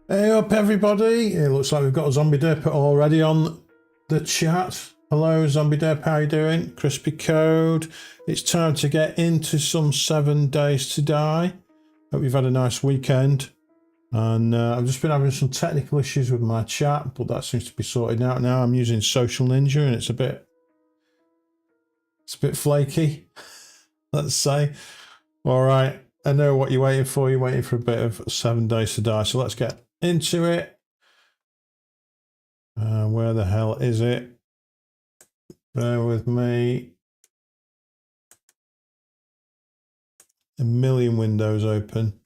Hey up everybody, it looks like we've got a Zombie Dip already on the chat. Hello Zombie Dip, how you doing? Crispy Code. It's time to get into some 7 Days to Die. Hope you've had a nice weekend. And I've just been having some technical issues with my chat, but that seems to be sorted out now. I'm using Social Ninja and it's a bit flaky, let's say. All right, I know what you're waiting for. You're waiting for a bit of 7 Days to Die. So let's get into it. Where the hell is it? Bear with me. A million windows open.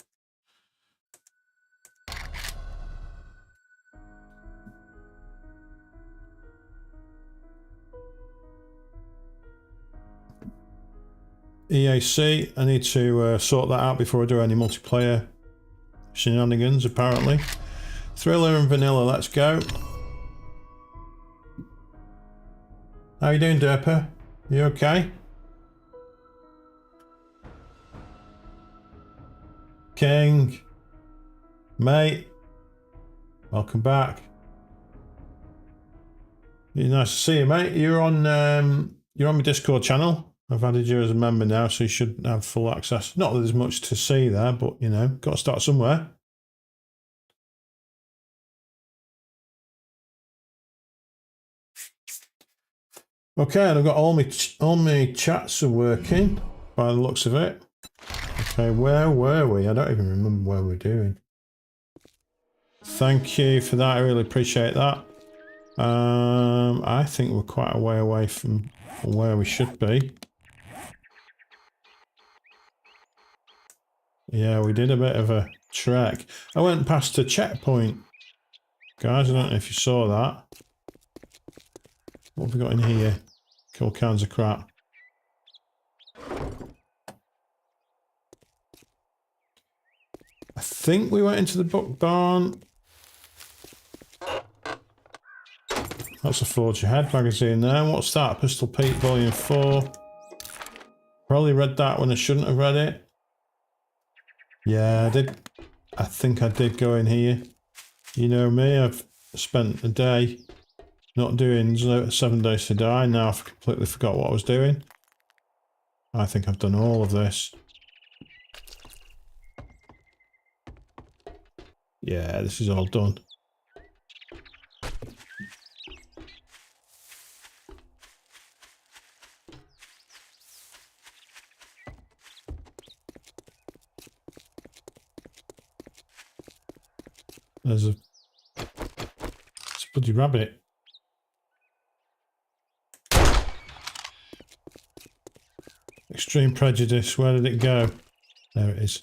EAC, I need to sort that out before I do any multiplayer shenanigans, apparently. Thriller and Vanilla, let's go. How you doing, Derper? You okay? King. Mate. Welcome back. Nice to see you, mate. You're on my Discord channel. I've added you as a member now, so you should have full access. Not that there's much to see there, but you know, got to start somewhere. Okay, and I've got all my chats are working by the looks of it. Okay, where were we? I don't even remember where we're doing. Thank you for that. I really appreciate that. I think we're quite a way away from where we should be. Yeah, we did a bit of a trek. I went past a checkpoint. Guys, I don't know if you saw that. What have we got in here? All kinds of crap. I think we went into the book barn. That's a Forge Ahead magazine there. What's that? Pistol Pete Volume 4. Probably read that when I shouldn't have read it. Yeah, I did. I think I did go in here. You know me, I've spent a day not doing 7 Days to Die. Now I've completely forgot what I was doing. I think I've done all of this. Yeah, this is all done. It's a bloody rabbit. Extreme Prejudice, where did it go? There it is.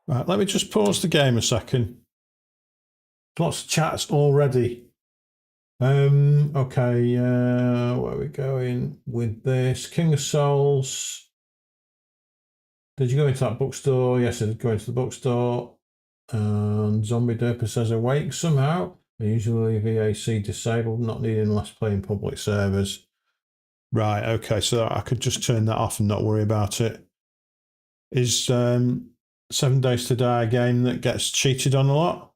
Right, let me just pause the game a second. Lots of chats already. Okay, where are we going with this? King of Souls. Did you go into that bookstore? Yes, I did go into the bookstore. And Zombie Derper says awake somehow. I usually VAC disabled, not needed unless playing public servers. Right, okay, so I could just turn that off and not worry about it. Is 7 Days to Die a game that gets cheated on a lot?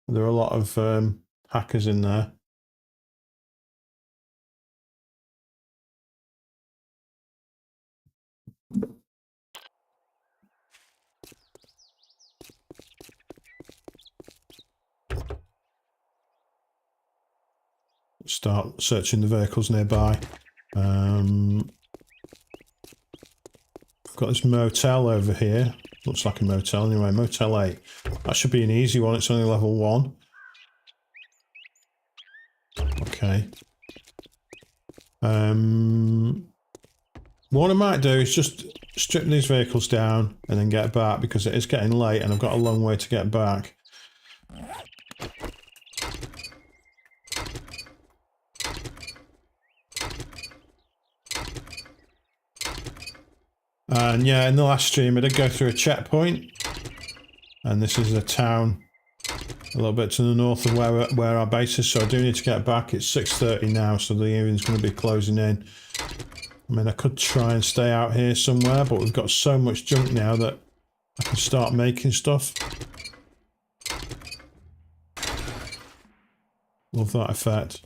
There are a lot of hackers in there. Start searching the vehicles nearby. I've got this motel over here. Looks like a motel anyway. Motel 8. That should be an easy one. It's only level 1. Okay. What I might do is just strip these vehicles down and then get back, because it is getting late and I've got a long way to get back. And yeah, in the last stream I did go through a checkpoint, and this is a town a little bit to the north of where our base is, so I do need to get back. It's 6:30 now, so the evening's going to be closing in. I mean, I could try and stay out here somewhere, but we've got so much junk now that I can start making stuff. Love that effect.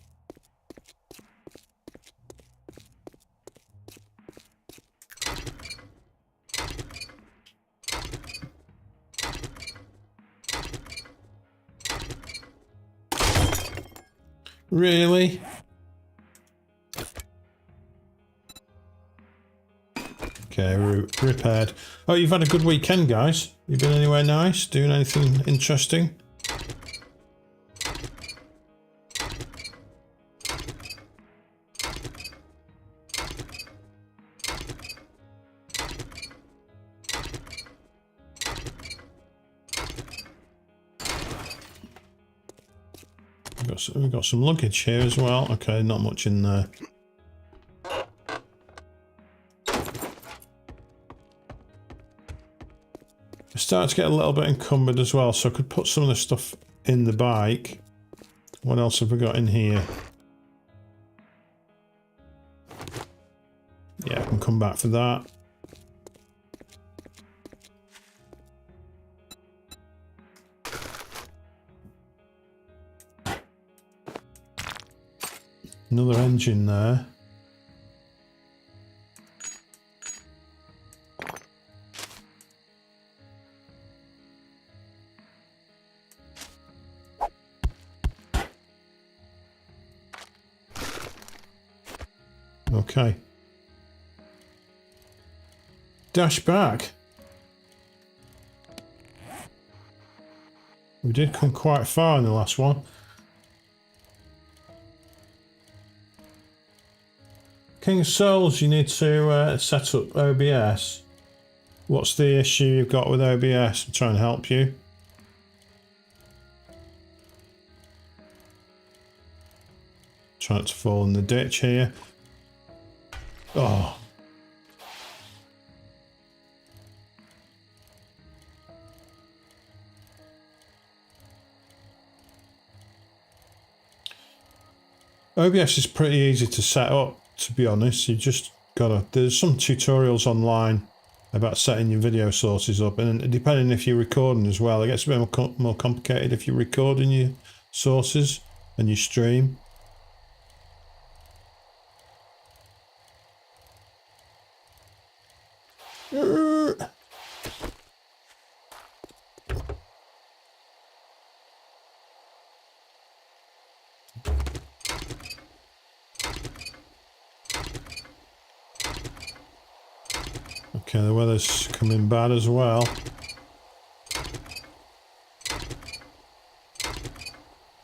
Really? Okay, repaired. Oh, you've had a good weekend, guys. You been anywhere nice? Doing anything interesting? We've got some luggage here as well. Okay, not much in there. I started to get a little bit encumbered as well, so I could put some of the stuff in the bike. What else have we got in here? Yeah, I can come back for that. Another engine there. Okay. Dash back. We did come quite far in the last one. King of Souls, you need to set up OBS. What's the issue you've got with OBS? I'm trying to help you. Trying to fall in the ditch here. Oh. OBS is pretty easy to set up, to be honest. You just gotta, there's some tutorials online about setting your video sources up, and depending if you're recording as well, it gets a bit more complicated if you're recording your sources and you stream. Okay, the weather's coming bad as well.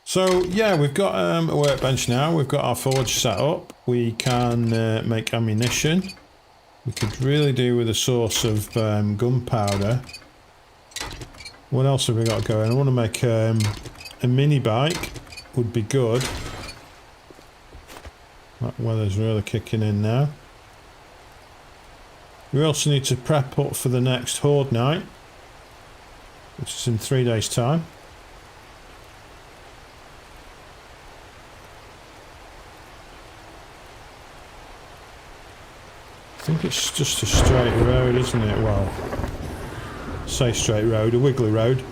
So yeah, we've got a workbench now. We've got our forge set up. We can make ammunition. We could really do with a source of gunpowder. What else have we got going? I want to make a mini bike. Would be good. That weather's really kicking in now. We also need to prep up for the next Horde night, which is in 3 days' time. I think it's just a straight road, isn't it? Well, say straight road, a wiggly road.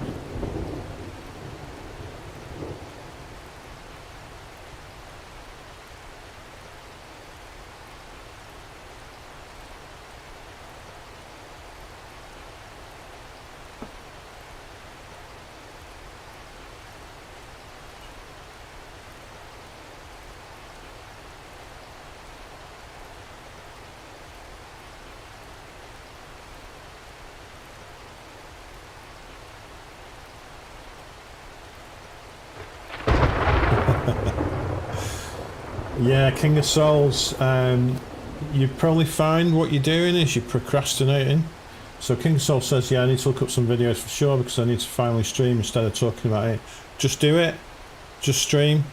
Yeah, King of Souls, you probably find what you're doing is you're procrastinating. So King of Souls says, yeah, I need to look up some videos for sure because I need to finally stream instead of talking about it. Just do it. Just stream.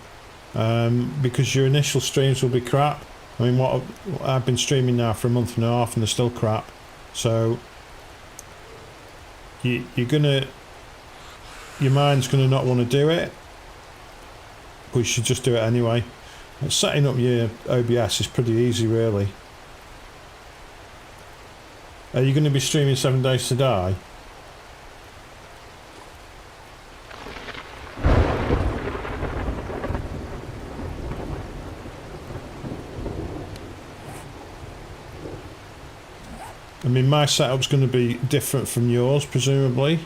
Because your initial streams will be crap. I mean, what I've been streaming now for a month and a half and they're still crap. So you're gonna, your mind's gonna not want to do it, but you should just do it anyway. Setting up your OBS is pretty easy, really. Are you going to be streaming 7 Days to Die? I mean, my setup's going to be different from yours, presumably.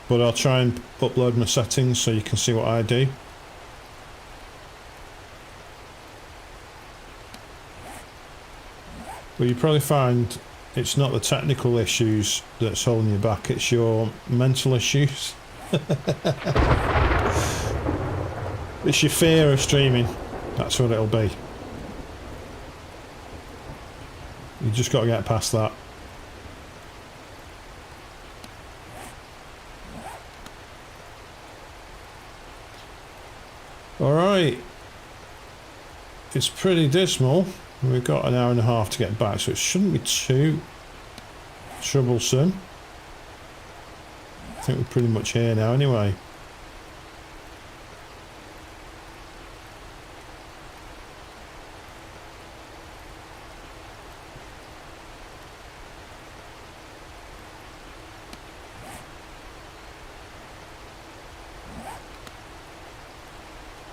But I'll try and upload my settings so you can see what I do. But you probably find it's not the technical issues that's holding you back, it's your mental issues. It's your fear of streaming, that's what it'll be. You just got to get past that. Alright, it's pretty dismal. We've got an hour and a half to get back, so it shouldn't be too troublesome. I think we're pretty much here now anyway.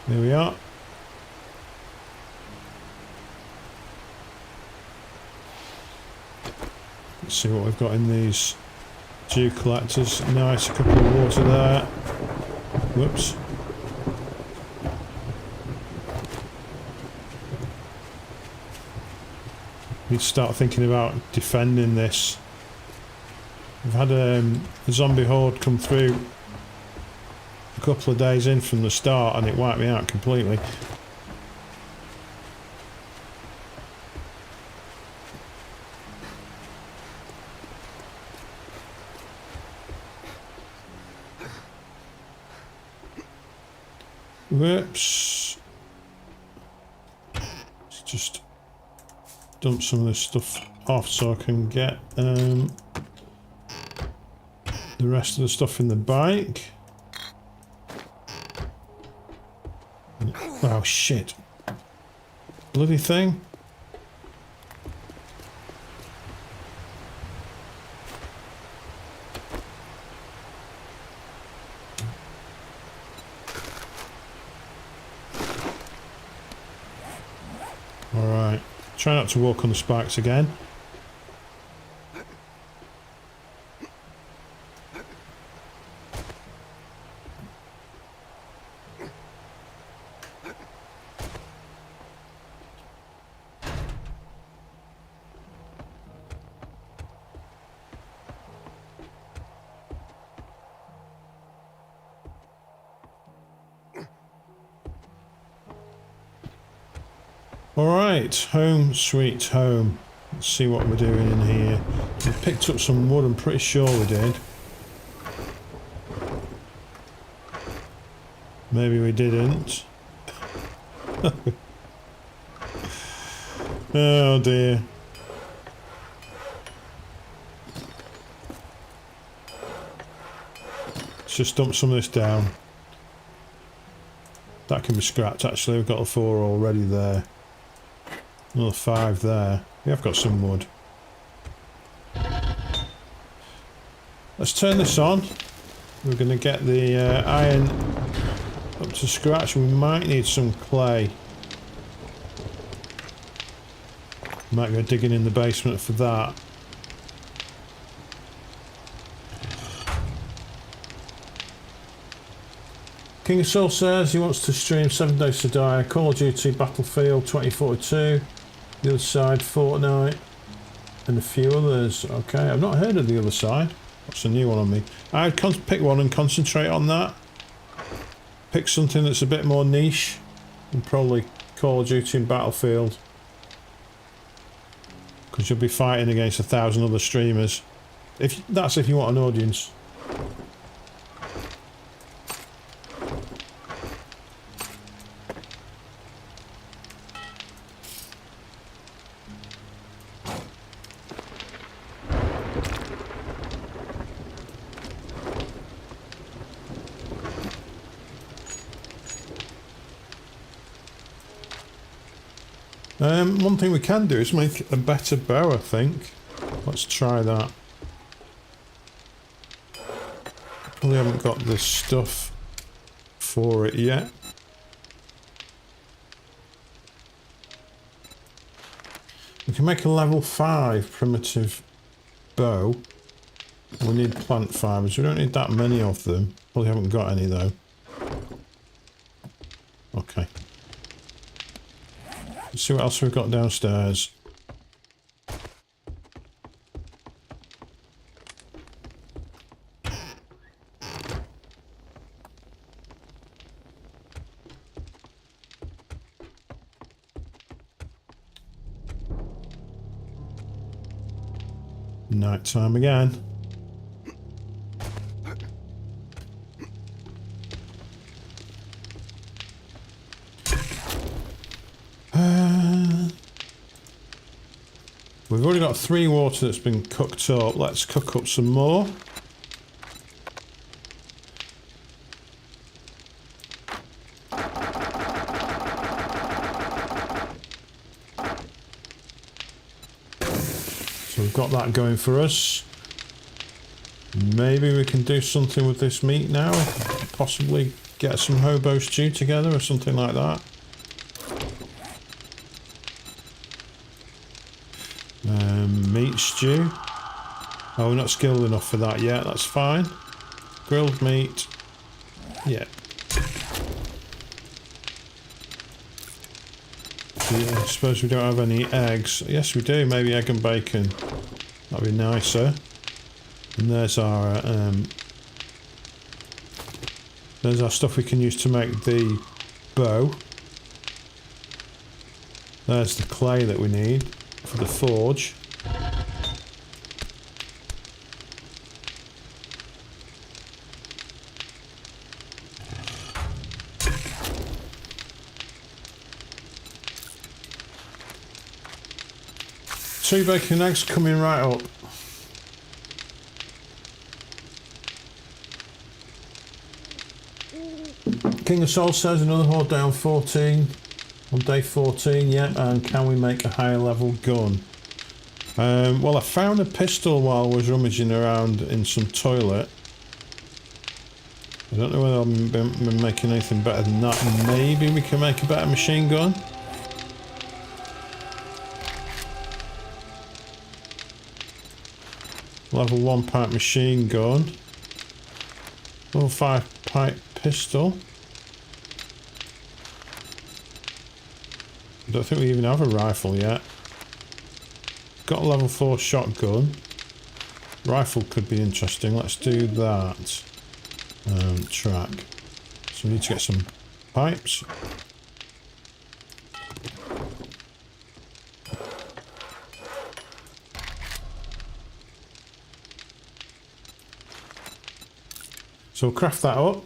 There we are. Let's see what we've got in these dew collectors. Nice, a couple of water there. Whoops. Need to start thinking about defending this. We've had a zombie horde come through a couple of days in from the start and it wiped me out completely. Whoops. Let's just dump some of this stuff off so I can get the rest of the stuff in the bike. Oh shit. bloody thing. Alright, try not to walk on the spikes again. Alright, home sweet home. Let's see what we're doing in here. We picked up some wood, I'm pretty sure we did. Maybe we didn't. Oh dear. Let's just dump some of this down. That can be scrapped actually, we've got a 4 already there. Another 5 there. We have got some wood. Let's turn this on. We're going to get the iron up to scratch. We might need some clay. Might go digging in the basement for that. King of Soul says he wants to stream 7 Days to Die, Call of Duty Battlefield 2042, the other side Fortnite, and a few others. Okay, I've not heard of the other side. That's a new one on me. I'd pick one and concentrate on that. Pick something that's a bit more niche, and probably Call of Duty and Battlefield. Because you'll be fighting against 1,000 other streamers. That's if you want an audience. One thing we can do is make a better bow, I think. Let's try that. Probably haven't got the stuff for it yet. We can make a level 5 primitive bow. We need plant fibres. We don't need that many of them. Probably haven't got any though. Okay. Let's see what else we've got downstairs. Night time again. We've already got 3 water that's been cooked up. Let's cook up some more. So we've got that going for us. Maybe we can do something with this meat now. Possibly get some hobo stew together or something like that. Meat stew. Oh, we're not skilled enough for that yet. That's fine. Grilled meat. Yeah. Yeah, I suppose we don't have any eggs. Yes, we do. Maybe egg and bacon. That'd be nicer. And there's our stuff we can use to make the bow. There's the clay that we need for the forge. Two bacon eggs coming right up. King of Soul says another horde down 14. On day 14, yeah, and can we make a higher level gun? Well, I found a pistol while I was rummaging around in some toilet. I don't know whether I've been making anything better than that. Maybe we can make a better machine gun. Level 1 pipe machine gun. Level 5 pipe pistol. I don't think we even have a rifle yet. Got a level 4 shotgun. Rifle could be interesting. Let's do that. Track. So we need to get some pipes. So we'll craft that up.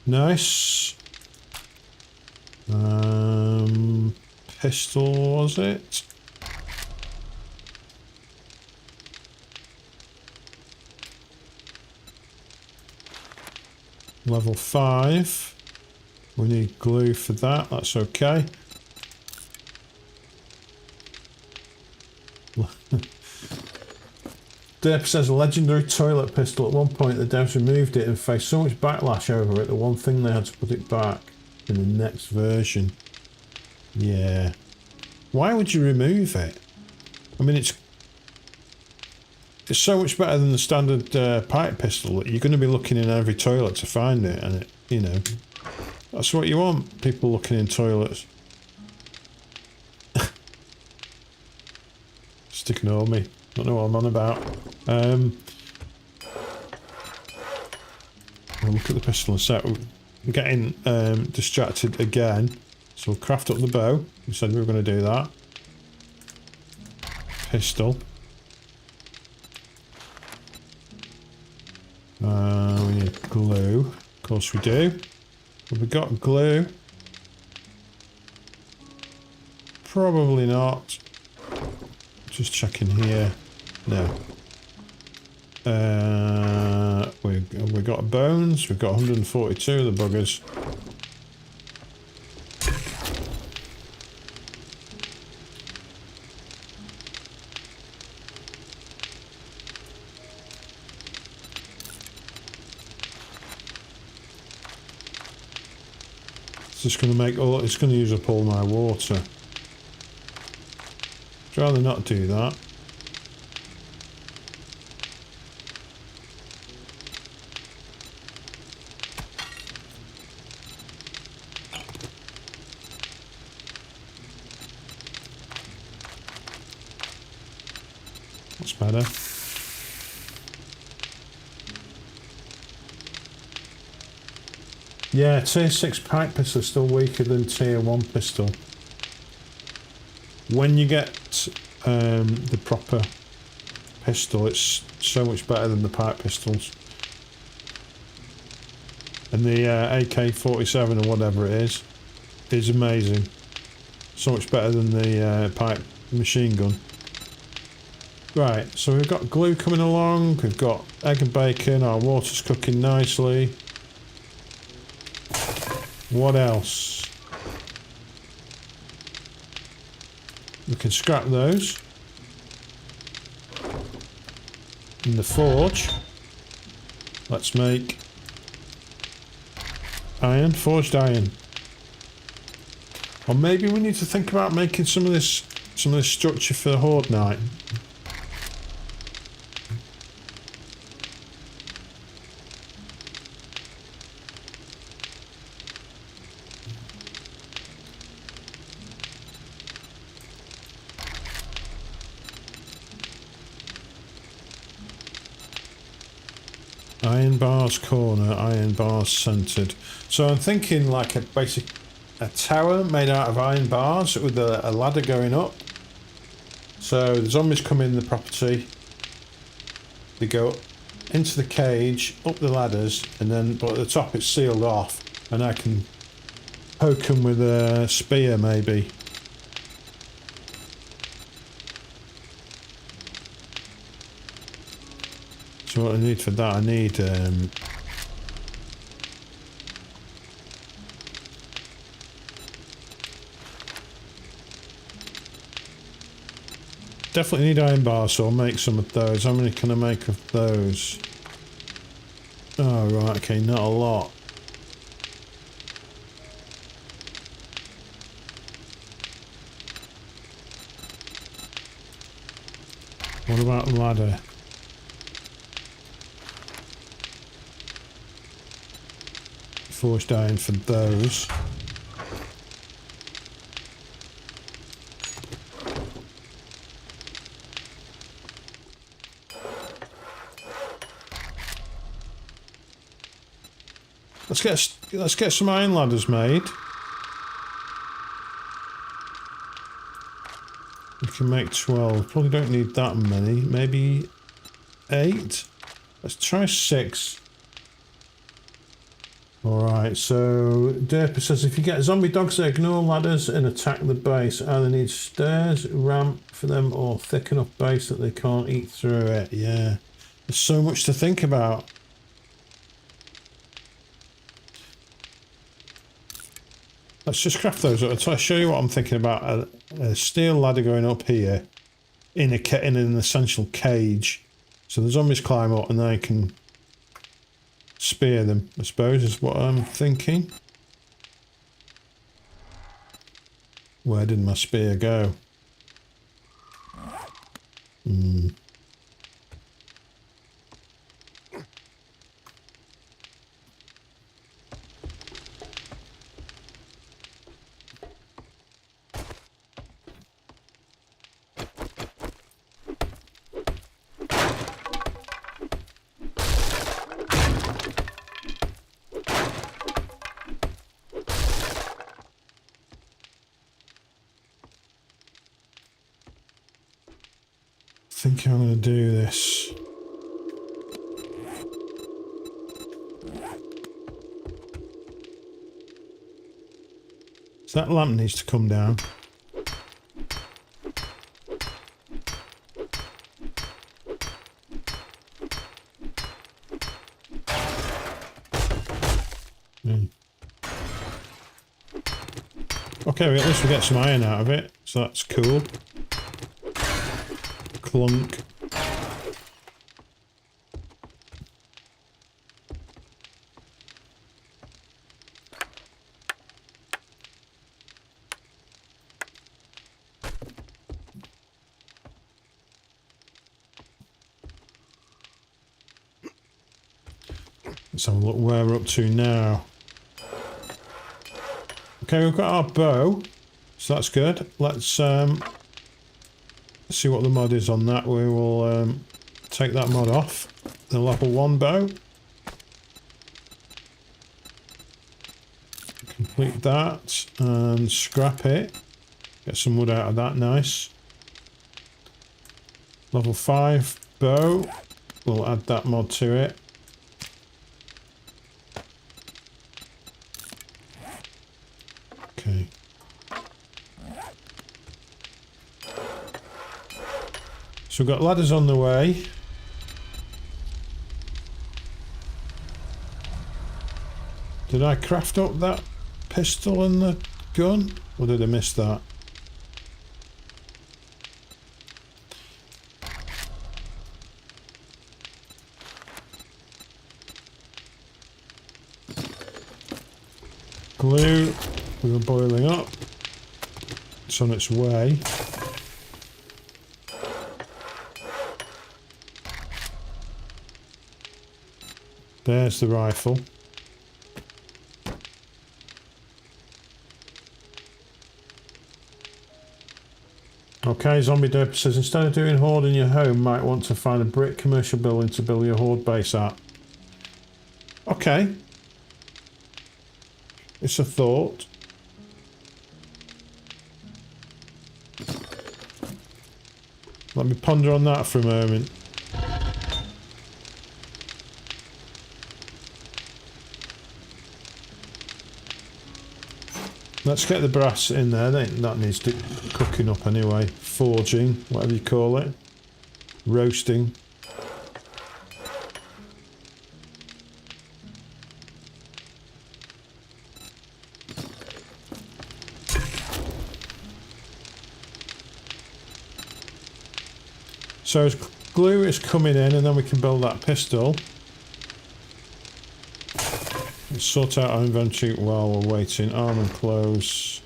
Nice. Pistol, was it? Level 5. We need glue for that, that's okay. Derp says a legendary toilet pistol. At one point the devs removed it and faced so much backlash over it that one thing they had to put it back in the next version. Yeah. Why would you remove it? I mean, it's so much better than the standard pipe pistol that you're going to be looking in every toilet to find it, and it, you know, that's what you want, people looking in toilets. Just ignore me. Don't know what I'm on about. I'll look at the pistol and set. I'm getting distracted again. So we'll craft up the bow. We said we were going to do that. Pistol. We need glue. Of course we do. Have we got glue? Probably not. Just checking here. No. We've got bones. We've got 142 of the buggers. It's just going to make all. It's going to use up all my water. I'd rather not do that. That's better. Yeah, tier 6 pipe pistol is still weaker than tier 1 pistol. When you get the proper pistol, it's so much better than the pipe pistols. And the AK-47 or whatever it is amazing. So much better than the pipe machine gun. Right, so we've got glue coming along, we've got egg and bacon, our water's cooking nicely. What else? We can scrap those. In the forge. Let's make iron, forged iron. Or maybe we need to think about making some of this structure for the Horde Night. Iron bars corner, iron bars centered. So I'm thinking like a tower made out of iron bars with a ladder going up. So the zombies come in the property, they go into the cage, up the ladders, and then but at the top it's sealed off, and I can poke them with a spear maybe. So what I need for that, I need definitely need iron bars, so I'll make some of those. How many can I make of those? Oh right, okay, not a lot. What about the ladder? Forged iron for those. Let's get some iron ladders made. We can make 12. Probably don't need that many. Maybe 8. Let's try 6. Alright, so Derpa says if you get zombie dogs, they ignore ladders and attack the base. Either need stairs, ramp for them, or thick enough base that they can't eat through it. Yeah, there's so much to think about. Let's just craft those. I'll show you what I'm thinking about. A steel ladder going up here in an essential cage. So the zombies climb up and they can spear them, I suppose, is what I'm thinking. Where did my spear go? I think I'm going to do this. So that lamp needs to come down. Okay, at least we get some iron out of it, so that's cool. Clunk. Let's have a look where we're up to now. Okay, we've got our bow, so that's good. Let's see what the mod is on that. We will take that mod off. The level 1 bow. Complete that and scrap it. Get some wood out of that, nice. Level 5 bow. We'll add that mod to it. Okay. So we've got ladders on the way. Did I craft up that pistol and the gun? Or did I miss that? Glue. We were boiling up. It's on its way. There's the rifle. Okay, Zombie Derp says instead of doing horde in your home, might want to find a brick commercial building to build your horde base at. Okay. It's a thought. Let me ponder on that for a moment. Let's get the brass in there. That needs to cooking up anyway. Forging, whatever you call it. Roasting. So as glue is coming in, and then we can build that pistol. Let's sort out our inventory while we're waiting. Arm and clothes.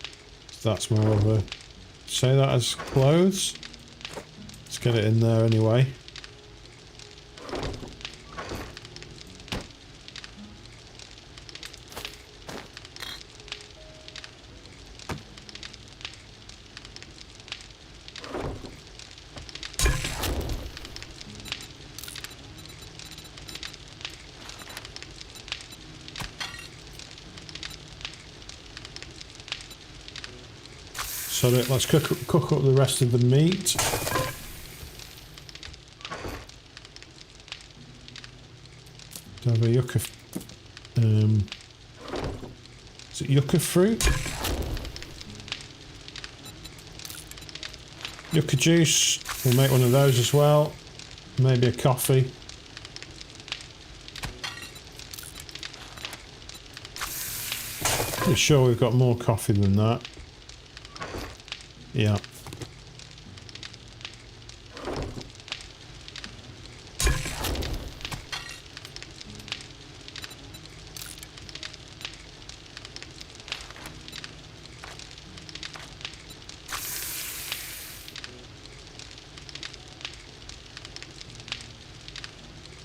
That's more of a... Say that as clothes. Let's get it in there anyway. So let's cook up the rest of the meat. Do I have a yucca? Is it yucca fruit? Yucca juice. We'll make one of those as well. Maybe a coffee. Pretty sure we've got more coffee than that. Yeah.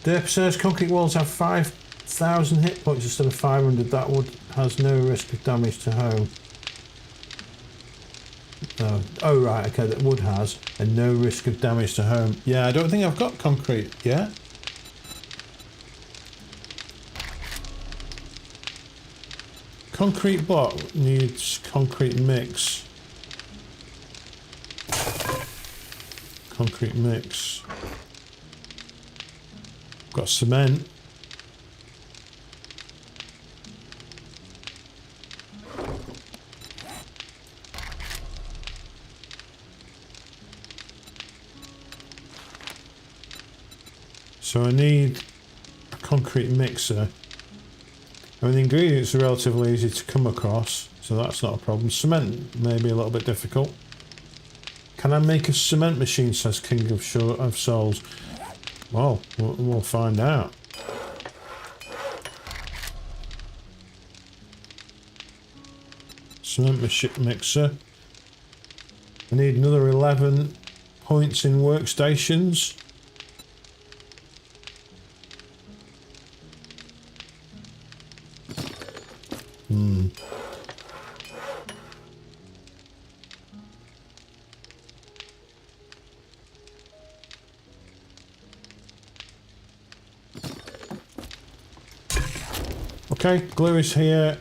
Derp says concrete walls have 5,000 hit points instead of 500. That would has no risk of damage to home. Oh right, okay, that wood has, and no risk of damage to home. Yeah, I don't think I've got concrete yet. Concrete block needs concrete mix. Concrete mix. Got cement. So I need a concrete mixer. I mean, the ingredients are relatively easy to come across, so that's not a problem. Cement may be a little bit difficult. Can I make a cement machine, says King of Souls. Well, we'll find out. Cement mixer. I need another 11 points in workstations. Okay, glue is here,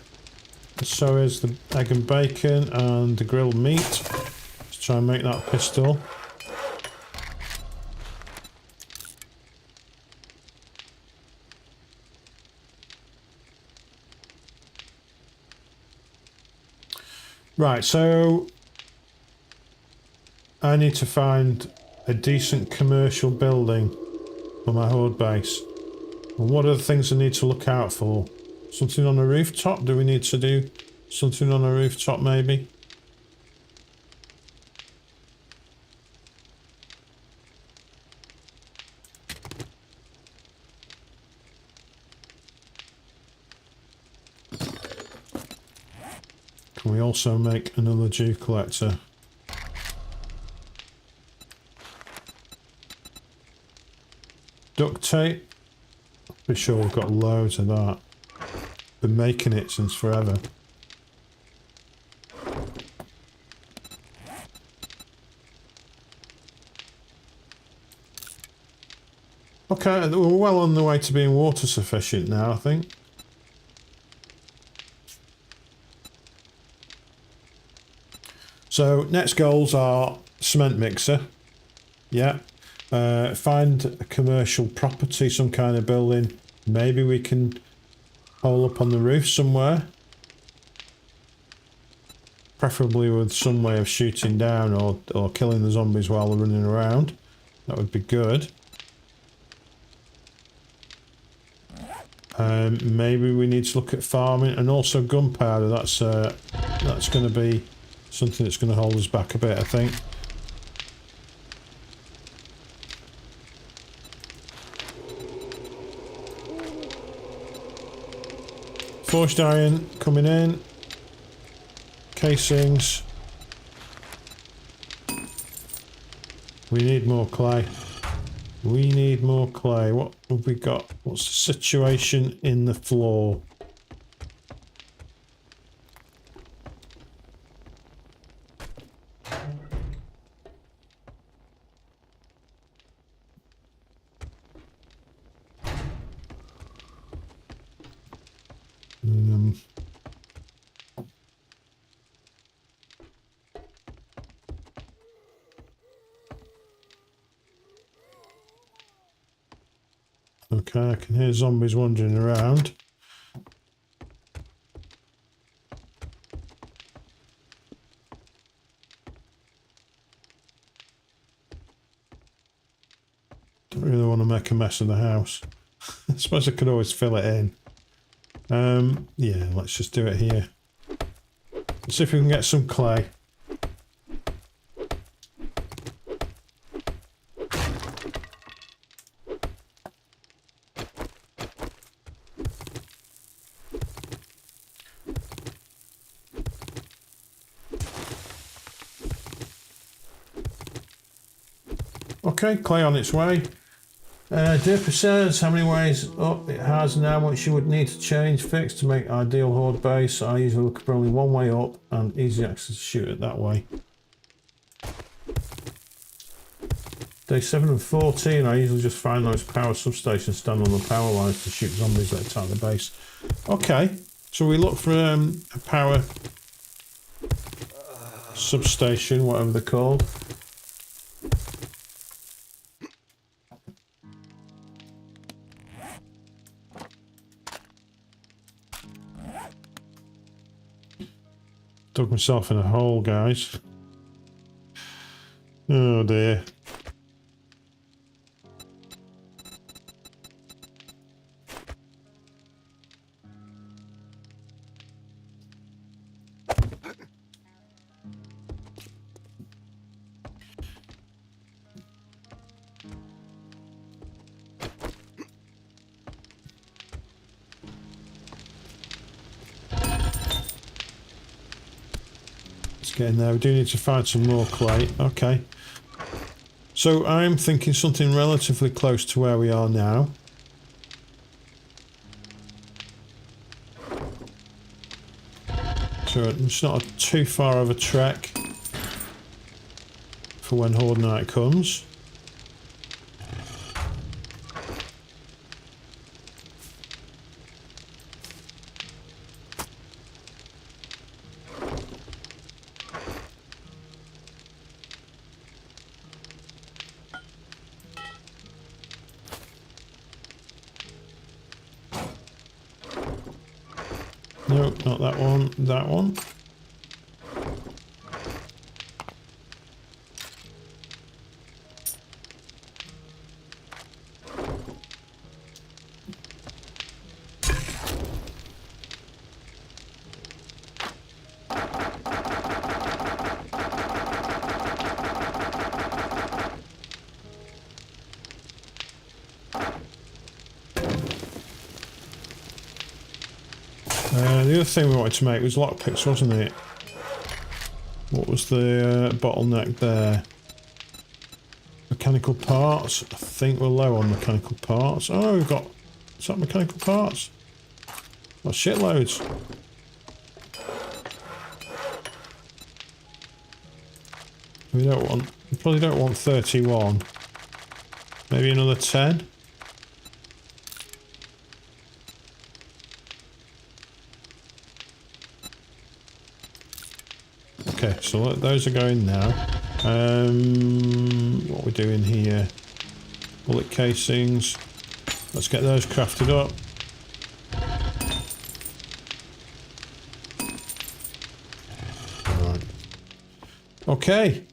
so is the egg and bacon and the grilled meat. Let's try and make that pistol. Right, so I need to find a decent commercial building for my horde base. And what are the things I need to look out for? Something on a rooftop? Do we need to do something on a rooftop maybe? Can we also make another dew collector? Duct tape. Be sure we've got loads of that. Been making it since forever. Okay, we're well on the way to being water sufficient now, I think. So next goals are cement mixer. Yeah. Find a commercial property, some kind of building. Maybe we can hole up on the roof somewhere. Preferably with some way of shooting down or killing the zombies while they're running around. That would be good. Maybe we need to look at farming and also gunpowder. That's going to be something that's going to hold us back a bit, I think. Forged iron coming in. Casings. We need more clay. We need more clay. What have we got? What's the situation in the floor? Okay, I can hear zombies wandering around. Don't really want to make a mess of the house. I suppose I could always fill it in. Yeah, let's just do it here. Let's see if we can get some clay. Okay, clay on its way. Dipper says, how many ways up it has now, what you would need to change, fix to make ideal horde base. I usually look for only one way up and easy access to shoot it that way. Day 7 and 14, I usually just find those power substations, stand on the power lines to shoot zombies that attack the base. Okay, so we look for a power substation, whatever they're called. Dug myself in a hole, guys. Oh dear. Getting there. We do need to find some more clay. Okay. So I'm thinking something relatively close to where we are now. So it's not too far of a trek for when Horde Night comes. No, not that one, that one. The other thing we wanted to make was lockpicks, wasn't it? What was the bottleneck there? Mechanical parts. I think we're low on mechanical parts. Oh, we've got... Is that mechanical parts? Oh, shitloads. We don't want... We probably don't want 31. Maybe another 10? Okay, so those are going now. What are we doing here? Bullet casings. Let's get those crafted up. Right. Okay.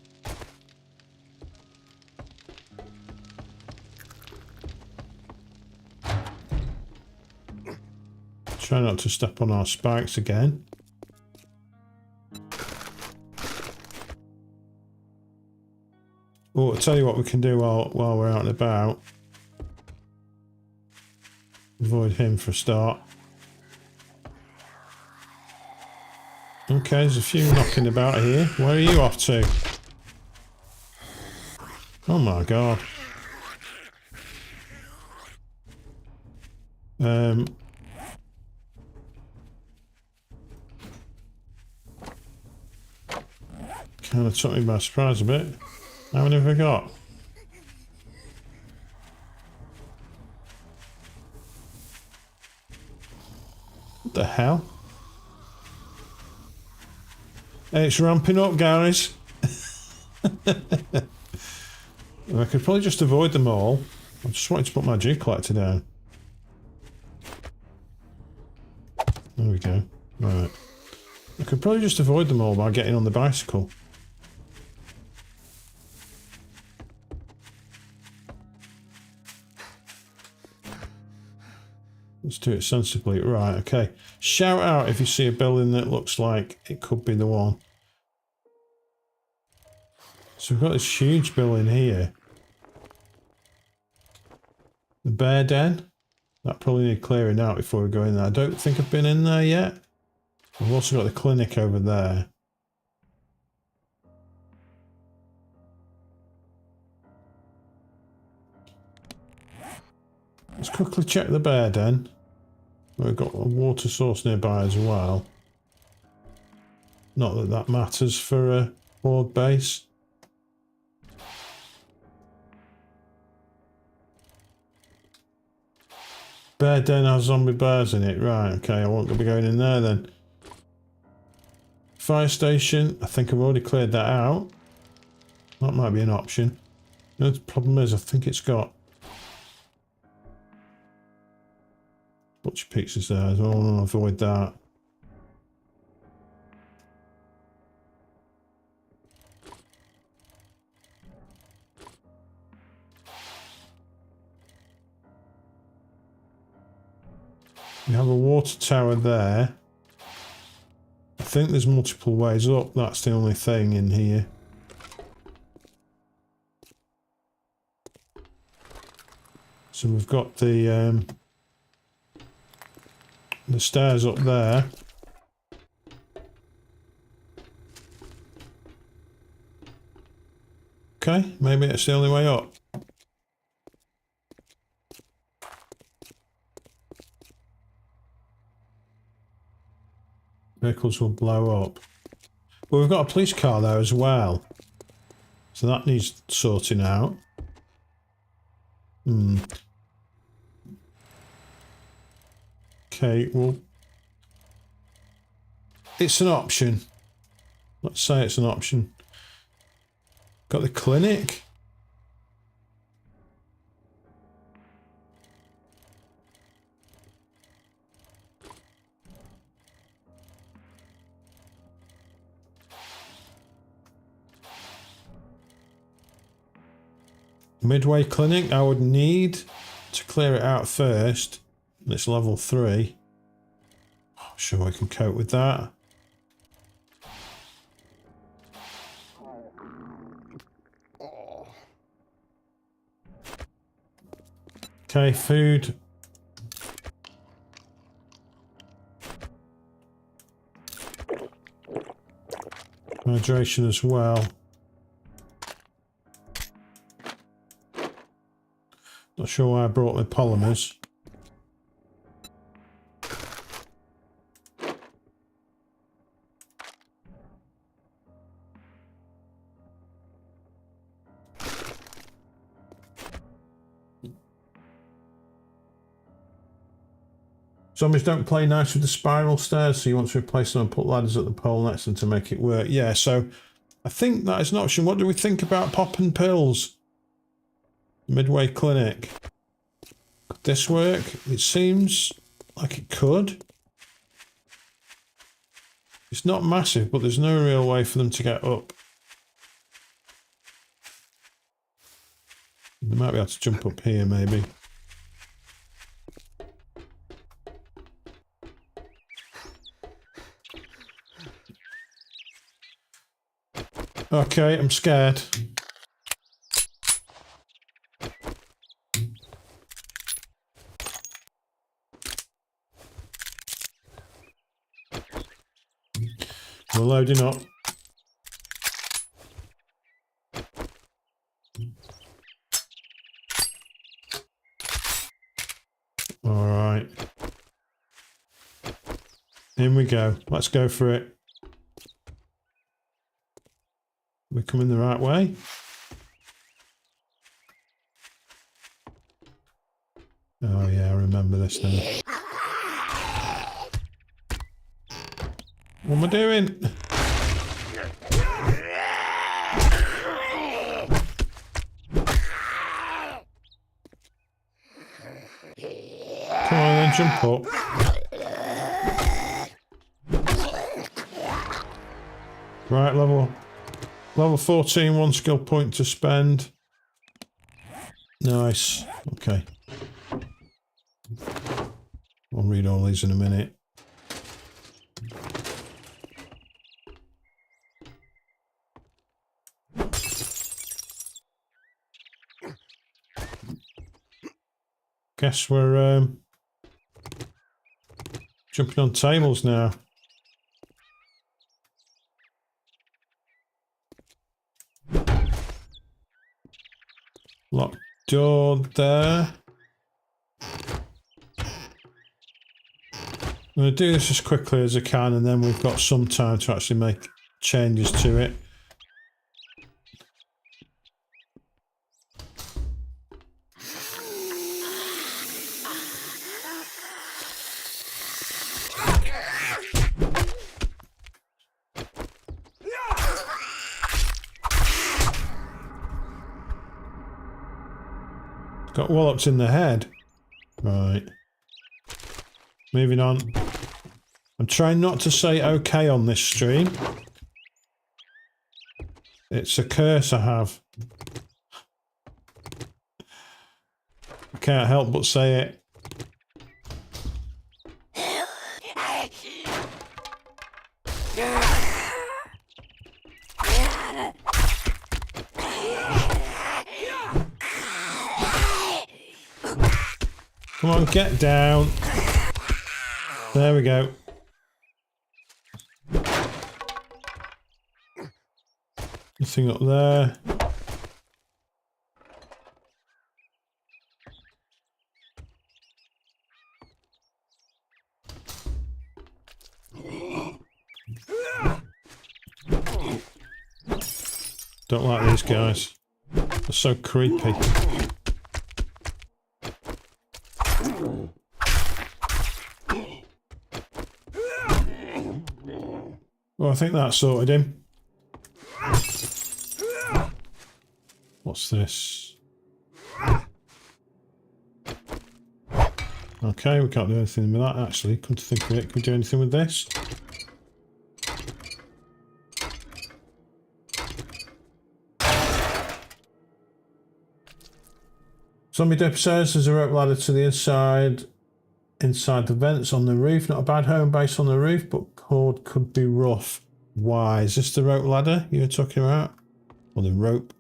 Try not to step on our spikes again. Oh, I'll tell you what we can do while we're out and about. Avoid him for a start. Okay, there's a few knocking about here. Where are you off to? Oh my god. Kind of took me by surprise a bit. How many have I got? What the hell? It's ramping up, guys. I could probably just avoid them all. I just wanted to put my G collector down. There we go. Right. I could probably just avoid them all by getting on the bicycle. Let's do it sensibly. Right, okay. Shout out if you see a building that looks like it could be the one. So we've got this huge building here. The bear den. That probably need clearing out before we go in there. I don't think I've been in there yet. We've also got the clinic over there. Let's quickly check the bear den. We've got a water source nearby as well. Not that that matters for a board base. Bear den has zombie bears in it. Right, okay, I won't be going in there then. Fire station, I think I've already cleared that out. That might be an option. The problem is, I think it's got butcher pizzas there as well. I want to avoid that. We have a water tower there. I think there's multiple ways up. That's the only thing in here. So we've got the stairs up there. Okay, maybe it's the only way up. Vehicles will blow up. Well, we've got a police car there as well. So that needs sorting out. Okay, well, it's an option. Let's say it's an option. Got the clinic. Midway clinic, I would need to clear it out first. It's level 3. I'm sure I can cope with that. Okay, food. Hydration as well. Not sure why I brought my polymers. Zombies don't play nice with the spiral stairs, so you want to replace them and put ladders at the pole next to them to make it work. Yeah, so I think that is an option. What do we think about popping pills? Midway clinic. Could this work? It seems like it could. It's not massive, but there's no real way for them to get up. They might be able to jump up here, maybe. Okay, I'm scared. We're loading up. All right. In we go. Let's go for it. We're coming the right way. Oh yeah, I remember this now. What am I doing? Come on then, jump up. Right, level 14, 1 skill point to spend. Nice. Okay. I'll read all these in a minute. Guess we're jumping on tables now. Locked door there. I'm going to do this as quickly as I can, and then we've got some time to actually make changes to it. Got wallops in the head. Right. Moving on. I'm trying not to say okay on this stream. It's a curse I have. I can't help but say it. Come on, get down. There we go. Nothing up there. Don't like these guys. They're so creepy. Well, I think that sorted him. What's this? Okay, we can't do anything with that actually. Come to think of it, can we do anything with this? Zombie Dip says there's a rope ladder to the inside the vents on the roof. Not a bad home base on the roof, but cord could be rough. Why? Is this the rope ladder you were talking about? Or the rope?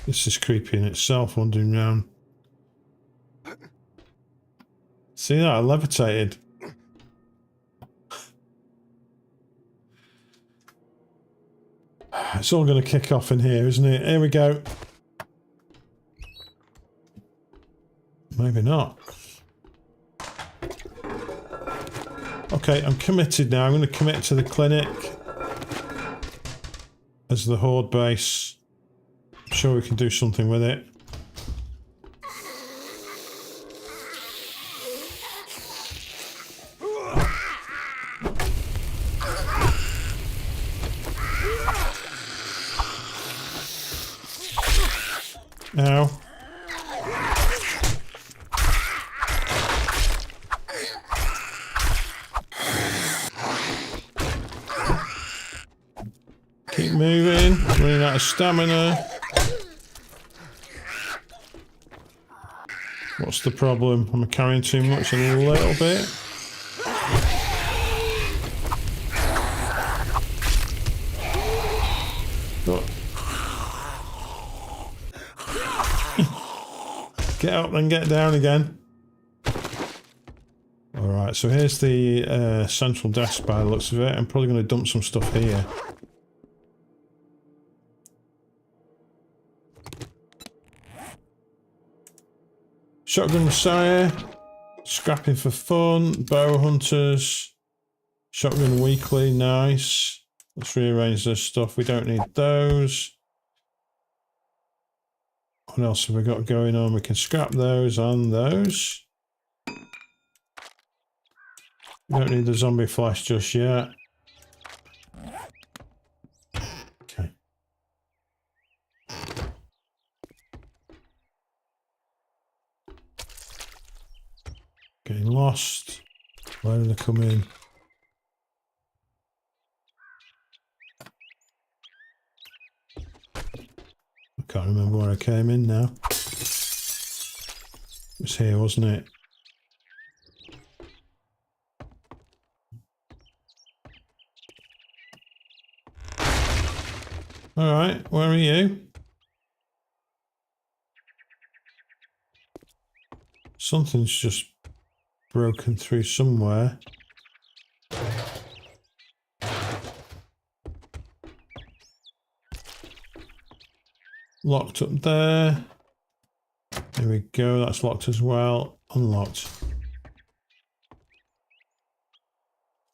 This is creepy in itself, wandering round. See that? I levitated. It's all going to kick off in here, isn't it? Here we go. Maybe not. Okay, I'm committed now. I'm going to commit to the clinic as the horde base. I'm sure we can do something with it. Ow. Keep moving, running out of stamina. What's the problem? Am I carrying too much? A little bit? Get up and get down again. Alright, so here's the central desk by the looks of it. I'm probably going to dump some stuff here. Shotgun Messiah. Scrapping for fun. Bow Hunters. Shotgun Weekly, nice. Let's rearrange this stuff. We don't need those. What else have we got going on? We can scrap those and those. We don't need the zombie flesh just yet. Okay. Getting lost. Where did they come in? I can't remember where I came in now. It was here, wasn't it? Alright, where are you? Something's just broken through somewhere. Locked up there. There we go, that's locked as well. Unlocked.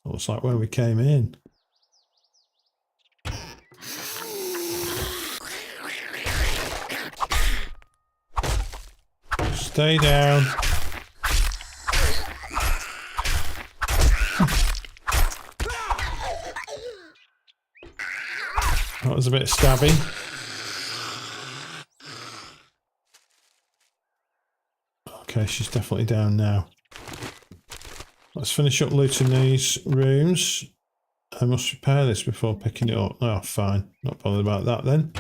Looks like where we came in. Stay down. That was a bit stabby. Okay, she's definitely down now. Let's finish up looting these rooms. I must repair this before picking it up. Oh, fine. Not bothered about that then.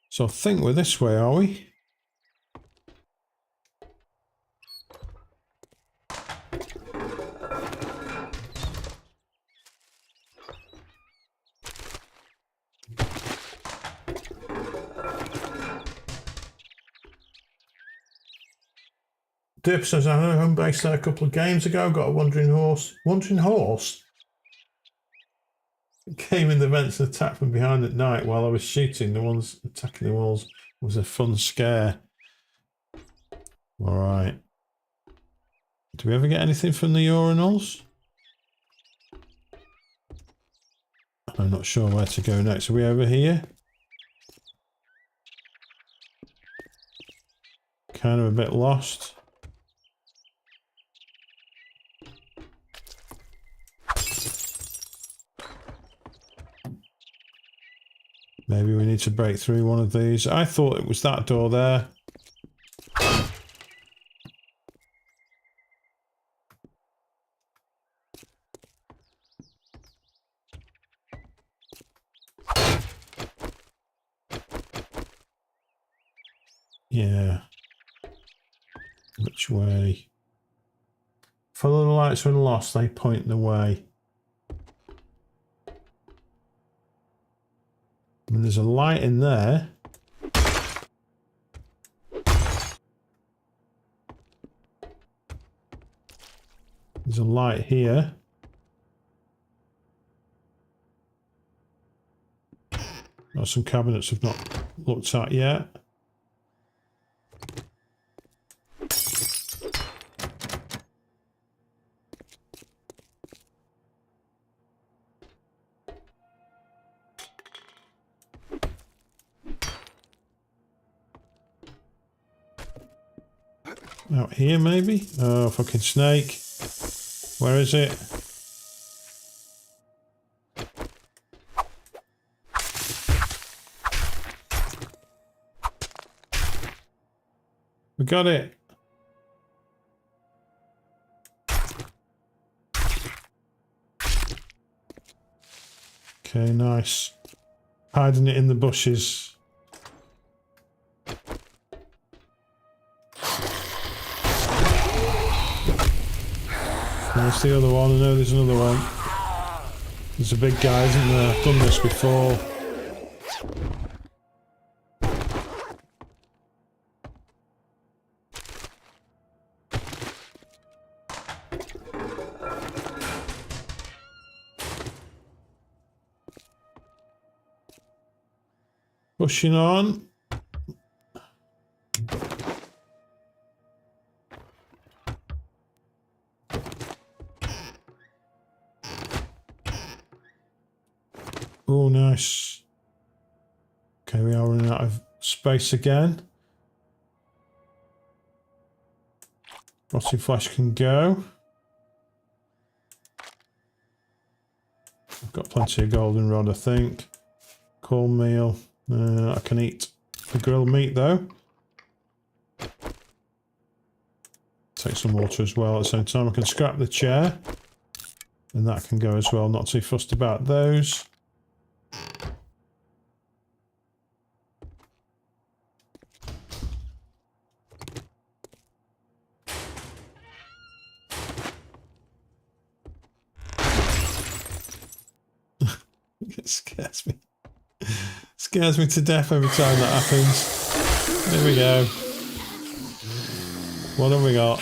So I think we're this way, are we? Dip says, I had a home base there a couple of games ago, got a wandering horse. Wandering horse? It came in the vents and attacked from behind at night while I was shooting. The ones attacking the walls. It was a fun scare. Alright. Do we ever get anything from the urinals? I'm not sure where to go next. Are we over here? Kind of a bit lost. Maybe we need to break through one of these. I thought it was that door there. Yeah. Which way? Follow the lights when lost, they point the way. I mean, there's a light in there. There's a light here. Got some cabinets I've not looked at yet. Out here, maybe? Oh, fucking snake. Where is it? We got it. Okay, nice. Hiding it in the bushes. There's the other one. I know there's another one. There's a big guy, isn't there? I've done this before. Pushing on. Oh, nice. Okay, we are running out of space again. Rotting flesh can go. I've got plenty of goldenrod, I think. Cornmeal. I can eat the grilled meat though. Take some water as well at the same time. I can scrap the chair. And that can go as well. Not too fussed about those. It scares me. Scares me to death every time that happens. Here we go. What have we got?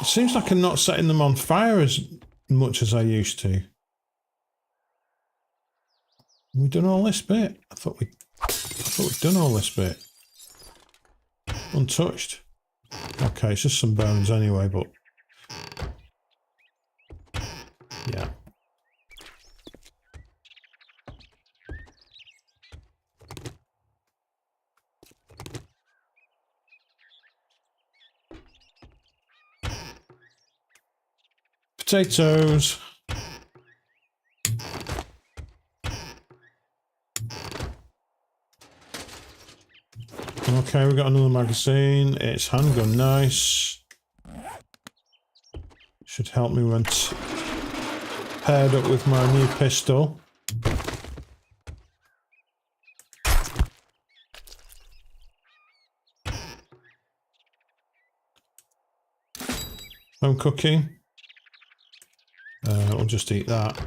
It seems like I'm not setting them on fire as much as I used to. Have we done all this bit? I thought we'd done all this bit. Untouched. Okay, it's just some bones anyway, but yeah. Potatoes. Okay, we've got another magazine. It's handgun, nice. Should help me when paired up with my new pistol. Home cooking. We'll just eat that.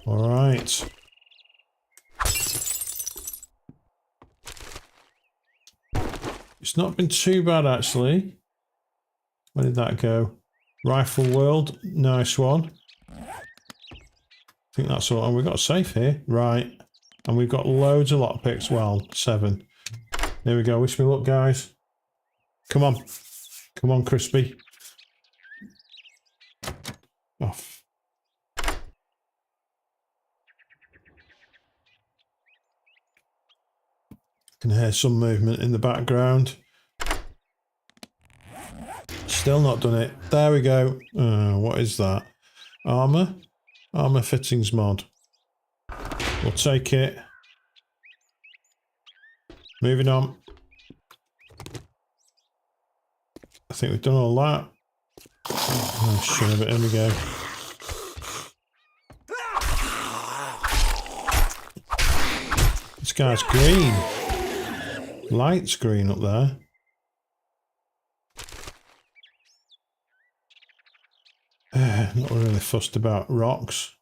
All right. It's not been too bad actually. Where did that go? Rifle World, nice one. I think that's all. And we've got a safe here, right? And we've got loads of lockpicks. Well, 7. There we go. Wish me luck, guys. Come on, come on, Crispy. Off. Can hear some movement in the background. Still not done it. There we go. What is that? Armor? Armor fittings mod. We'll take it. Moving on. I think we've done all that. Oh, shit of it. Here we go. This guy's green. Light screen up there. Not really fussed about rocks.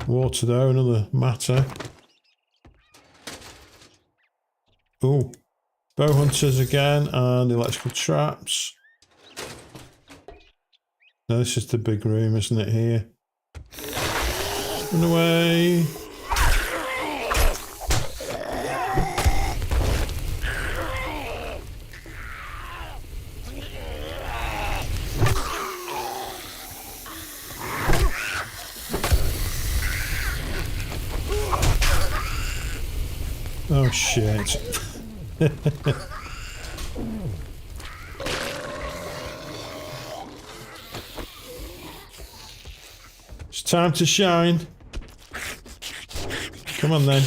Water though, another matter. Ooh. Bow hunters again and electrical traps. Now this is the big room, isn't it, here? Run away. Oh shit. It's time to shine. Come on then.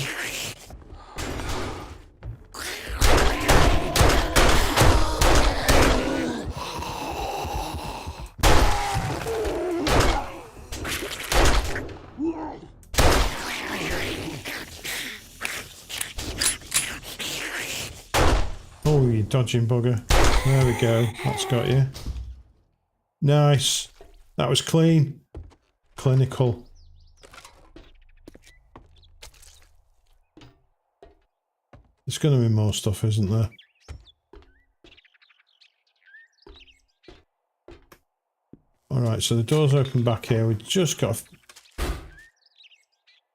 Oh, you dodging bugger. There we go. That's got you. Nice. That was clean. Clinical. There's going to be more stuff, isn't there? Alright, so the door's open back here. We've just got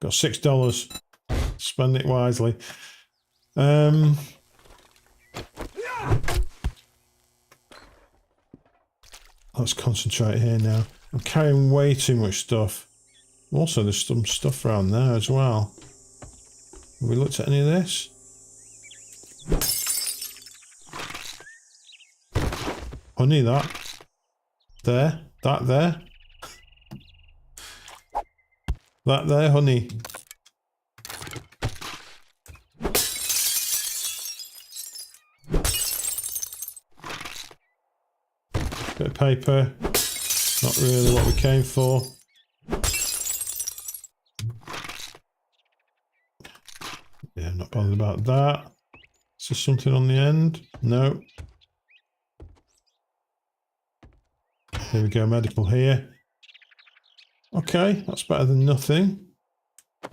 $6. Spend it wisely. Let's concentrate here now. I'm carrying way too much stuff. Also, there's some stuff around there as well. Have we looked at any of this? Honey, that. There. That there. That there, honey. Bit of paper. Not really what we came for. Yeah, I'm not bothered about that. Is there something on the end? No. Here we go, medical here. Okay, that's better than nothing.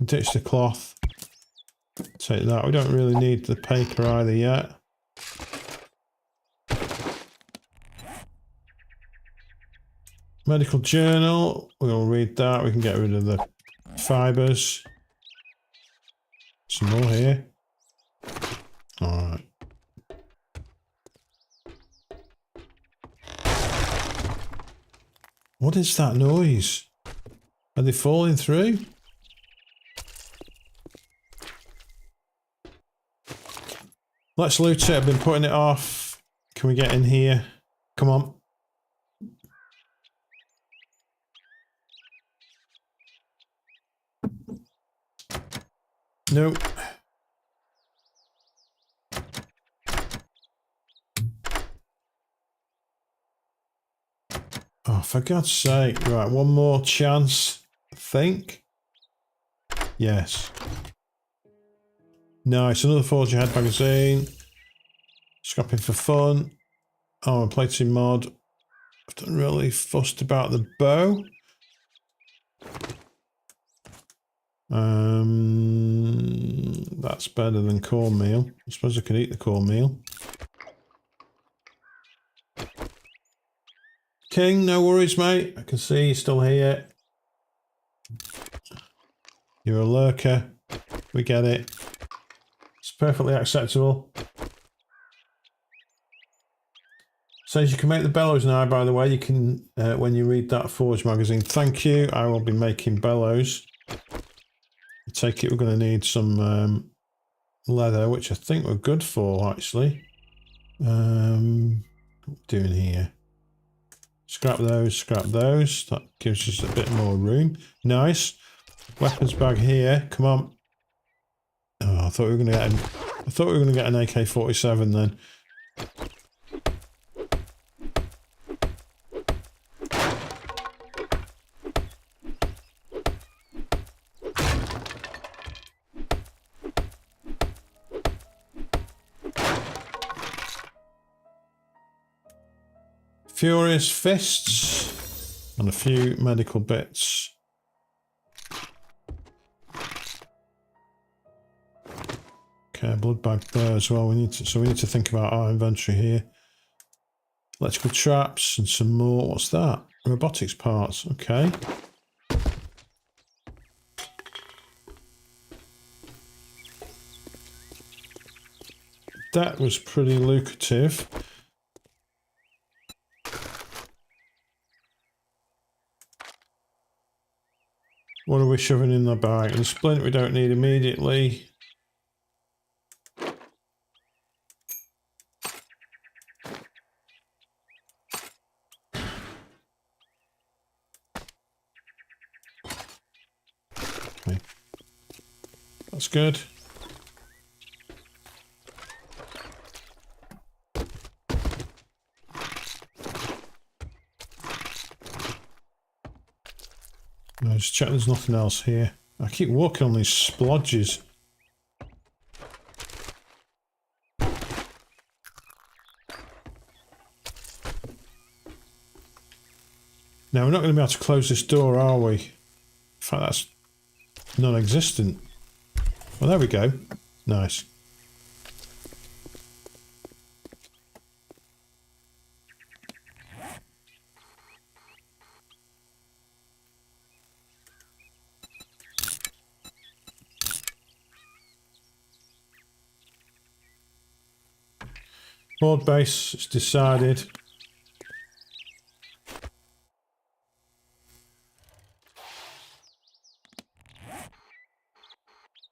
Ditch the cloth. Take that. We don't really need the paper either yet. Medical journal. We'll read that. We can get rid of the fibres. Some more here. Alright. What is that noise? Are they falling through? Let's loot it. I've been putting it off. Can we get in here? Come on. Nope. Oh, for God's sake. Right, one more chance, I think. Yes. Nice, another Forge Ahead magazine. Scrapping for fun. Oh, a plating mod. I've done really fussed about the bow. That's better than cornmeal. I suppose I could eat the cornmeal. King, no worries, mate. I can see you're still here. You're a lurker. We get it. It's perfectly acceptable. Says you can make the bellows now, by the way. You can, when you read that Forge magazine. Thank you. I will be making bellows. I take it we're going to need some leather, which I think we're good for, actually. What are we doing here? Scrap those, scrap those. That gives us a bit more room. Nice. Weapons bag here. Come on. Oh, I thought we were going to get an AK-47 then. Furious fists and a few medical bits. Okay, blood bag there as well. We need to think about our inventory here. Electrical traps and some more. What's that? Robotics parts. Okay. That was pretty lucrative. What are we shoving in the bag? The splint we don't need immediately. Okay. That's good. Just check there's nothing else here. I keep walking on these splodges. Now we're not going to be able to close this door, are we? In fact, that's non-existent. Well, there we go. Nice. Board base, it's decided.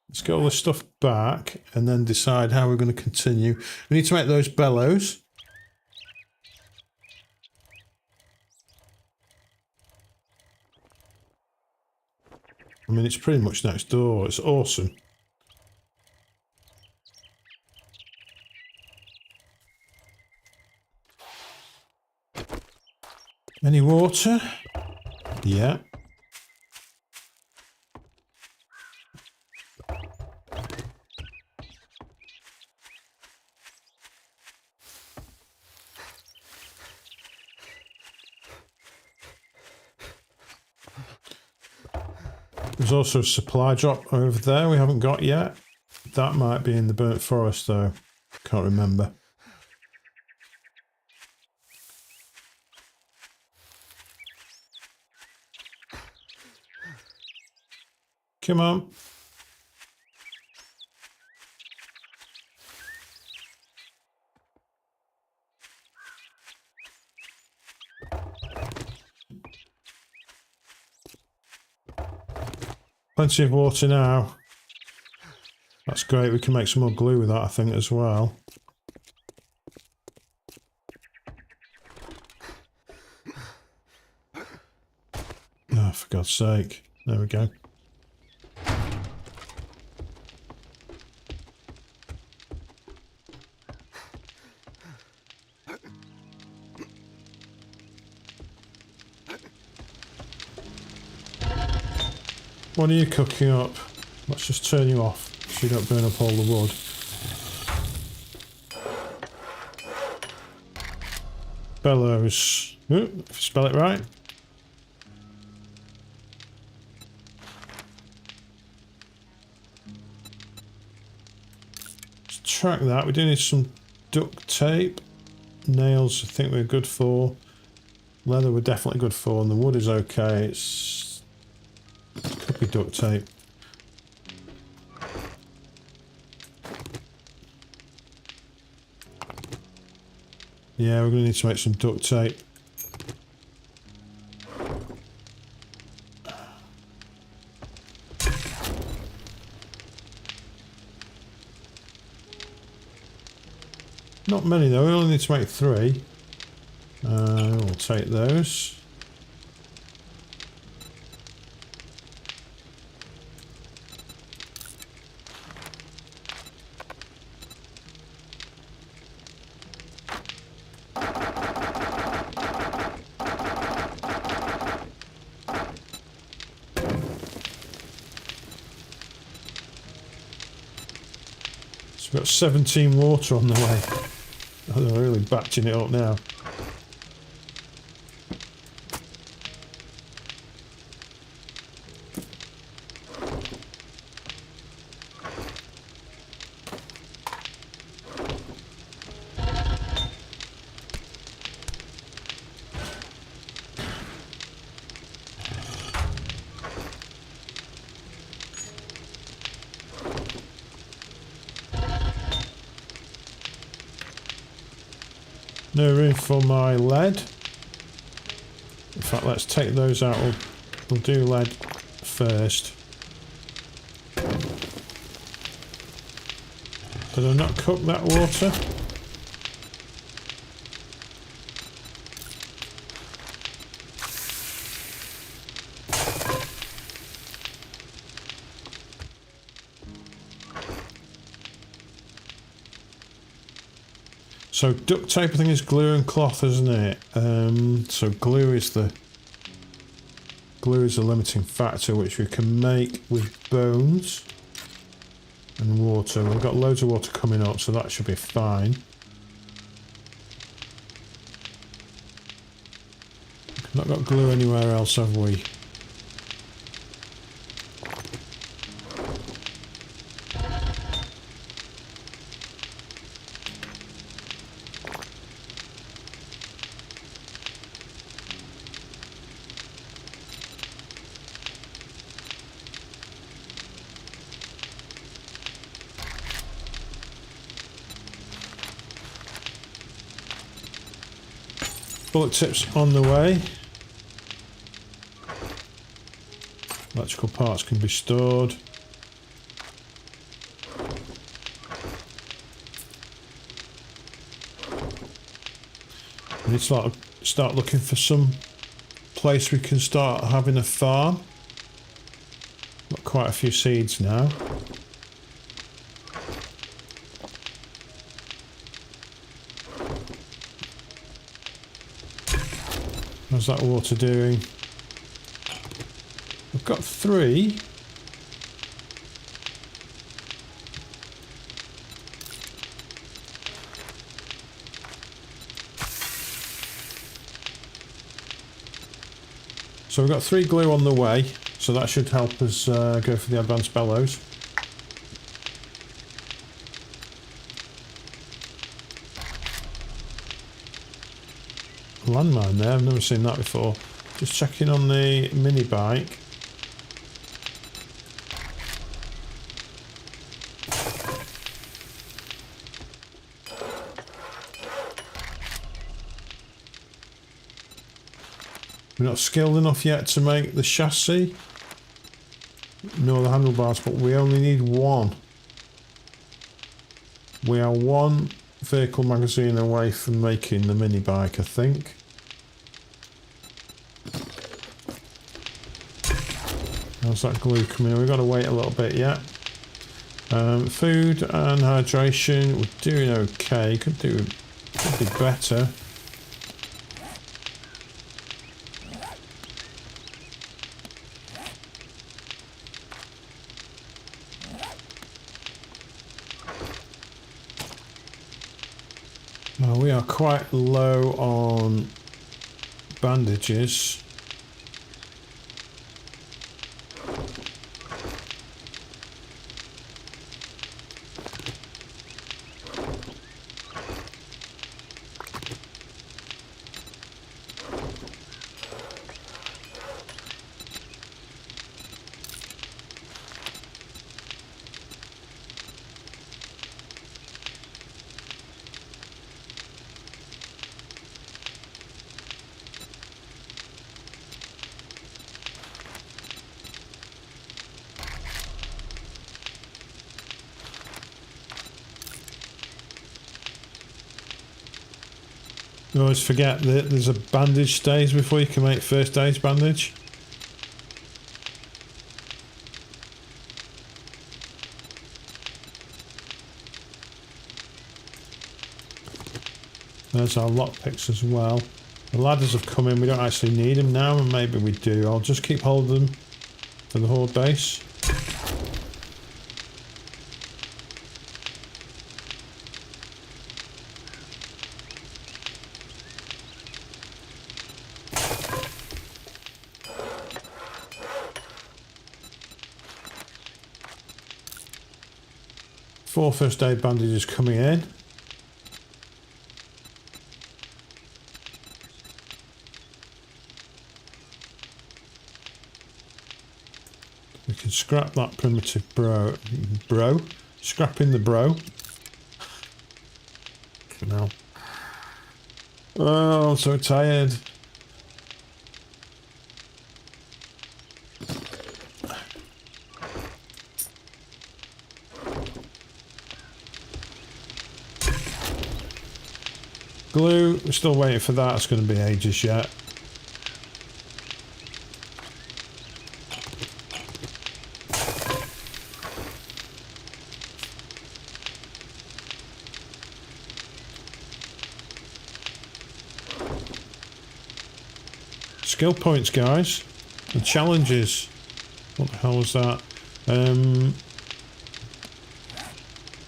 Let's get all this stuff back and then decide how we're going to continue. We need to make those bellows. I mean, it's pretty much next door. It's awesome. Any water? Yeah. There's also a supply drop over there we haven't got yet. That might be in the burnt forest though. Can't remember. Come on. Plenty of water now. That's great. We can make some more glue with that, I think, as well. Oh, for God's sake. There we go. What are you cooking up? Let's just turn you off so you don't burn up all the wood. Bellows. Ooh, if you spell it right. Let's track that. We do need some duct tape. Nails I think we're good for. Leather we're definitely good for, and the wood is okay. Could be duct tape. Yeah, we're going to need to make some duct tape. Not many though, we only need to make 3. We'll take those. So we've got 17 water on the way. Oh, they're really batching it up now. No room for my lead. In fact, let's take those out. We'll do lead first. Did I not cook that water? So duct tape, I think, is glue and cloth, isn't it? So glue is the limiting factor, which we can make with bones and water. We've got loads of water coming up, so that should be fine. We've not got glue anywhere else, have we? Bullet tips on the way. Electrical parts can be stored. We need to start looking for some place we can start having a farm. Got quite a few seeds now. How's that water doing? I've got 3. So we've got 3 glue on the way, so that should help us go for the advanced bellows. Landmine there, I've never seen that before. Just checking on the mini bike. We're not skilled enough yet to make the chassis nor the handlebars, but we only need 1. We are 1 vehicle magazine away from making the mini bike, I think. How's that glue coming in? We've got to wait a little bit yet. Food and hydration, we're doing okay. Could be better. We are quite low on bandages. You always forget that there's a bandage stage before you can make first aid bandage. There's our lockpicks as well. The ladders have come in, we don't actually need them now, and maybe we do. I'll just keep hold of them for the horde base. Four first aid bandages coming in. We can scrap that primitive bro. Scrapping the bro. For now. Oh, I'm so tired. Glue, we're still waiting for that. It's going to be ages yet. skill points, guys. And challenges. What the hell was that?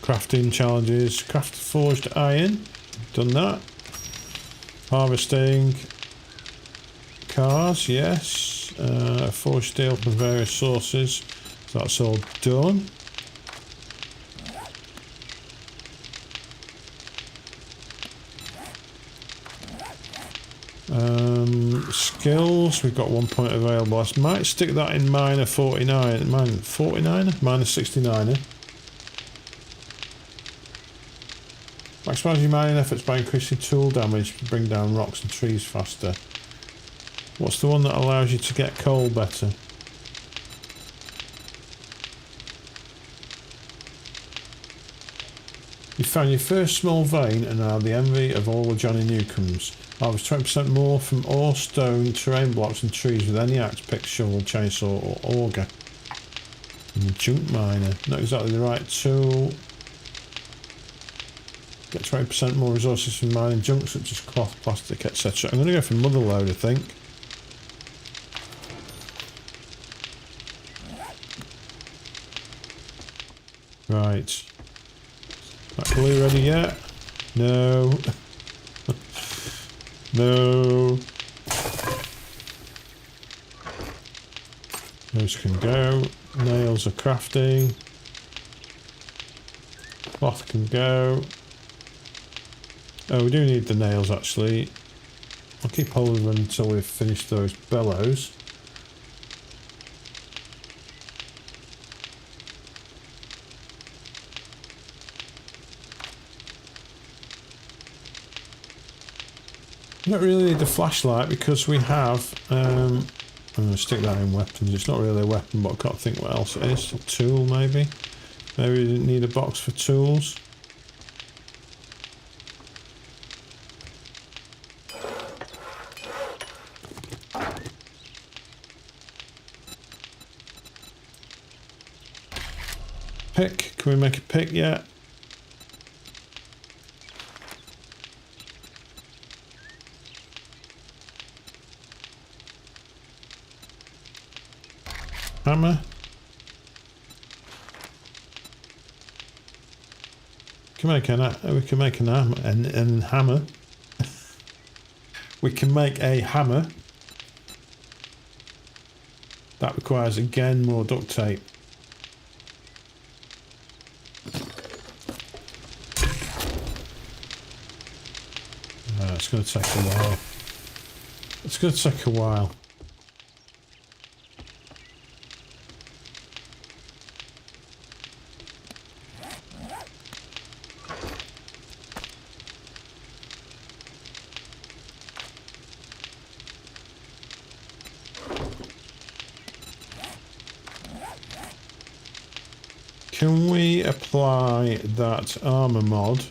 Crafting challenges. Craft forged iron. Done that. Harvesting. Cars, yes. Forged steel from various sources. So that's all done. Skills, we've got 1 point available. I might stick that in minor 49, minor 49er, minor 69er. Maximise your mining efforts by increasing tool damage to bring down rocks and trees faster. What's the one that allows you to get coal better? You found your first small vein and are the envy of all the Johnny Newcombs. Harvest 20% more from ore, stone, terrain blocks and trees with any axe, pick, shovel, chainsaw or auger. And the junk miner. Not exactly the right tool. Get 20% more resources from mining junk such as cloth, plastic, etc. I'm going to go for mother load, I think. Right. That glue ready yet? No. No. Those can go. Nails are crafting. Cloth can go. Oh, we do need the nails actually. I'll keep hold of them until we've finished those bellows. We don't really need the flashlight because we have I'm going to stick that in weapons. It's not really a weapon, but I can't think what else it is. A tool maybe. Maybe we didn't need a box for tools. Pick. Can we make a pick yet? Hammer. We can make an hammer. We can make a hammer. That requires again more duct tape. It's going to take a while. It's going to take a while. Can we apply that armor mod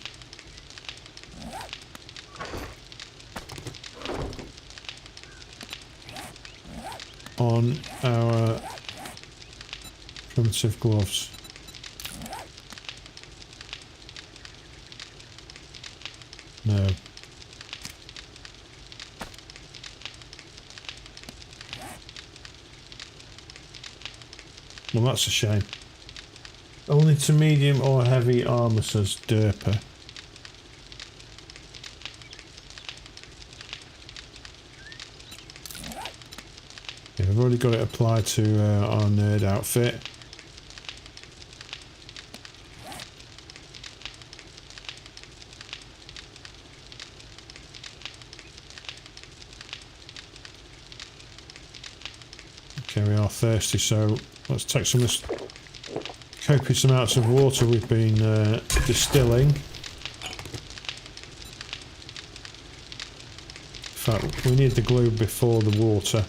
on our primitive gloves? No. Well, that's a shame. Only to medium or heavy armour, says Derper. Yeah, I've already got it applied to our nerd outfit. Okay, we are thirsty, so let's take some of this copious amounts of water we've been distilling. In fact, we need the glue before the water.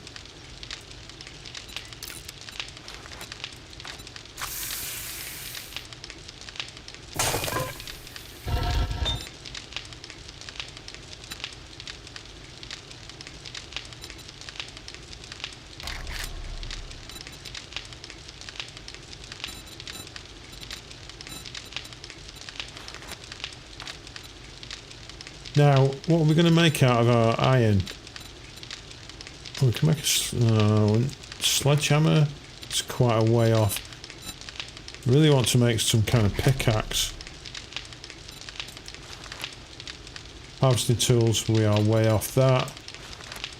Now, what are we going to make out of our iron? We're we can make a sledgehammer. It's quite a way off. Really want to make some kind of pickaxe. Harvesting tools, we are way off that.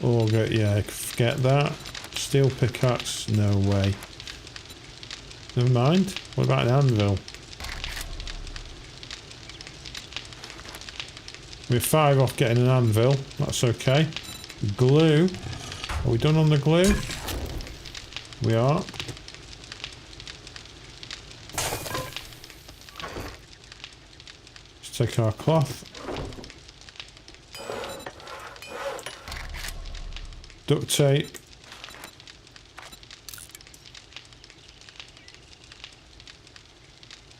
Auger, yeah, forget that. Steel pickaxe, no way. Never mind. What about an anvil? We're 5 off getting an anvil. That's okay. Glue. Are we done on the glue? We are. Let's take our cloth. Duct tape.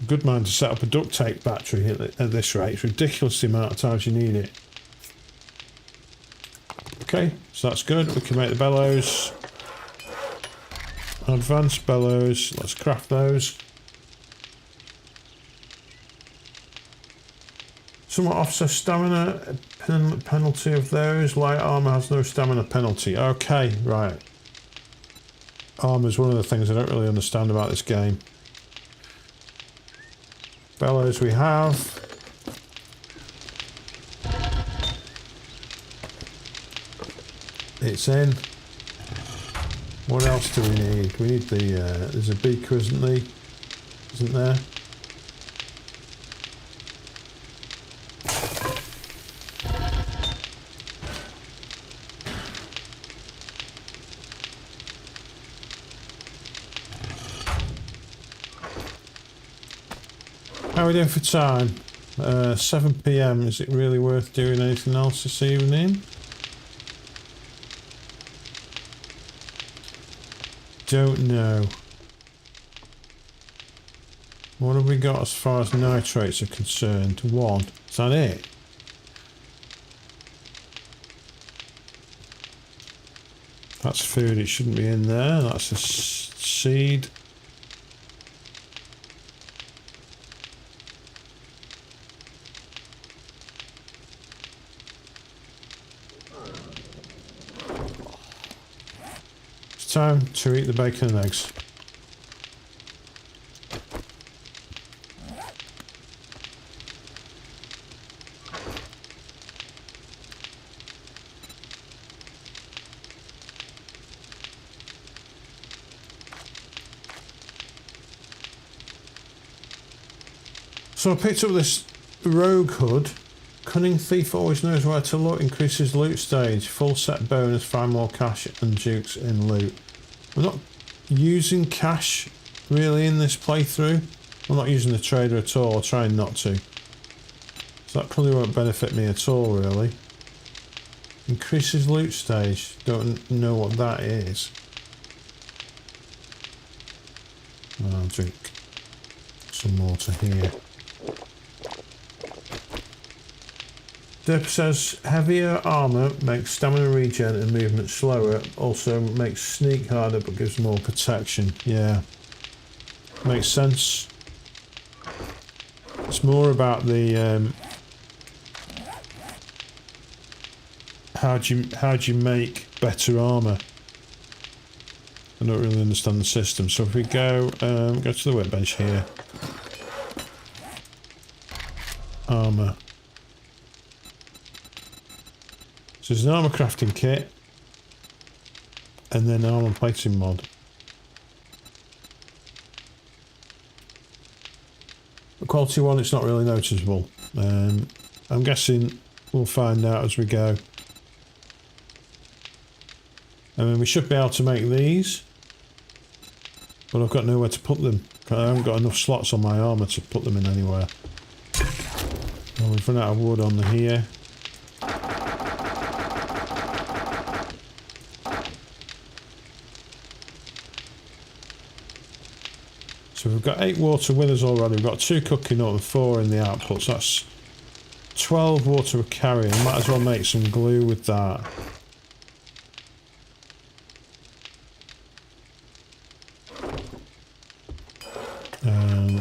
Good mind to set up a duct tape battery at this rate. It's ridiculous the amount of times you need it. Okay, so that's good. We can make the bellows. Advanced bellows. Let's craft those. Somewhat offset stamina penalty of those. Light armor has no stamina penalty. Okay, right. Armor is one of the things I don't really understand about this game. Bellows we have. It's in. What else do we need? We need the, there's a beaker, isn't there? How are we doing for time? 7 PM. Is it really worth doing anything else this evening? Don't know. What have we got as far as nitrates are concerned? 1. Is that it? That's food. It shouldn't be in there. That's a seed. Time to eat the bacon and eggs. So I picked up this rogue hood. Cunning thief always knows where to look. Increases loot stage. Full set bonus. Find more cash and jukes in loot. I'm not using cash really in this playthrough. I'm not using the trader at all. I'm trying not to. So that probably won't benefit me at all really. Increases loot stage. Don't know what that is. I'll drink some water here. Derp says heavier armour makes stamina regen and movement slower, also makes sneak harder but gives more protection. Yeah, makes sense. It's more about the how do you make better armour. I don't really understand the system. So if we go to the workbench here, armour. So there's an armour crafting kit and then an armour plating mod. The quality one, it's not really noticeable. I'm guessing we'll find out as we go. I mean, we should be able to make these, but I've got nowhere to put them. I haven't got enough slots on my armour to put them in anywhere. Well, we've run out of wood on the here. So we've got 8 water with us already. We've got 2 cooking up and 4 in the output. So that's 12 water we're carrying. Might as well make some glue with that.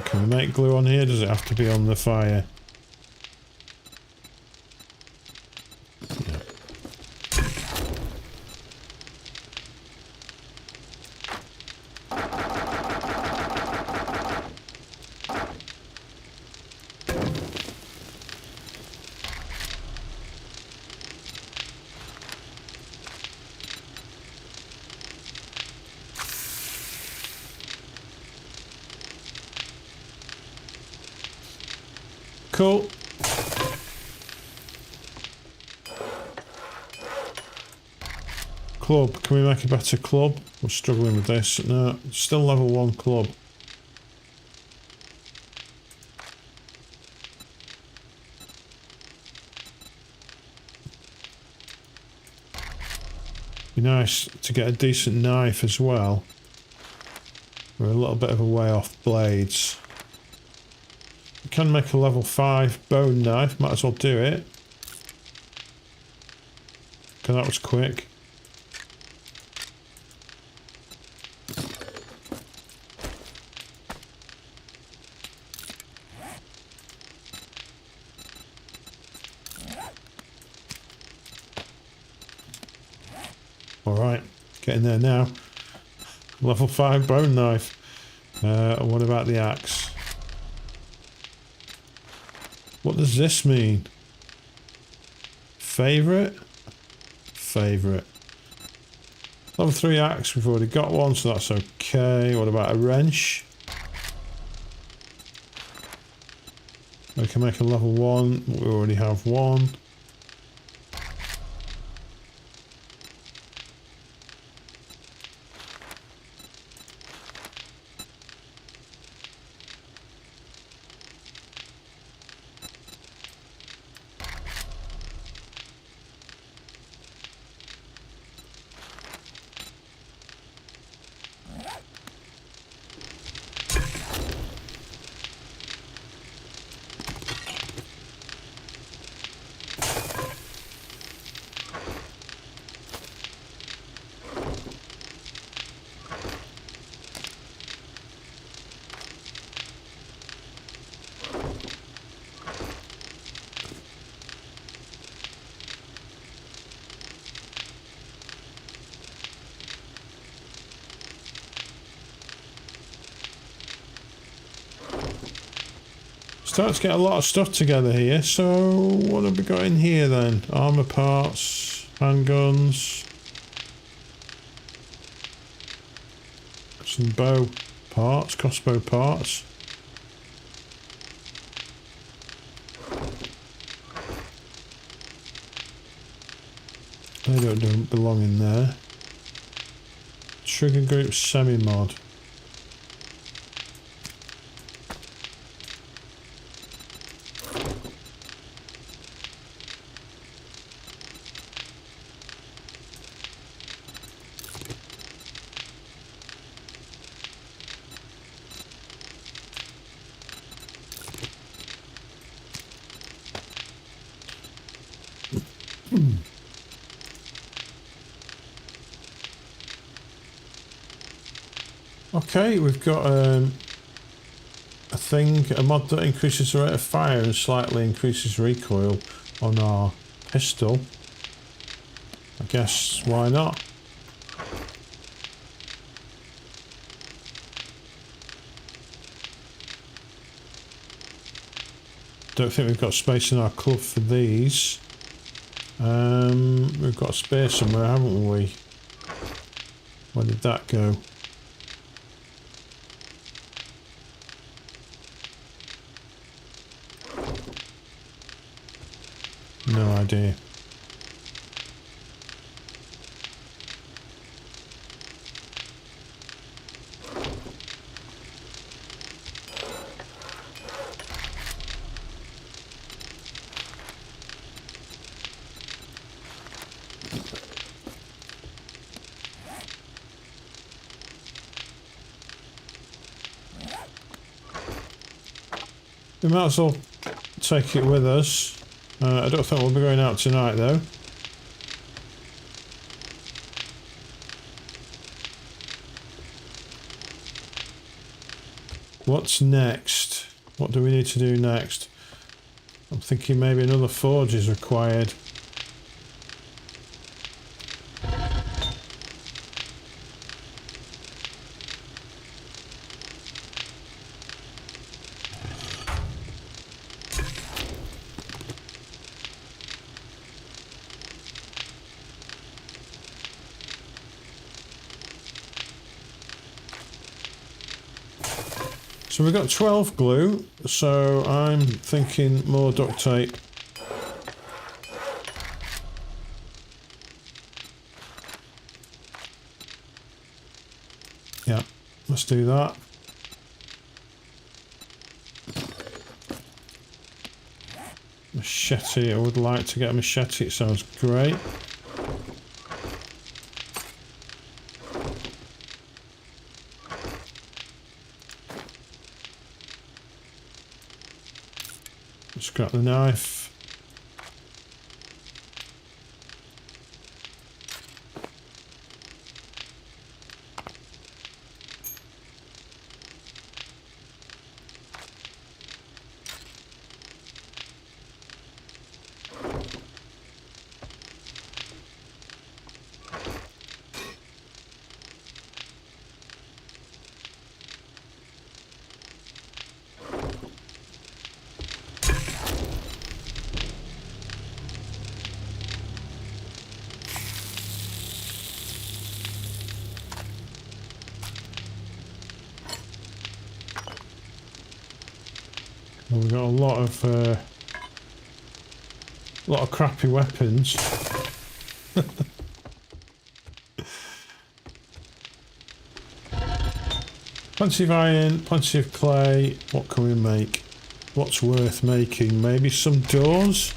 Can we make glue on here? Does it have to be on the fire? Yeah. difficult. Club. Can we make a better club? We're struggling with this. No, still level 1 club. Be nice to get a decent knife as well. We're a little bit of a way off blades. We can make a level 5 bone knife. Might as well do it. Okay, that was quick. Alright, getting there now. Level 5 bone knife. What about the axe? What does this mean? Favourite? Favourite. Level 3 axe, we've already got one, so that's okay. What about a wrench? We can make a level 1, we already have one. Start to get a lot of stuff together here. So what have we got in here then? Armour parts, handguns, some bow parts, crossbow parts. They don't belong in there. Trigger group semi-mod. Okay, we've got a mod that increases the rate of fire and slightly increases recoil on our pistol. I guess why not? Don't think we've got space in our club for these. We've got a spare somewhere, haven't we? Where did that go? No idea. We might as well take it with us. I don't think we'll be going out tonight though. What's next? What do we need to do next? I'm thinking maybe another forge is required. So we've got 12 glue, so I'm thinking more duct tape. Yeah, let's do that. Machete, I would like to get a machete, it sounds great. Let's grab the knife. Well, we've got a lot of crappy weapons. Plenty of iron, plenty of clay. What can we make? What's worth making? Maybe some doors?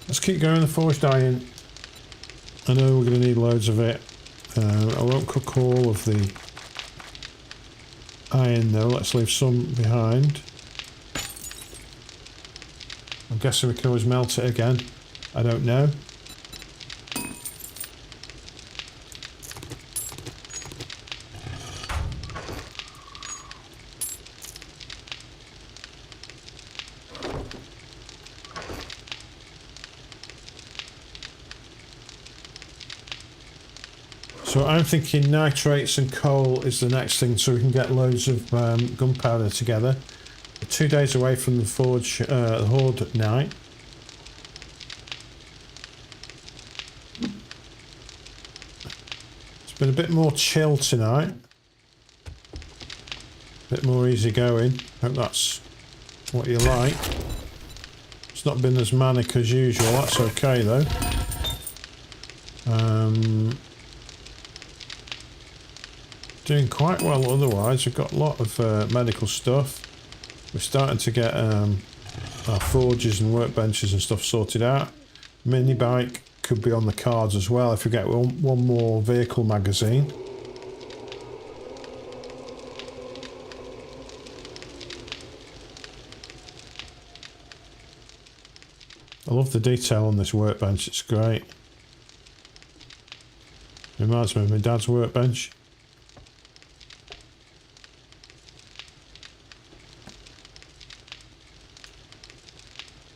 Let's keep going the forged iron. I know we're going to need loads of it. I won't cook all of the iron though, let's leave some behind. I'm guessing we can always melt it again. I don't know. So I'm thinking nitrates and coal is the next thing, so we can get loads of gunpowder together. We're 2 days away from the forge, horde night. It's been a bit more chill tonight. A bit more easy going. Hope that's what you like. It's not been as manic as usual, that's okay though. Doing quite well otherwise. We've got a lot of medical stuff. We're starting to get our forges and workbenches and stuff sorted out. Mini bike could be on the cards as well if we get one more vehicle magazine. I love the detail on this workbench, it's great. Reminds me of my dad's workbench.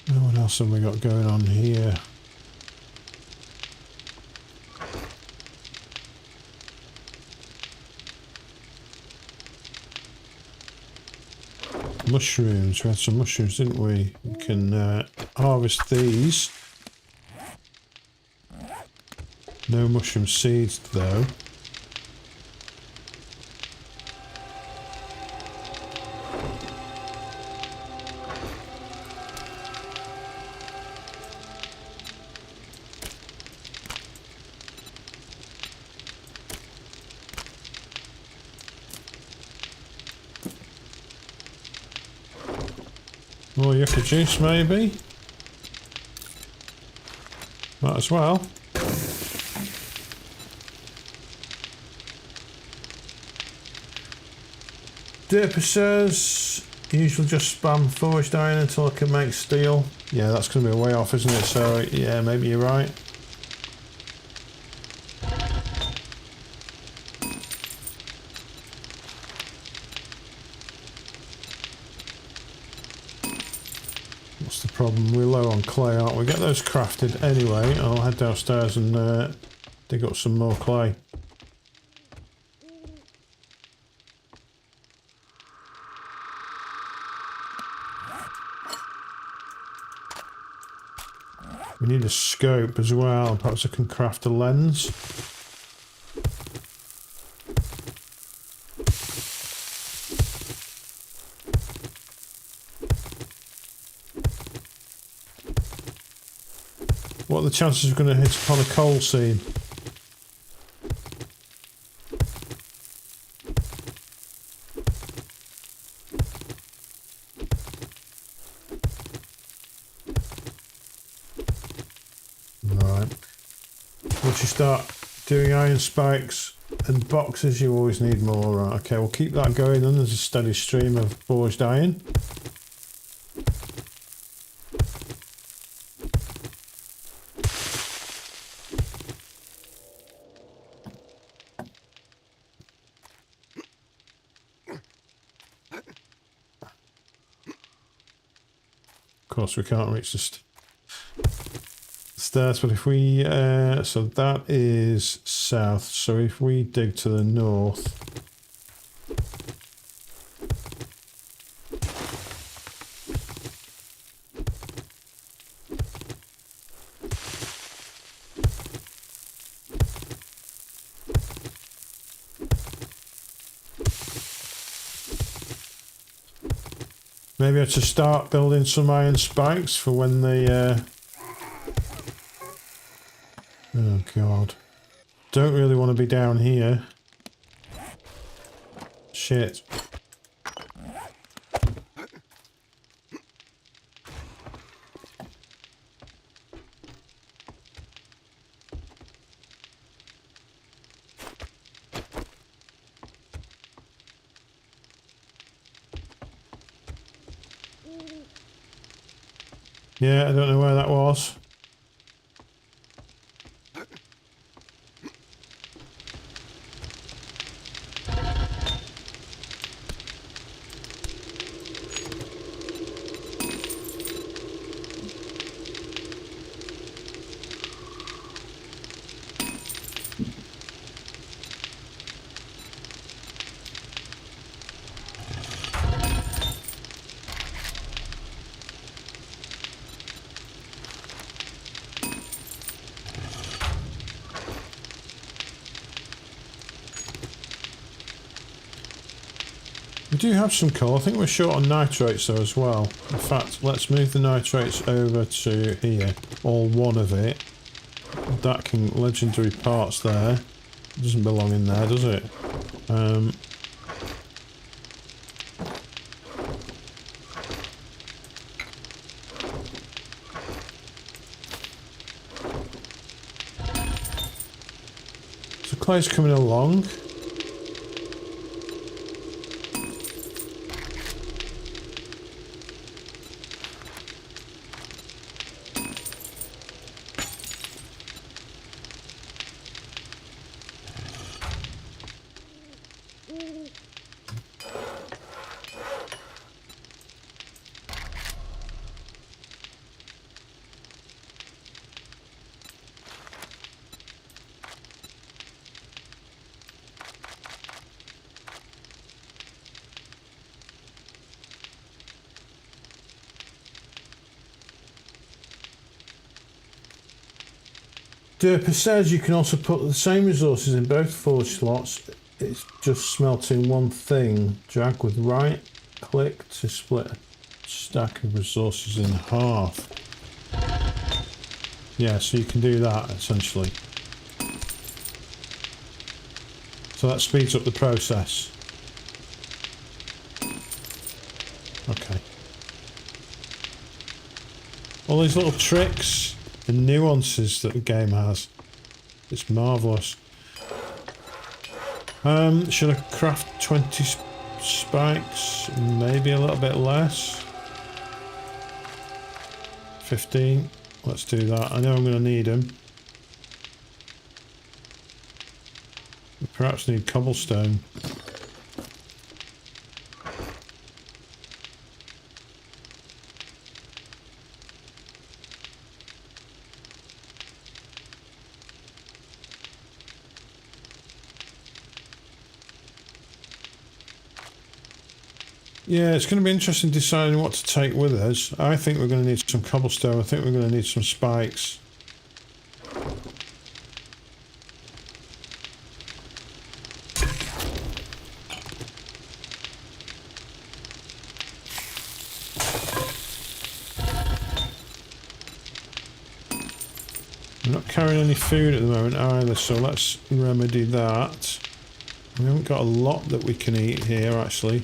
What else have we got going on here? Mushrooms, we had some mushrooms, didn't we? We can harvest these. No mushroom seeds though. More yucca juice maybe? Might as well. Derpa says, usually just spam forged iron until I can make steel. Yeah, that's going to be a way off, isn't it? So yeah, maybe you're right. problem. We're low on clay, aren't we? Get those crafted anyway. I'll head downstairs and dig up some more clay. We need a scope as well. Perhaps I can craft a lens. What are the chances of going to hit upon a coal seam? Right. Once you start doing iron spikes and boxes, you always need more. Right. Okay, we'll keep that going then. There's a steady stream of forged iron. Of course, we can't reach the stairs, but if we so that is south, so if we dig to the north, maybe I should start building some iron spikes for when they oh god, don't really want to be down here. Shit. Yeah, I don't know where that was. We do have some coal. I think we're short on nitrates though as well. In fact, let's move the nitrates over to here. All one of it. That can legendary parts there. It doesn't belong in there, does it? So clay's coming along. Derpa says you can also put the same resources in both forge slots. It's just smelting one thing. Drag with right click to split a stack of resources in half. Yeah, so you can do that essentially. So that speeds up the process. Okay. All these little tricks and nuances that the game has. It's marvellous. Should I craft 20 spikes? Maybe a little bit less. 15. Let's do that. I know I'm going to need them. We perhaps need cobblestone. Yeah, it's going to be interesting deciding what to take with us. I think we're going to need some cobblestone. I think we're going to need some spikes. I'm not carrying any food at the moment either, so let's remedy that. We haven't got a lot that we can eat here, actually.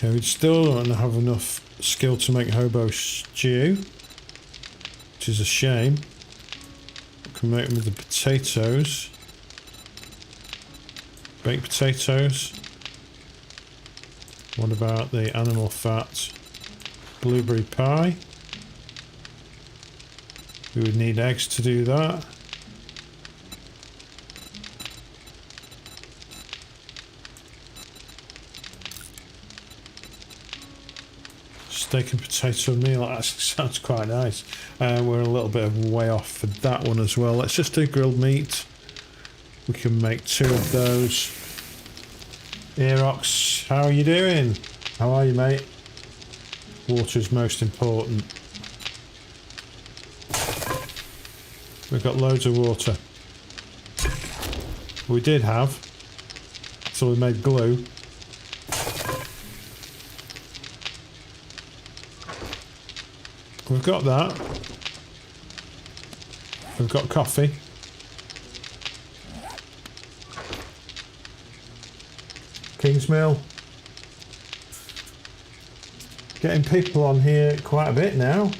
Okay, we still don't have enough skill to make hobo stew, which is a shame. We can make them with the potatoes. Baked potatoes. What about the animal fat? Blueberry pie. We would need eggs to do that. Steak and potato meal, that sounds quite nice. We're a little bit of way off for that one as well. Let's just do grilled meat. We can make 2 of those. Erox, how are you doing? How are you, mate? Water is most important. We've got loads of water. We did have, so we made glue. We've got that. We've got coffee. Kingsmill. Getting people on here quite a bit now.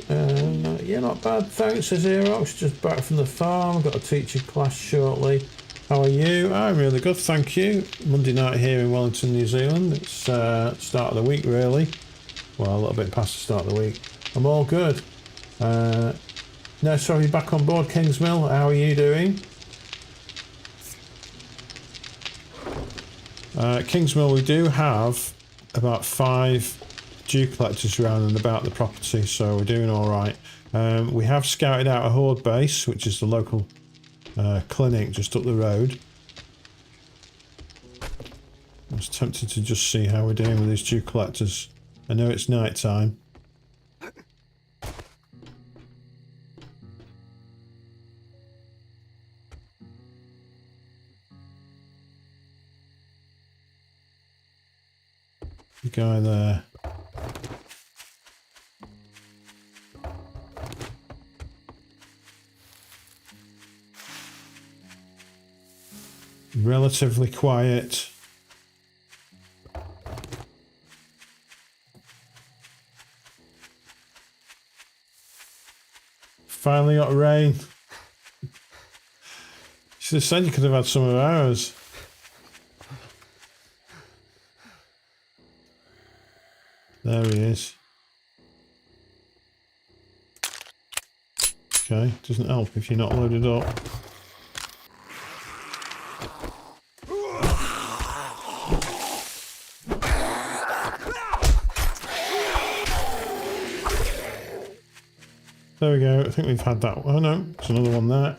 Yeah, not bad. Thanks, says Erox. Just back from the farm. Got a teacher class shortly. How are you? I'm really good, thank you. Monday night here in Wellington, New Zealand. It's start of the week, really. Well, a little bit past the start of the week. I'm all good. No, sorry, back on board, Kingsmill. How are you doing? Kingsmill, we do have about 5 dew collectors around and about the property, so we're doing all right. We have scouted out a horde base, which is the local clinic just up the road. I was tempted to just see how we're doing with these dew collectors. I know it's night time. The guy there. Relatively quiet. Finally got rain. Should have said you could have had some of ours. There he is. Okay, doesn't help if you're not loaded up. There we go, I think we've had that one. Oh no, there's another one there.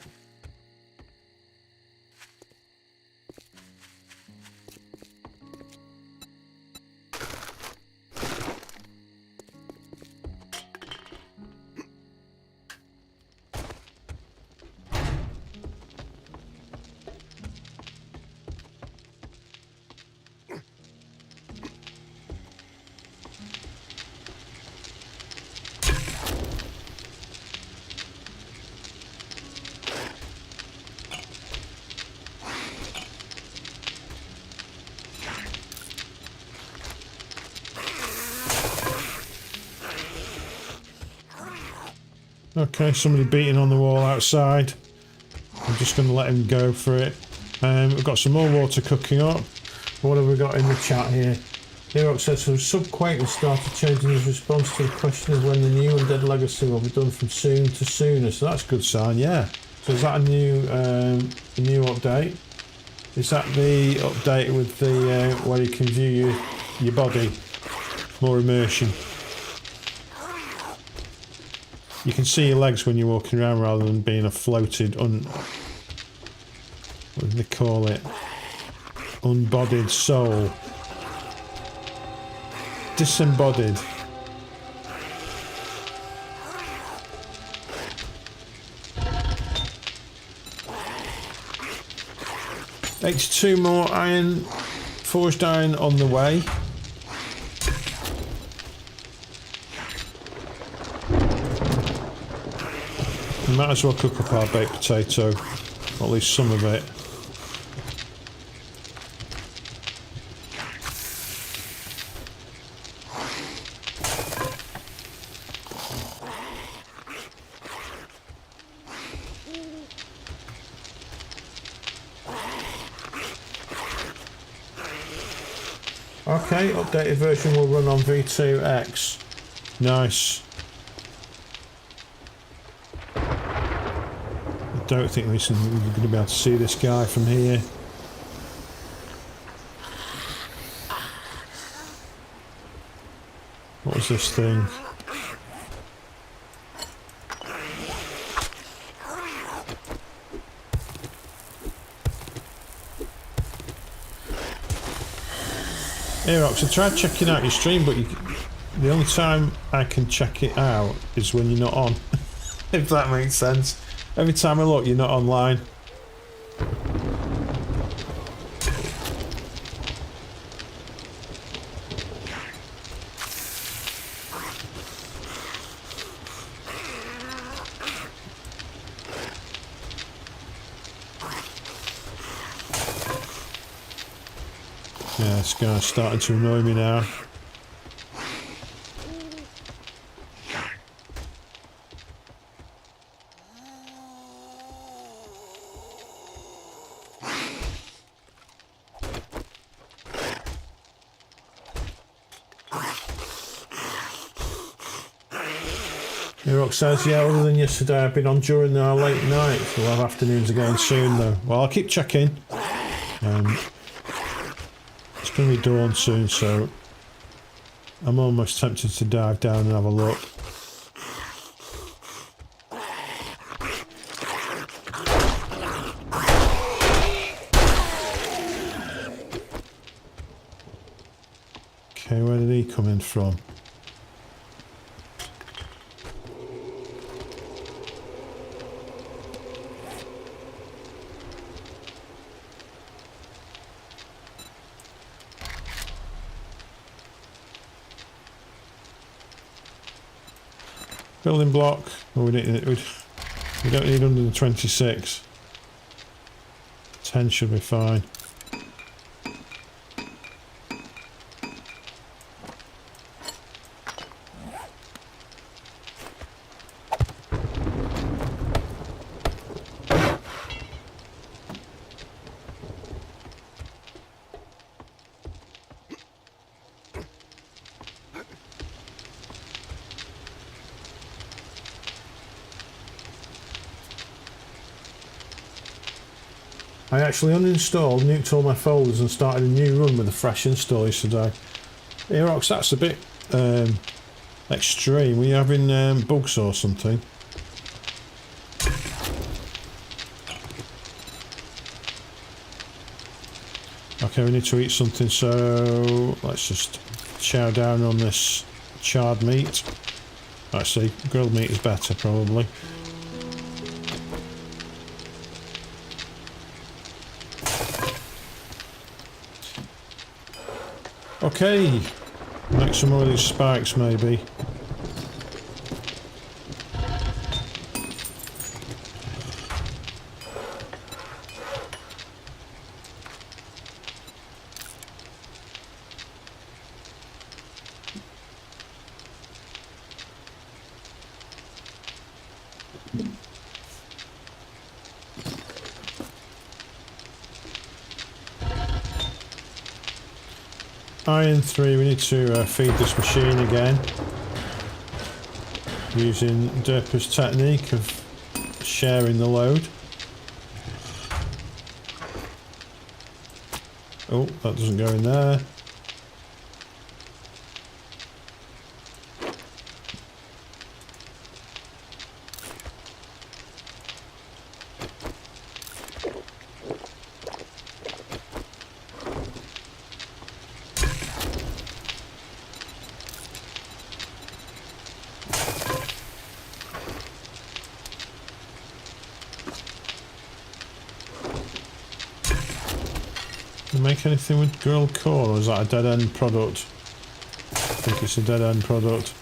Okay, somebody beating on the wall outside. I'm just going to let him go for it. We've got some more water cooking up. What have we got in the chat here? Herox says, so Subquake has started changing his response to the question of when the new Undead Legacy will be done from soon to sooner. So that's a good sign, yeah. So is that a new update? Is that the update with the where you can view your body? More immersion. You can see your legs when you're walking around rather than being a floated what do they call it? Unbodied soul. Disembodied. Two more iron, forged iron on the way. We might as well cook up our baked potato, or at least some of it. Okay, updated version will run on V2X. Nice. I don't think we're going to be able to see this guy from here. What was this thing? Aerox, I tried checking out your stream, but the only time I can check it out is when you're not on. If that makes sense. Every time I look, you're not online. Yeah, this guy's starting to annoy me now. Rock says, yeah, other than yesterday, I've been on during our late nights. We'll have afternoons again soon, though. Well, I'll keep checking. It's going to be dawn soon, so I'm almost tempted to dive down and have a look. Okay, where did he come in from? Building block. Oh, we don't need 126. 10 should be fine. I actually uninstalled, nuked all my folders and started a new run with a fresh install yesterday. Aerox, that's a bit extreme. Were you having bugs or something? Okay, we need to eat something, so let's just chow down on this charred meat. Actually, grilled meat is better probably. Okay, make some more of these spikes maybe. iron 3, we need to feed this machine again. Using Derpa's technique of sharing the load. Oh, that doesn't go in there. Make anything with grilled corn, or is that a dead end product? I think it's a dead end product.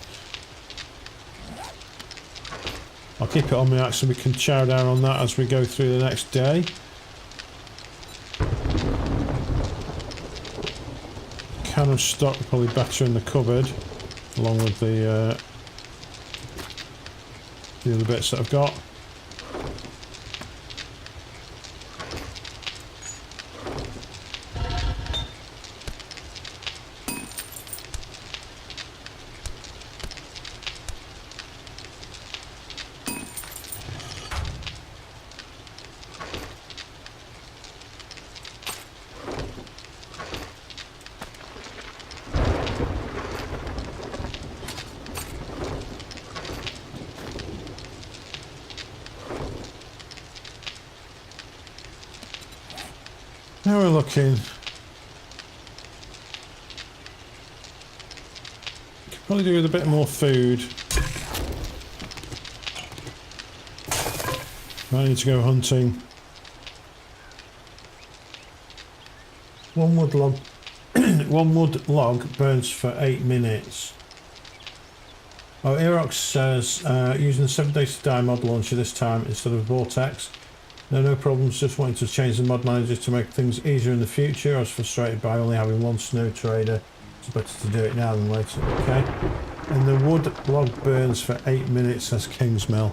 I'll keep it on my axe so we can chow down on that as we go through the next day. Can of stock probably better in the cupboard, along with the other bits that I've got. Now we're looking. Could probably do with a bit more food. I need to go hunting. One wood log. One wood log burns for 8 minutes. Oh, Erox says using the 7 Days to Die mod launcher this time instead of Vortex. No problems, just wanting to change the mod manager to make things easier in the future. I was frustrated by only having one snow trader. It's better to do it now than later, okay? And the wood log burns for 8 minutes, says Kingsmill.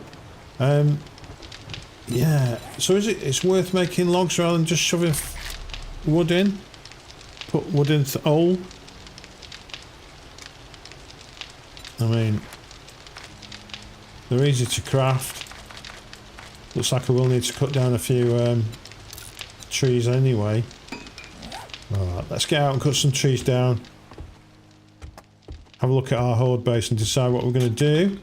Yeah, so it's worth making logs rather than just shoving wood in? Put wood into the hole? I mean, they're easy to craft. Looks like I will need to cut down a few trees anyway. Alright, let's get out and cut some trees down. Have a look at our horde base and decide what we're going to do.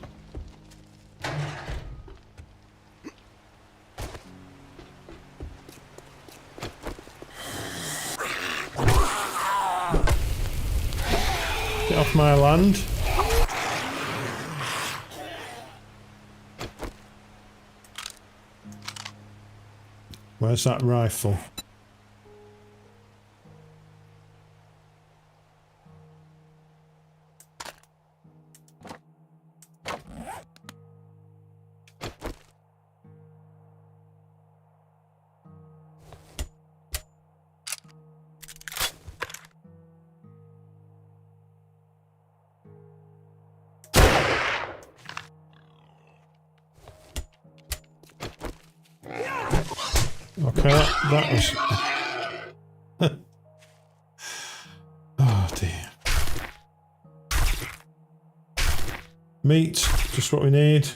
Get off my land. Where's that rifle? Okay, that was... Oh dear. Meat, just what we need.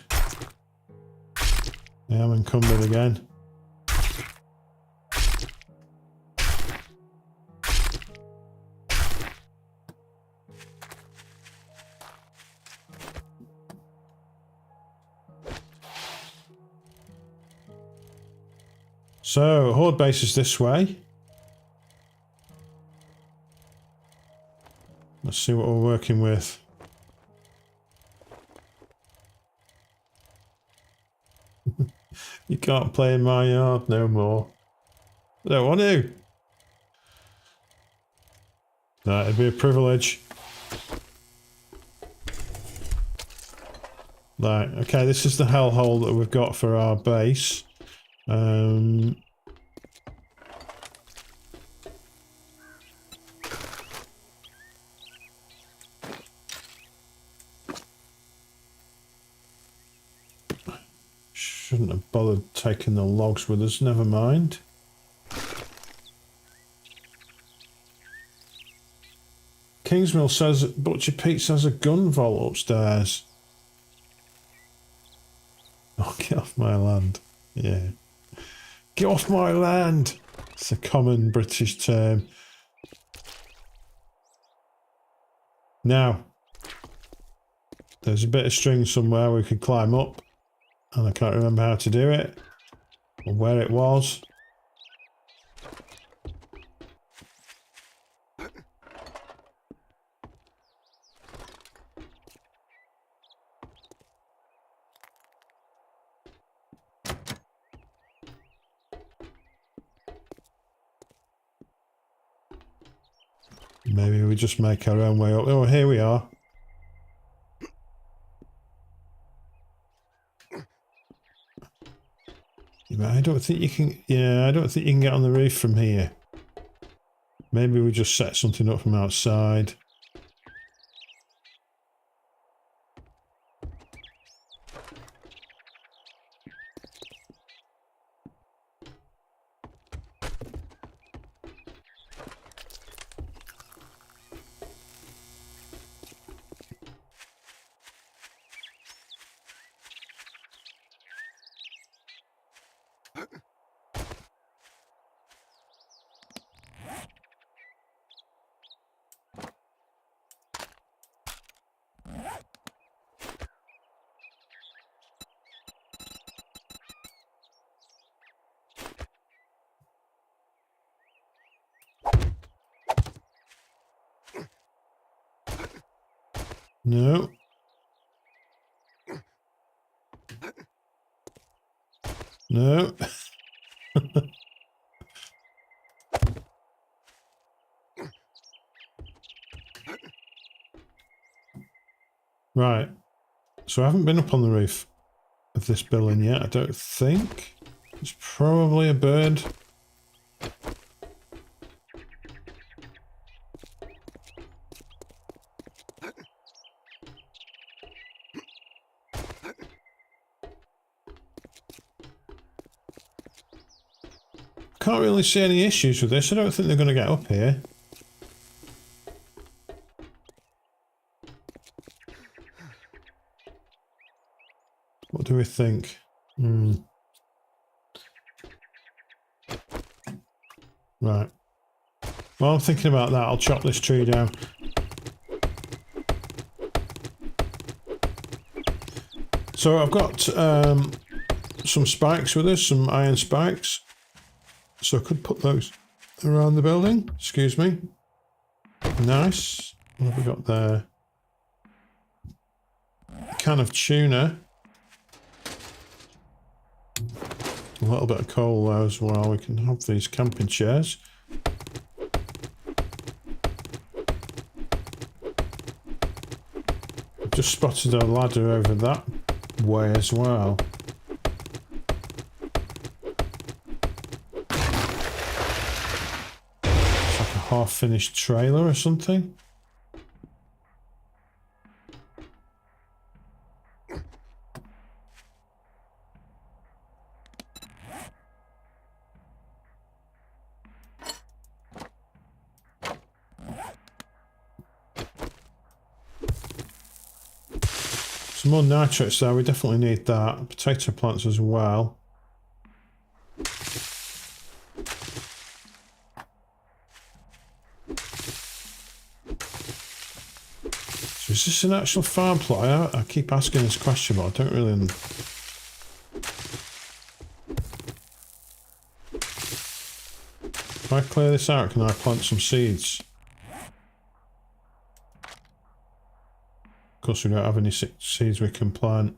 Yeah, I'm encumbered again. So, horde base is this way. Let's see what we're working with. You can't play in my yard no more. I don't want to. No, it'd be a privilege. Right, okay, this is the hellhole that we've got for our base. Shouldn't have bothered taking the logs with us, never mind. Kingsmill says Butcher Pete has a gun vault upstairs. Oh, get off my land. Yeah. Get off my land! It's a common British term. Now, there's a bit of string somewhere we could climb up, and I can't remember how to do it, or where it was. Maybe we just make our own way up. Oh, here we are. I don't think you can... Yeah, I don't think you can get on the roof from here. Maybe we just set something up from outside. No. No. Right. So I haven't been up on the roof of this building yet, I don't think. It's probably a bird. Can't really see any issues with this. I don't think they're going to get up here. What do we think? Right. While I'm thinking about that, I'll chop this tree down. So I've got some spikes with us, some iron spikes. So I could put those around the building. Excuse me. Nice. What have we got there? A can of tuna. A little bit of coal there as well. We can have these camping chairs. I've just spotted a ladder over that way as well. Half-finished trailer or something. Some more nitrates there, we definitely need that. Potato plants as well. Is this an actual farm plot? I keep asking this question, but I don't really... If I clear this out, can I plant some seeds? Of course, we don't have any seeds we can plant.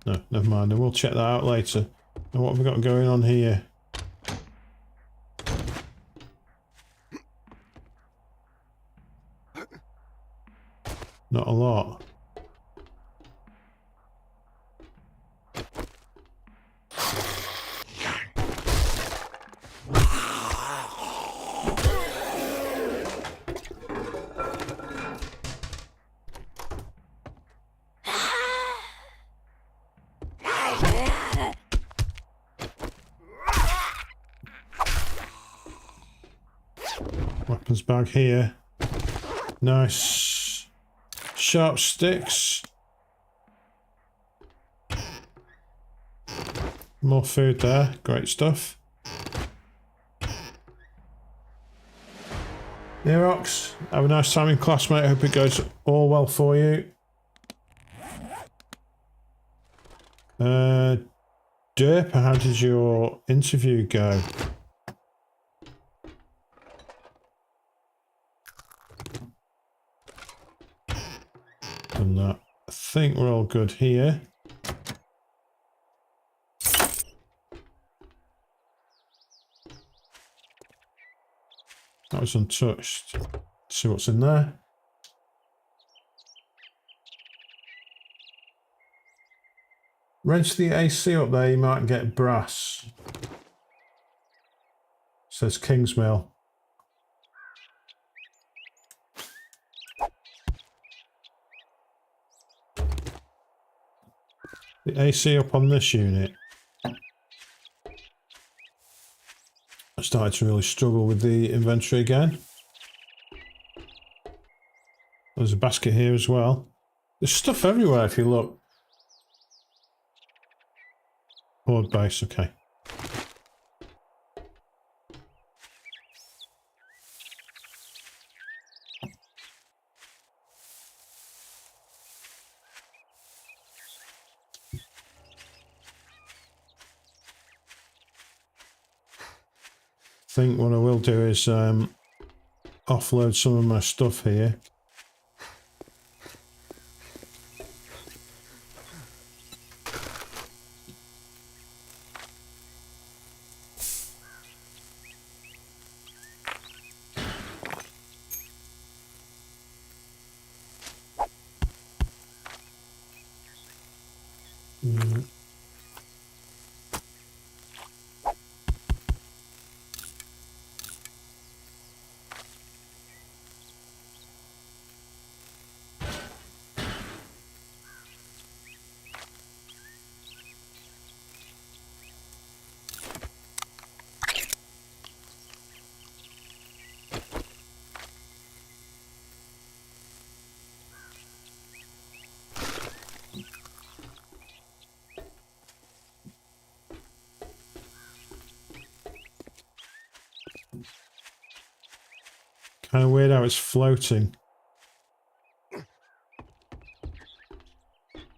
No, never mind. We'll check that out later. And what have we got going on here? Not a lot. weapons bag here. Nice. Sharp sticks. More food there. Great stuff. Nerox, have a nice time in class, mate. I hope it goes all well for you. Derp, how did your interview go? And that. I think we're all good here. That was untouched. Let's see what's in there. Wrench the AC up there, you might get brass. Says Kingsmill. The AC up on this unit. I started to really struggle with the inventory again. There's a basket here as well. There's stuff everywhere if you look. Horde base, okay. I think what I will do is offload some of my stuff here. Kind of weird how it's floating. I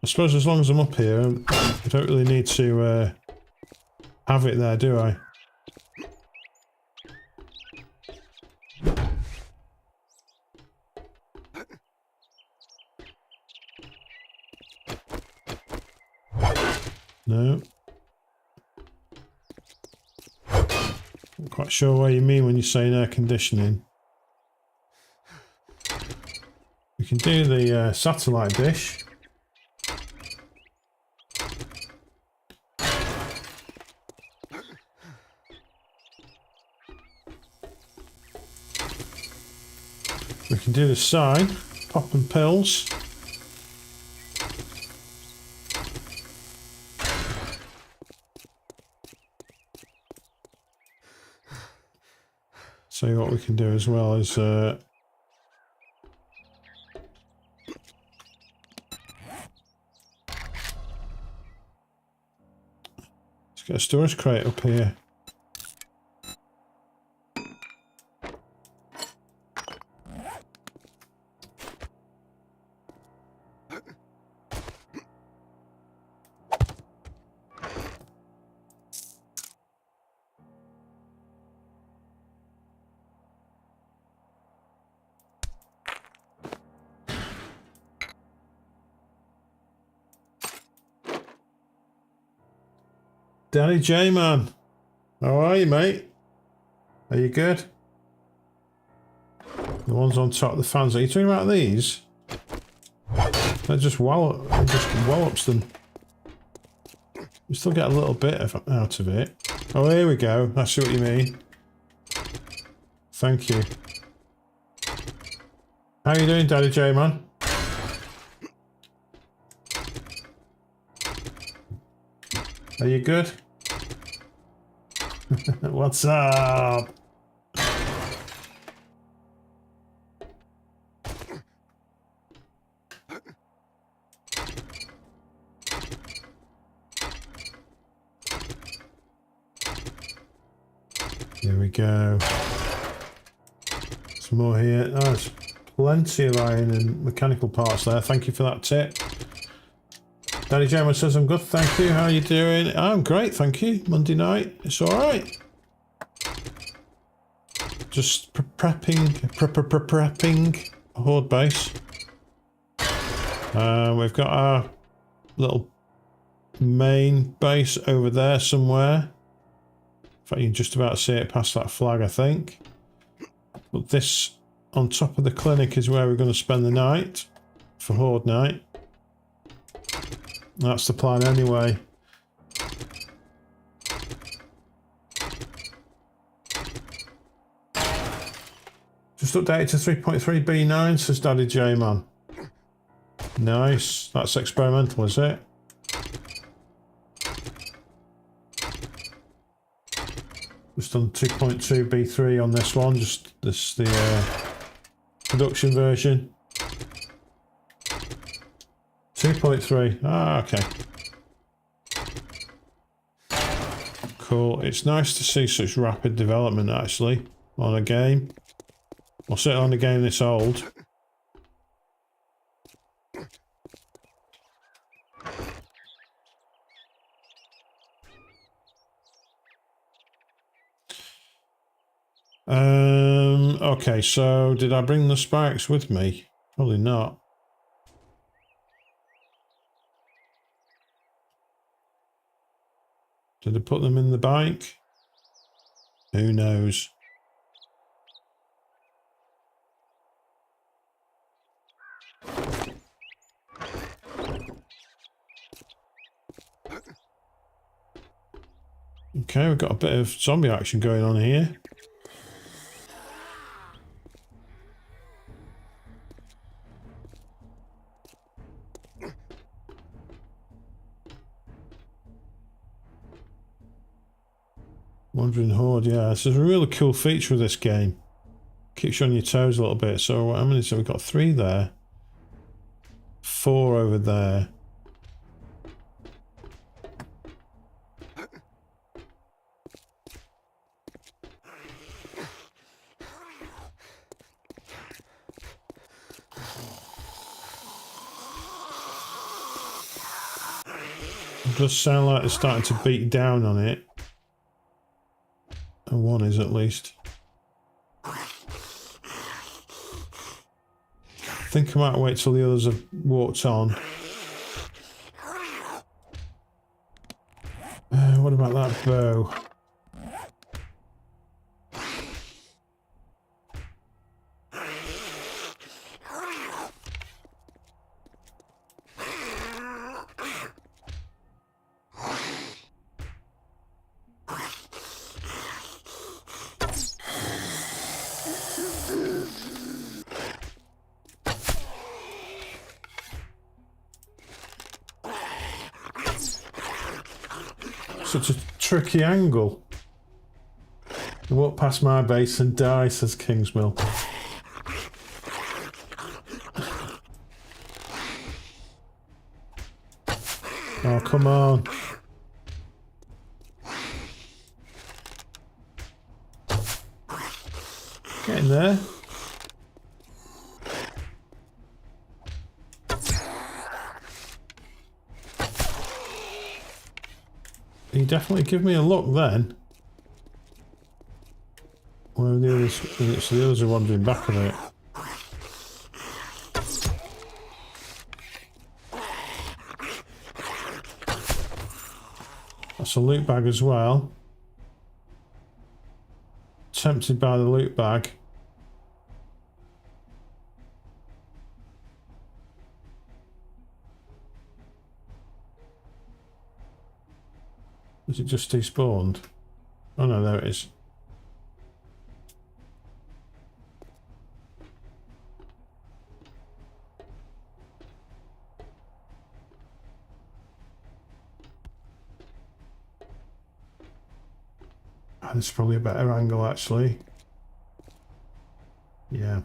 suppose as long as I'm up here, I don't really need to have it there, do I? No. Not quite sure what you mean when you're saying air conditioning. We can do the satellite dish. We can do the side, popping pills. So what we can do as well is let's get a storage crate up here. Danny J, man. How are you, mate? Are you good? The ones on top of the fans. Are you talking about these? That just wallops them. You still get a little bit out of it. Oh, here we go. I see what you mean. Thank you. How you doing, Daddy J, man? Are you good? What's up? we go. Some more here. Oh, there's plenty of iron and mechanical parts there. Thank you for that tip. Danny German says, I'm good, thank you. How are you doing? I'm great, thank you. Monday night. It's alright. Just prepping a horde base. We've got our little main base over there somewhere. In fact, you can just about see it past that flag, I think. But this on top of the clinic is where we're going to spend the night for horde night. That's the plan anyway. Just updated to 3.3 B9, says Daddy J Man. Nice. That's experimental, is it? Just on 2.2 B3 on this one. Just this the production version. 2.3. Ah, okay. Cool. It's nice to see such rapid development actually on a game. Or certainly on a game this old. Okay, so did I bring the spikes with me? Probably not. Did I put them in the bike? Who knows? Okay, we've got a bit of zombie action going on here. Wandering Horde, yeah, this is a really cool feature of this game. Keeps you on your toes a little bit. So how many? So we've got 3 there. 4 over there. It does sound like they're starting to beat down on it. And one is at least. I think I might wait till the others have walked on. What about that bow? Such a tricky angle. They walk past my base and die, says Kingsmill. Oh, come on. Get in there. You definitely give me a look then. Where are the others? So the others are wandering back a bit. That's a loot bag as well. Tempted by the loot bag. Is it just despawned? Oh no, there it is. Oh, this is probably a better angle actually. Yeah.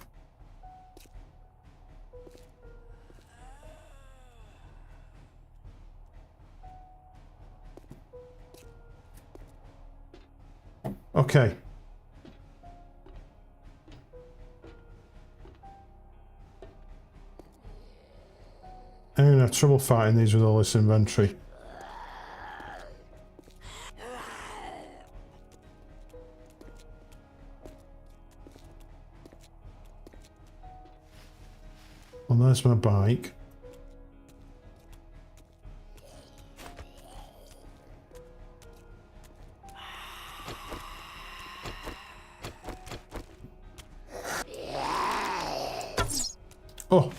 Okay. have trouble fighting these with all this inventory. Well, there's my bike. Oh!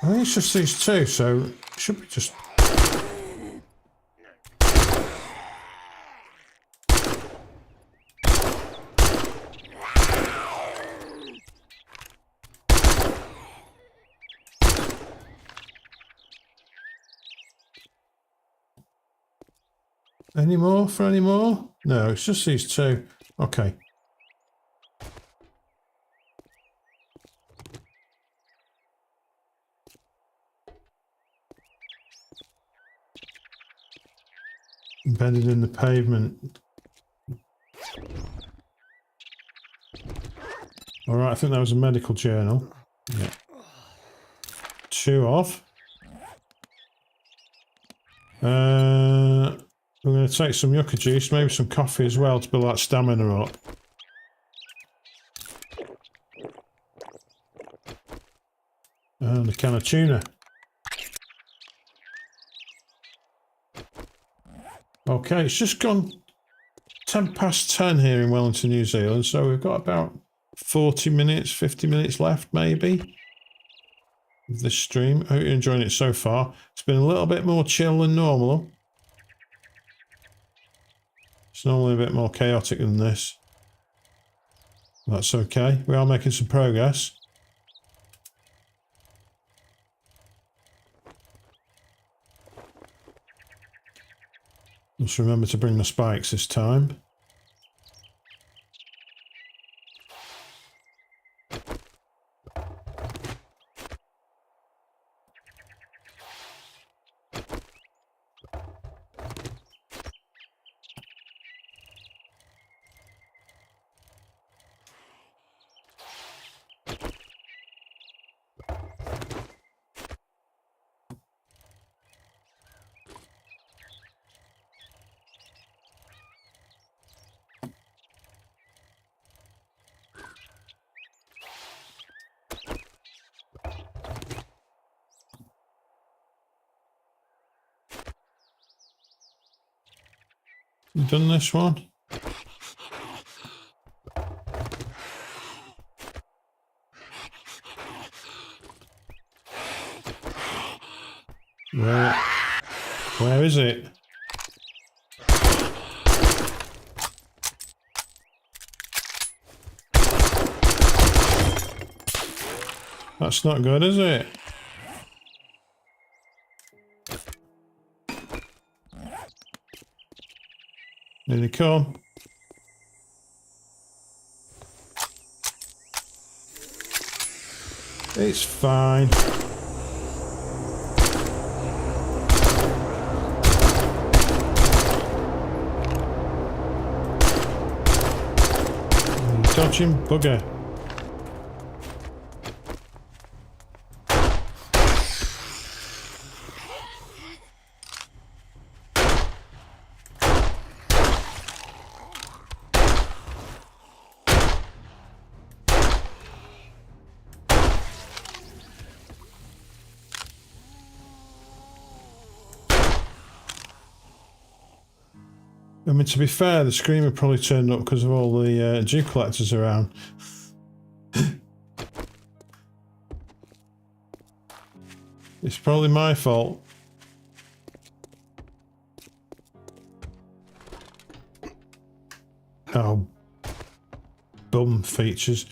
I think it's just these two, so it should be just... Any more for any more? No, it's just these two. Okay. Embedded in the pavement. Alright, I think that was a medical journal. Yeah. 2 off. We're going to take some yucca juice, maybe some coffee as well to build that stamina up. And a can of tuna. Okay, it's just gone 10 past 10 here in Wellington, New Zealand, so we've got about 40 minutes, 50 minutes left maybe of this stream. I hope you're enjoying it so far. It's been a little bit more chill than normal. It's normally a bit more chaotic than this. That's okay. We are making some progress. Just remember to bring the spikes this time. You done this one? Where is it? That's not good, is it? Here they come. It's fine. Dodging bugger. I mean, to be fair, the screamer probably turned up because of all the dew collectors around. It's probably my fault. Oh, bum features.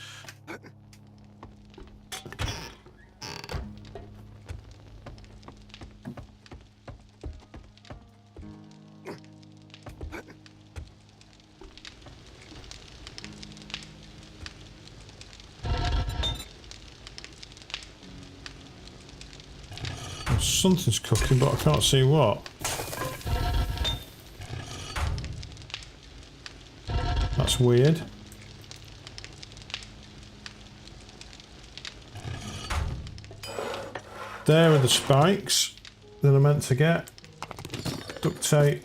Something's cooking, but I can't see what. That's weird. There are the spikes that I meant to get. Duct tape.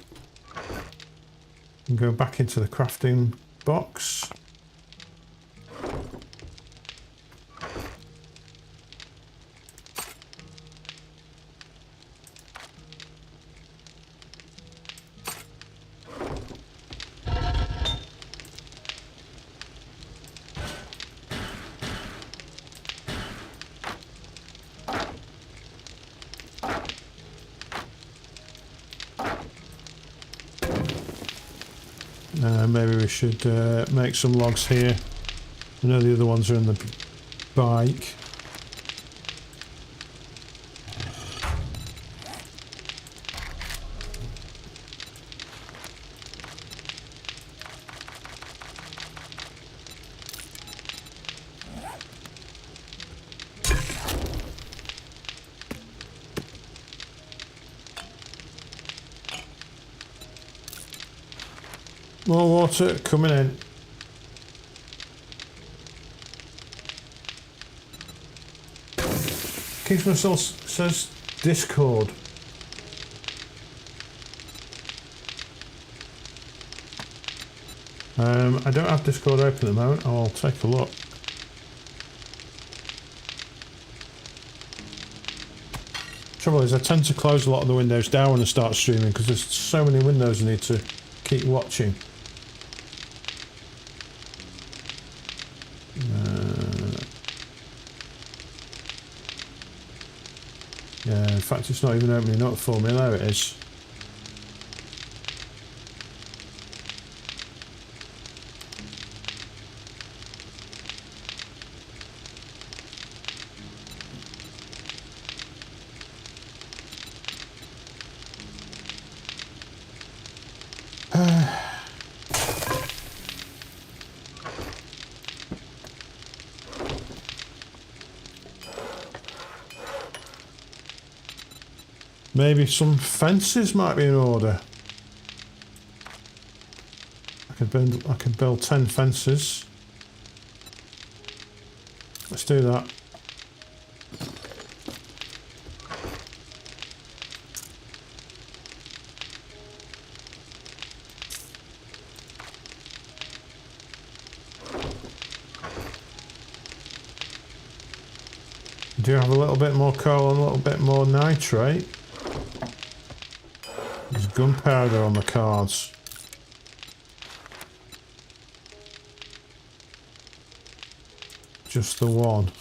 And go back into the crafting box. Maybe we should make some logs here. I know the other ones are in the bike. More water coming in. Keeps myself says Discord. I don't have Discord open at the moment. I'll take a look. Trouble is, I tend to close a lot of the windows down when I start streaming because there's so many windows I need to keep watching. Yeah, in fact it's not even opening up for me. There it is. Maybe some fences might be in order. I could build 10 fences. Let's do that. I do have a little bit more coal and a little bit more nitrate. There's gunpowder on the cards. Just the one.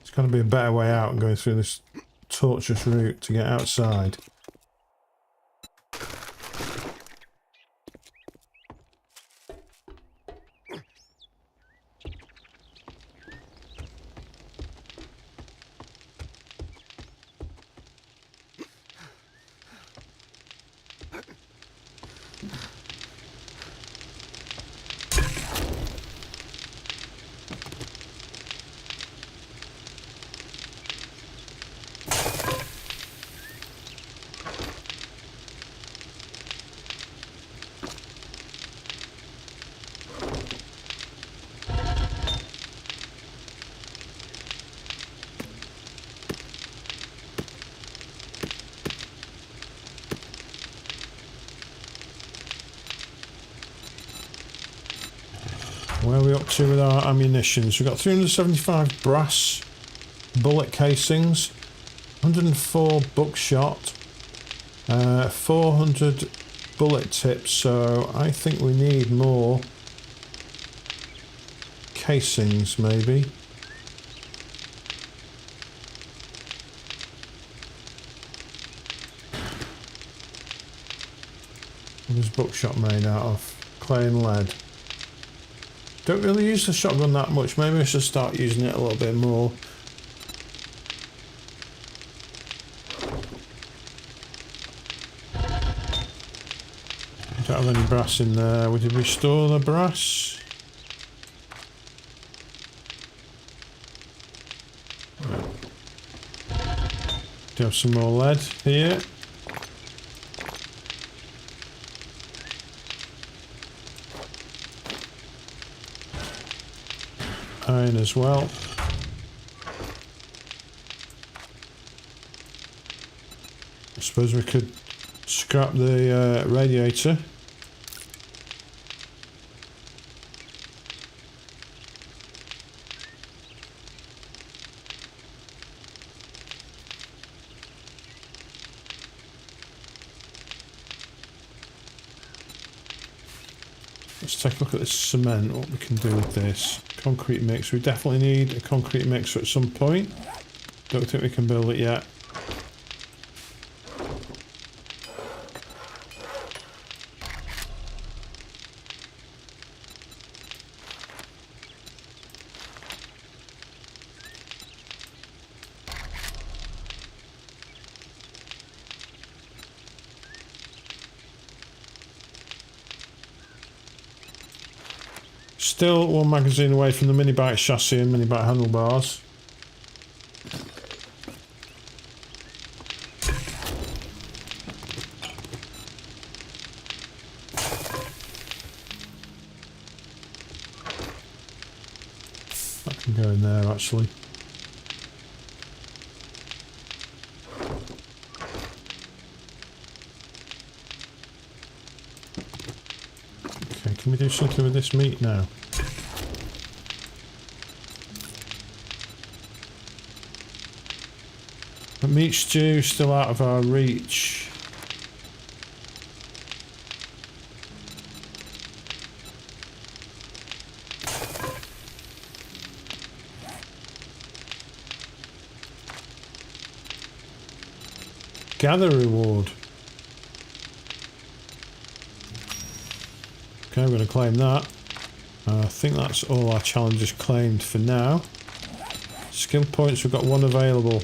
There's got to be a better way out and going through this tortuous route to get outside. Where are we up to with our ammunitions? We've got 375 brass bullet casings, 104 buckshot, 400 bullet tips, so I think we need more casings maybe. What is buckshot made out of? Clay and lead. Don't really use the shotgun that much. Maybe I should start using it a little bit more. Don't have any brass in there. Did we store the brass? Do have some more lead here. Iron as well. I suppose we could scrap the radiator. Let's take a look at this cement, what we can do with this. Concrete mix, we definitely need a concrete mixer at some point. Don't think we can build it yet. Still one magazine away from the mini bike chassis and mini bike handlebars. That can go in there actually. Okay, can we do something with this meat now? The meat stew still out of our reach. Gather reward. Okay, we're going to claim that. I think that's all our challenges claimed for now. Skill points, we've got one available.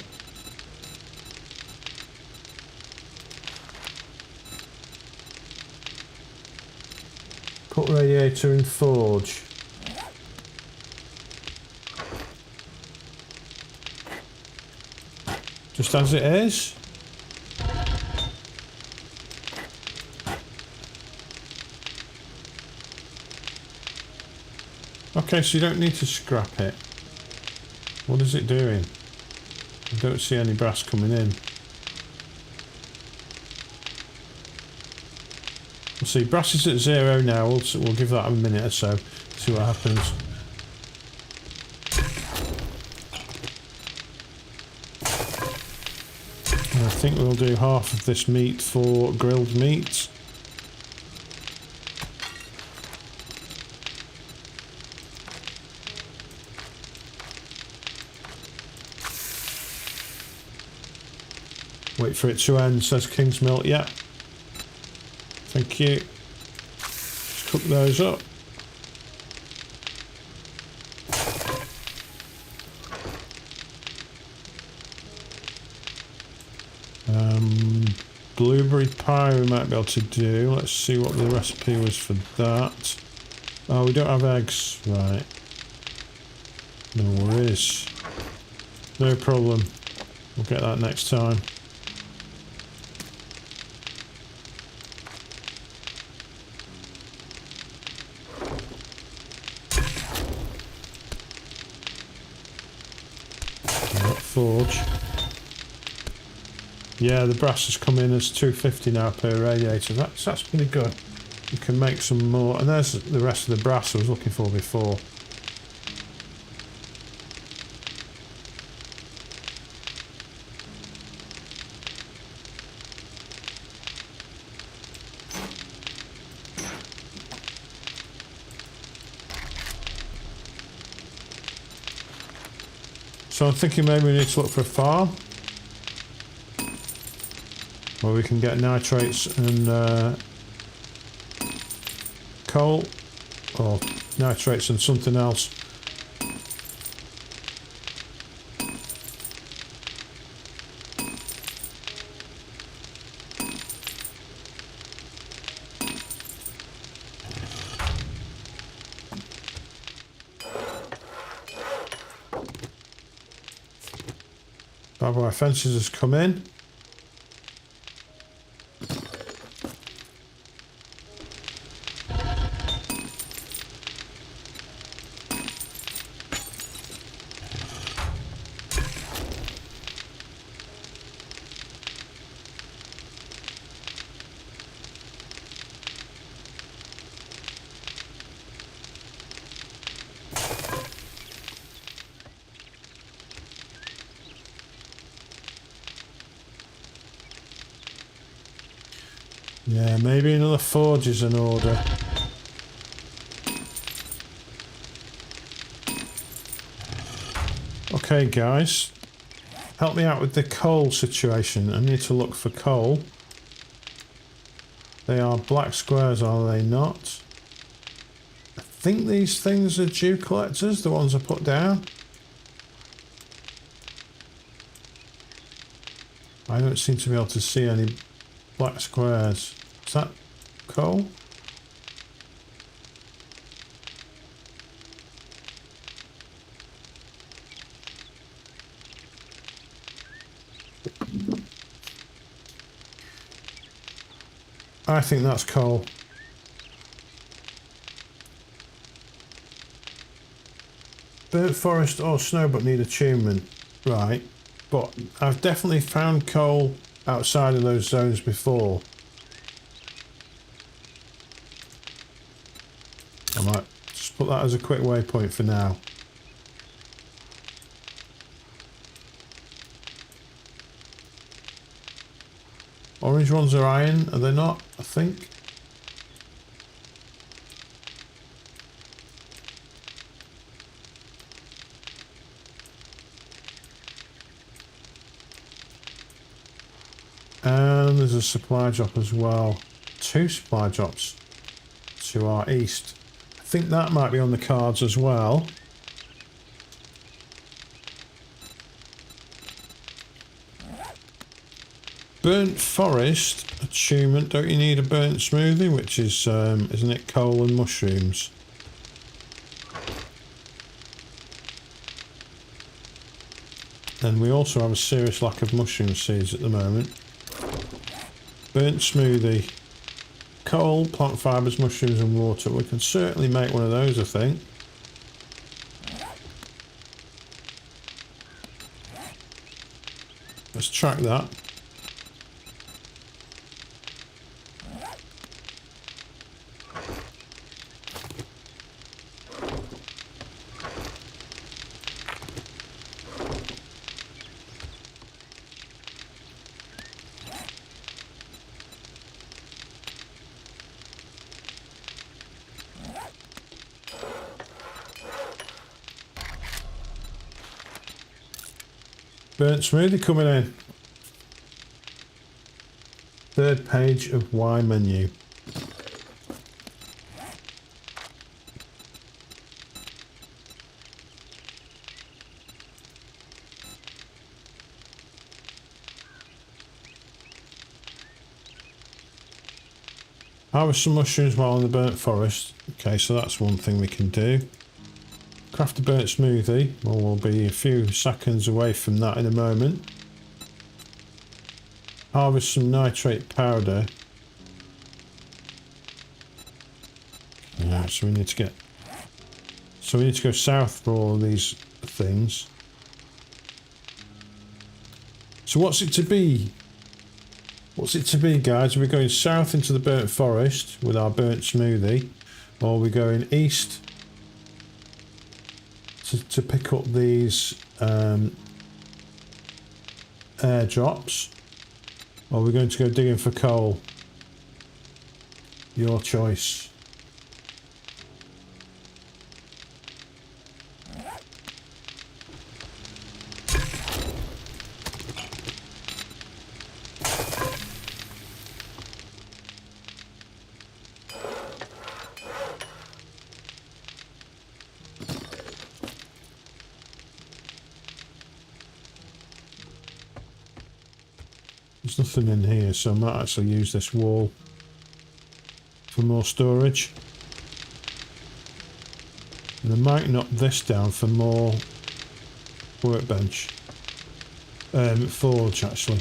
Put radiator in forge. Just as it is. Okay, so you don't need to scrap it. What is it doing? I don't see any brass coming in. We'll see, brass is at 0 now, we'll give that a minute or so, see what happens. And I think we'll do half of this meat for grilled meat. Wait for it to end, says King's Milk, yeah. Thank you. Just cook those up. Blueberry pie we might be able to do. Let's see what the recipe was for that. Oh, we don't have eggs. Right. No worries. No problem. We'll get that next time. Forge. Yeah, the brass has come in as 250 now per radiator. That's pretty good. You can make some more, and there's the rest of the brass I was looking for before. So I'm thinking maybe we need to look for a farm where we can get nitrates and coal or nitrates and something else. Barbed wire fences has come in. Yeah, maybe another forge is in order. Okay guys, help me out with the coal situation. I need to look for coal. They are black squares, are they not? I think these things are dew collectors, the ones I put down. I don't seem to be able to see any black squares. Is that coal? I think that's coal. Burnt forest or snow but need attunement. Right. But I've definitely found coal outside of those zones before. I might just put that as a quick waypoint for now. Orange ones are iron, are they not? I think. And there's a supply drop as well. 2 supply drops to our east. I think that might be on the cards as well. Burnt forest attunement. Don't you need a burnt smoothie? Which is, isn't it coal and mushrooms? And we also have a serious lack of mushroom seeds at the moment. Burnt smoothie. Coal, plant fibres, mushrooms and water. We can certainly make one of those, I think. Let's track that. Burnt smoothie coming in. 3rd page of Y menu. Harvest some mushrooms while in the burnt forest. Okay, so that's one thing we can do. Craft a burnt smoothie. Well, we'll be a few seconds away from that in a moment. Harvest some nitrate powder. Yeah, so we need to go south for all of these things. So what's it to be? What's it to be, guys? Are we going south into the burnt forest with our burnt smoothie, or are we going east to pick up these airdrops, or are we going to go digging for coal? Your choice. There's nothing in here, so I might actually use this wall for more storage. And I might knock this down for more workbench. Forge, actually.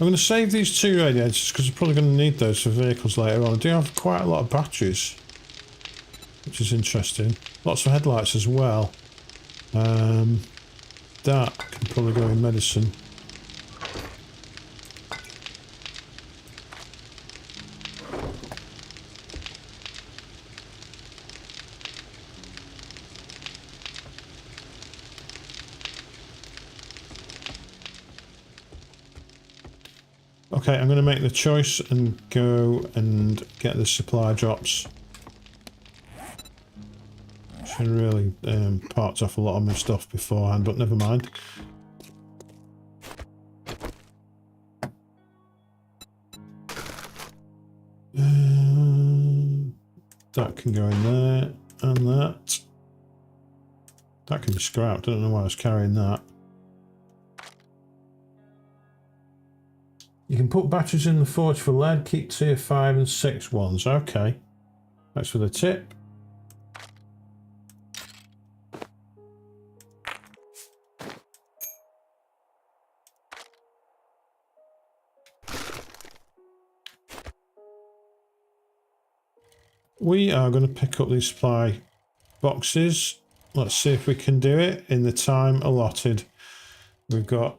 I'm going to save these 2 radiators because I'm probably going to need those for vehicles later on. I do have quite a lot of batteries, which is interesting. Lots of headlights as well. That can probably go in medicine. Okay, I'm going to make the choice and go and get the supply drops. Should really parked off a lot of my stuff beforehand, but never mind. That can go in there, and that. That can be scrapped. I don't know why I was carrying that. You can put batteries in the forge for lead, keep tier 5 and 6 ones. Okay. Thanks for the tip. We are going to pick up these supply boxes. Let's see if we can do it in the time allotted. We've got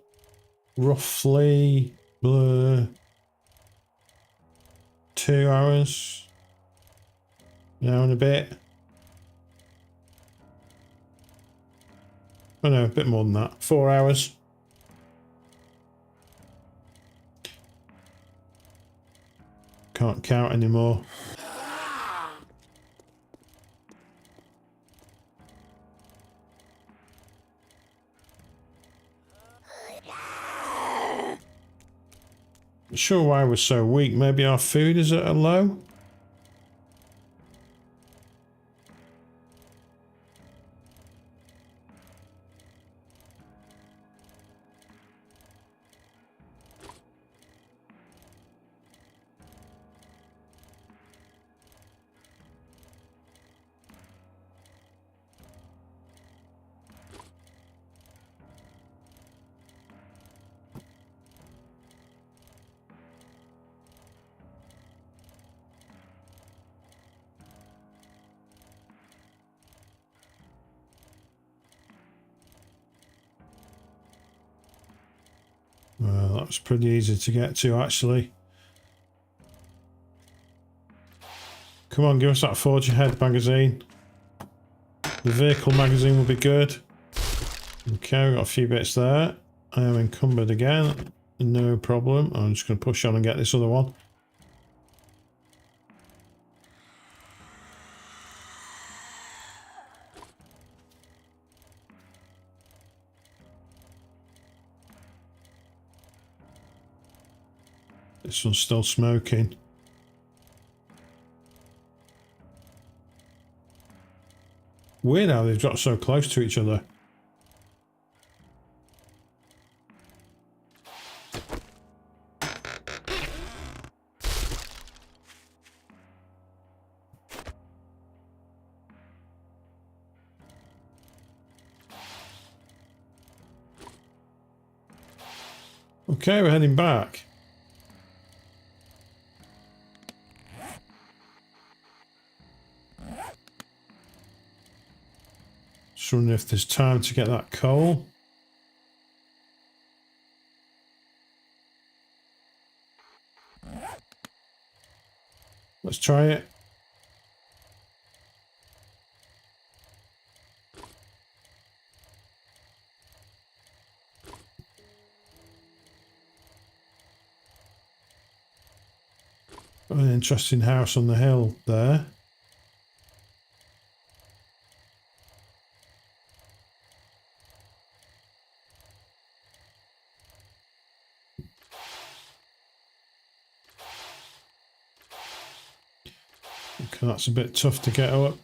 roughly 2 hours. An hour and a bit. Oh no, a bit more than that. 4 hours. Can't count anymore. Not sure why we're so weak. Maybe our food is at a low? Well, that was pretty easy to get to, actually. Come on, give us that Forge Ahead magazine. The vehicle magazine will be good. Okay, we've got a few bits there. I am encumbered again. No problem. I'm just going to push on and get this other one. This one's still smoking. Weird how they've dropped so close to each other. Okay, we're heading back. Just wondering if there's time to get that coal. Let's try it. Got an interesting house on the hill there. Okay, that's a bit tough to get up.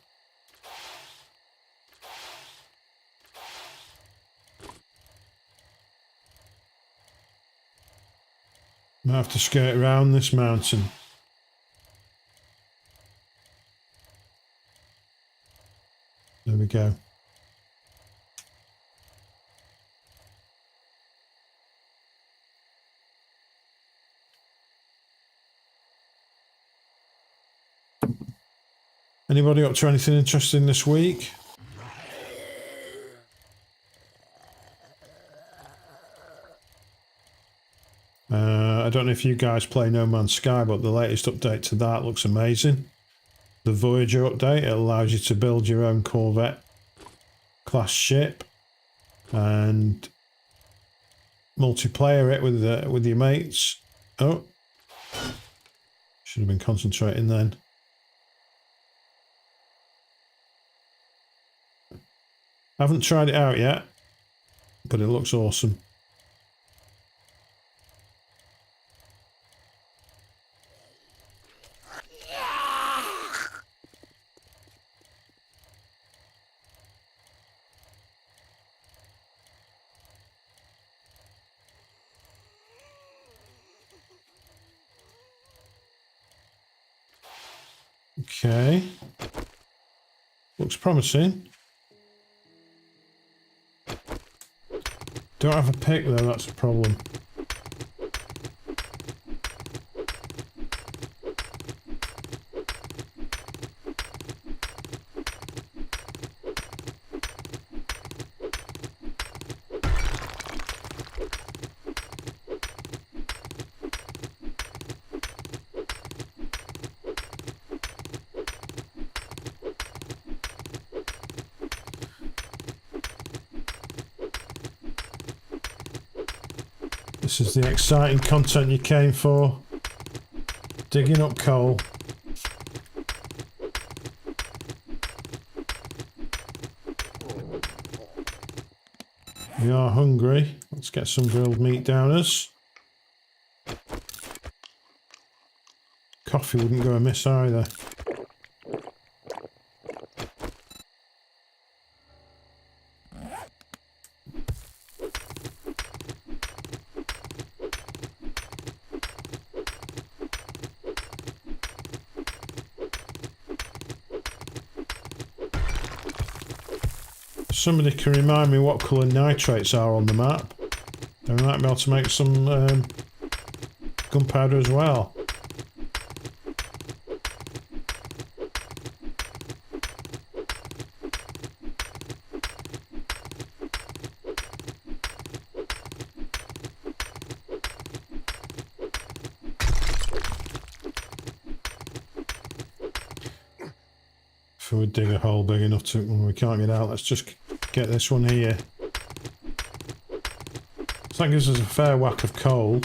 Might have to skirt around this mountain. There we go. Anybody up to anything interesting this week? I don't know if you guys play No Man's Sky, but the latest update to that looks amazing. The Voyager update, it allows you to build your own Corvette class ship and multiplayer it with your mates. Oh, should have been concentrating then. I haven't tried it out yet, but it looks awesome. Okay, looks promising. Don't have a pick though, that's a problem. This is the exciting content you came for. Digging up coal. We are hungry. Let's get some grilled meat down us. Coffee wouldn't go amiss either. Somebody can remind me what colour nitrates are on the map. Then we might be able to make some gunpowder as well. If we dig a hole big enough to when we can't get out, let's just get this one here. So that gives us a fair whack of coal.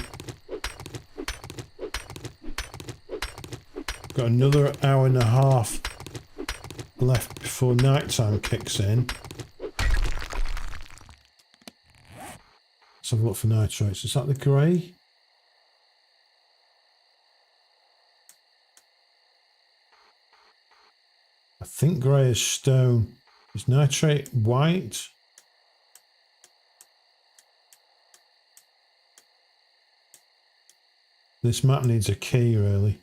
Got another hour and a half left before night time kicks in. Let's have a look for nitrates. Is that the grey? I think grey is stone. Is nitrate white? This map needs a key, really.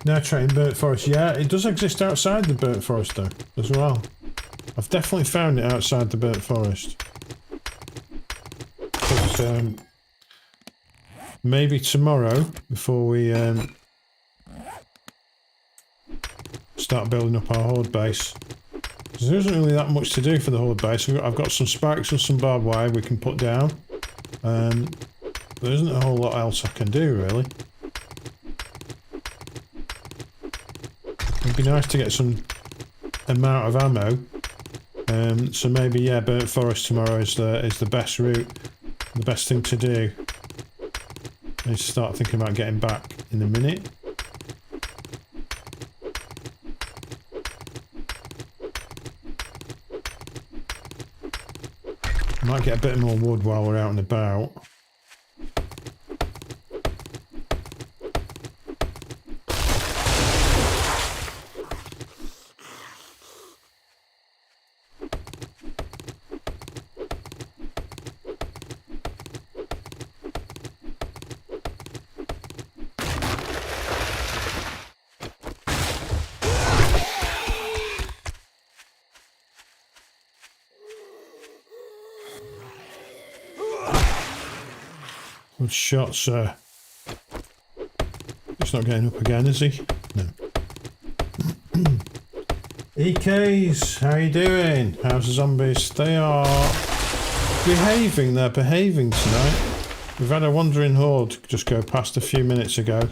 Nitrate in burnt forest. Yeah, it does exist outside the burnt forest though, as well. I've definitely found it outside the burnt forest. But, maybe tomorrow before we start building up our horde base. There isn't really that much to do for the horde base. I've got some spikes and some barbed wire we can put down. There isn't a whole lot else I can do really. It'd be nice to get some amount of ammo. So maybe, yeah, burnt forest tomorrow is the best route, the best thing to do. I need to start thinking about getting back in a minute. Might get a bit more wood while we're out and about. Good shot, sir. He's not getting up again, is he? No. EKs, how you doing? How's the zombies? They are behaving. They're behaving tonight. We've had a wandering horde just go past a few minutes ago.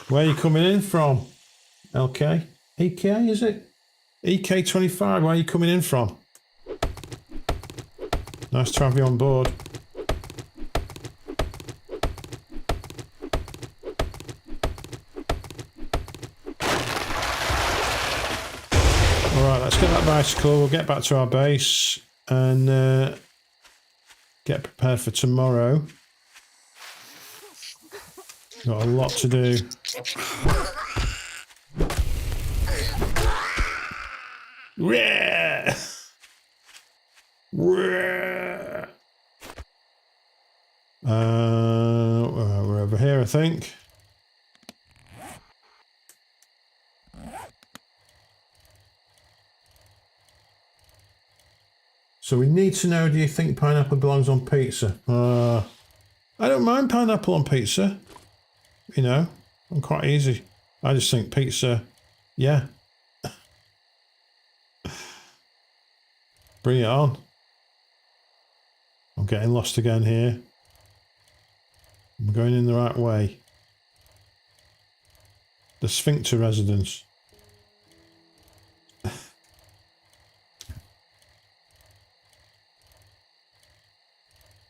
Where are you coming in from? LK? EK, is it? EK25, where are you coming in from? Nice to have you on board. Alright, let's get that bicycle. We'll get back to our base and get prepared for tomorrow. Got a lot to do. Yeah. We're over here, I think. So we need to know, do you think pineapple belongs on pizza? I don't mind pineapple on pizza. You know, I'm quite easy. I just think pizza, yeah. Bring it on. I'm getting lost again here. I'm going in the right way. The Sphincter residence.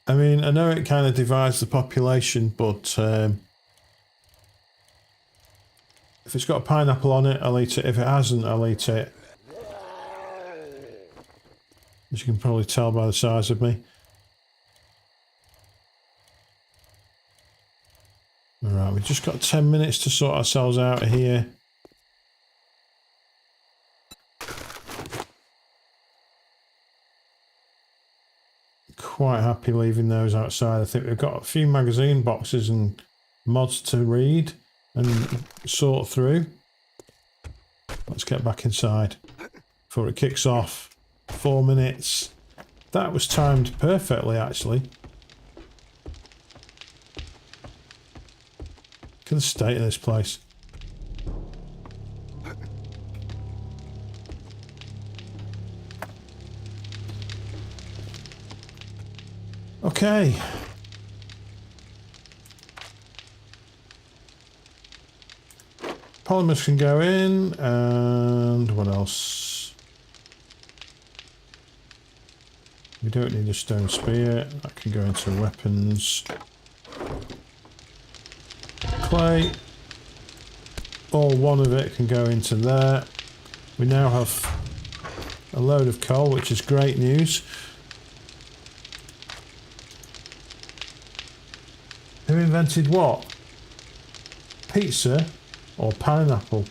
I mean, I know it kind of divides the population, but if it's got a pineapple on it, I'll eat it. If it hasn't, I'll eat it. As you can probably tell by the size of me. Alright, we've just got 10 minutes to sort ourselves out of here. Quite happy leaving those outside. I think we've got a few magazine boxes and mods to read and sort through. Let's get back inside before it kicks off. 4 minutes. That was timed perfectly, actually. Look at the state of this place. Okay. Polymers can go in, and what else? We don't need a stone spear. That can go into weapons. Clay. All one of it can go into there. We now have a load of coal, which is great news. Who invented what? Pizza or pineapple?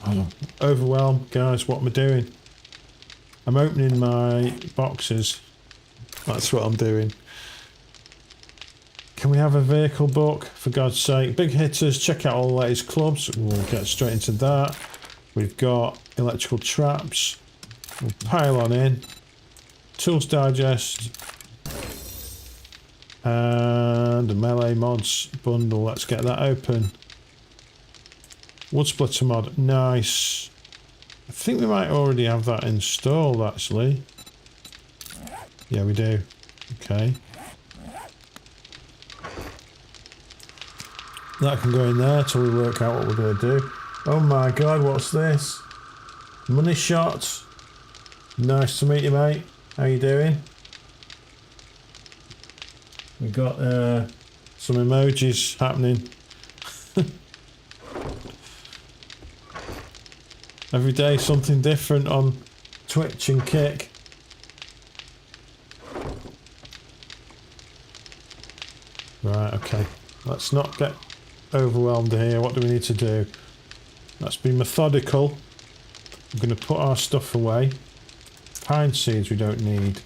Oh, overwhelmed, guys. What am I doing? I'm opening my boxes. That's what I'm doing. Can we have a vehicle book, for God's sake? Big hitters, check out all the latest clubs. We'll get straight into that. We've got electrical traps. We'll pile on in. Tools Digest. And a melee mods bundle. Let's get that open. Wood splitter mod. Nice. I think we might already have that installed, actually. Yeah, we do. Okay. That can go in there till we work out what we're going to do. Oh my god, what's this? Money shot. Nice to meet you, mate. How you doing? We've got some emojis happening. Every day something different on Twitch and Kick. Right, okay. Let's not get overwhelmed here. What do we need to do? Let's be methodical. I'm going to put our stuff away. Pine seeds we don't need.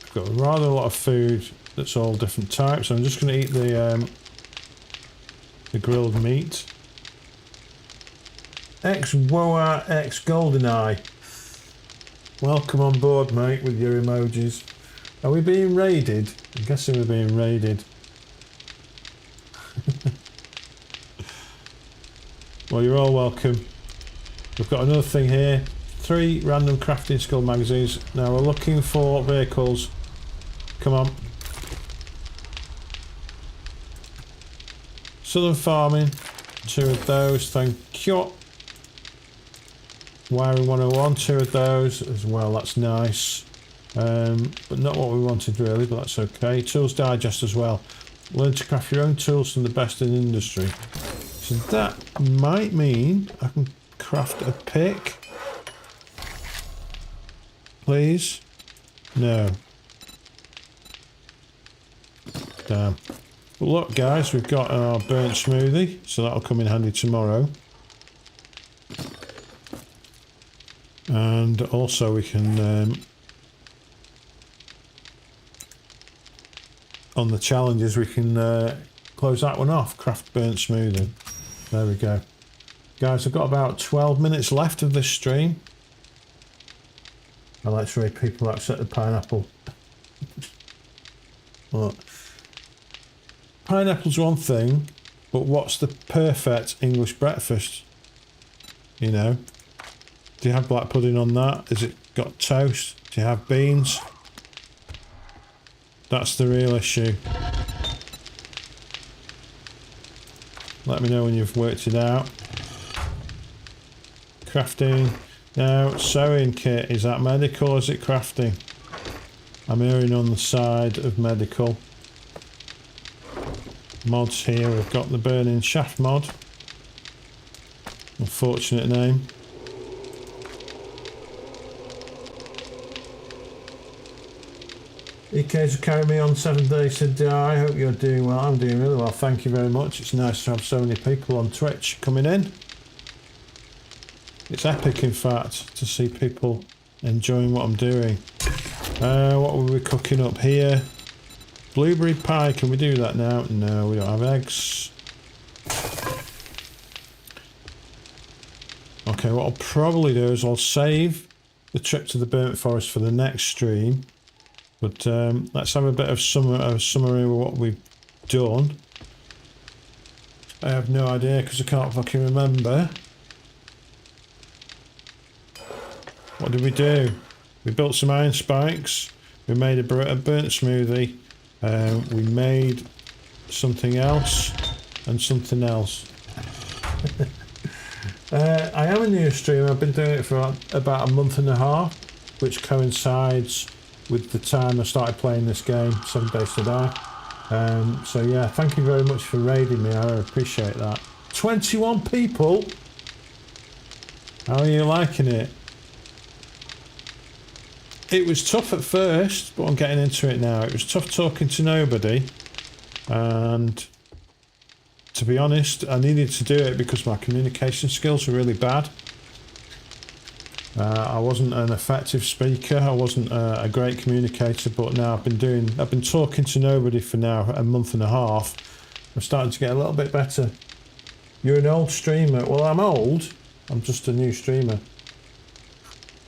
I've got rather a lot of food that's all different types. I'm just going to eat the grilled meat. X-Woa X Goldeneye. Welcome on board, mate, with your emojis. Are we being raided? I'm guessing we're being raided. Well, you're all welcome. We've got another thing here. 3 random crafting skill magazines. Now we're looking for vehicles. Come on. Southern Farming. 2 of those. Thank you. Wiring 101. 2 of those as well. That's nice. But not what we wanted really, but that's okay. Tools Digest as well. Learn to craft your own tools from the best in the industry. So that might mean I can craft a pick. Please? No. Damn. But look guys, we've got our burnt smoothie, so that'll come in handy tomorrow. And also we can on the challenges we can close that one off. Craft burnt smoothie. There we go. Guys, I've got about 12 minutes left of this stream. I like to read people accept the pineapple. Look. Pineapple's one thing, but what's the perfect English breakfast? You know? Do you have black pudding on that? Has it got toast? Do you have beans? That's the real issue. Let me know when you've worked it out. Crafting. Now, sewing kit. Is that medical or is it crafting? I'm erring on the side of medical. Mods here. We've got the burning shaft mod. Unfortunate name. EK's carrying me on 7 days, said I hope you're doing well. I'm doing really well, thank you very much. It's nice to have so many people on Twitch coming in. It's epic in fact to see people enjoying what I'm doing. What were we cooking up here? Blueberry pie, can we do that now? No, we don't have eggs. Okay, what I'll probably do is I'll save the trip to the burnt forest for the next stream. But let's have a bit of summary of what we've done. I have no idea because I can't fucking remember. What did we do? We built some iron spikes. We made a burnt smoothie. We made something else and something else. I am a new streamer. I've been doing it for about a month and a half, which coincides with the time I started playing this game, 7 Days to Die. So yeah, thank you very much for raiding me, I appreciate that. 21 people? How are you liking it? It was tough at first, but I'm getting into it now. It was tough talking to nobody, and to be honest, I needed to do it because my communication skills were really bad. I wasn't an effective speaker. I wasn't a great communicator, but now I've been talking to nobody for now a month and a half. I'm starting to get a little bit better. You're an old streamer. Well, I'm old. I'm just a new streamer.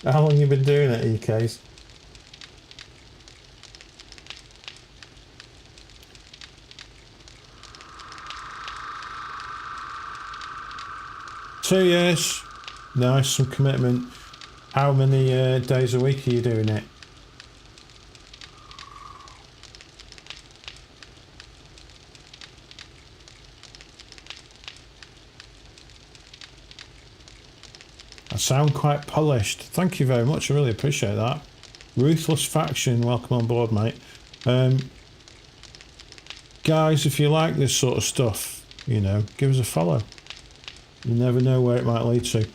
How long have you been doing it, EKs? Two years. Nice, some commitment. How many days a week are you doing it? I sound quite polished. Thank you very much. I really appreciate that. Ruthless Faction, welcome on board, mate. Guys, if you like this sort of stuff, you know, give us a follow. You never know where it might lead to.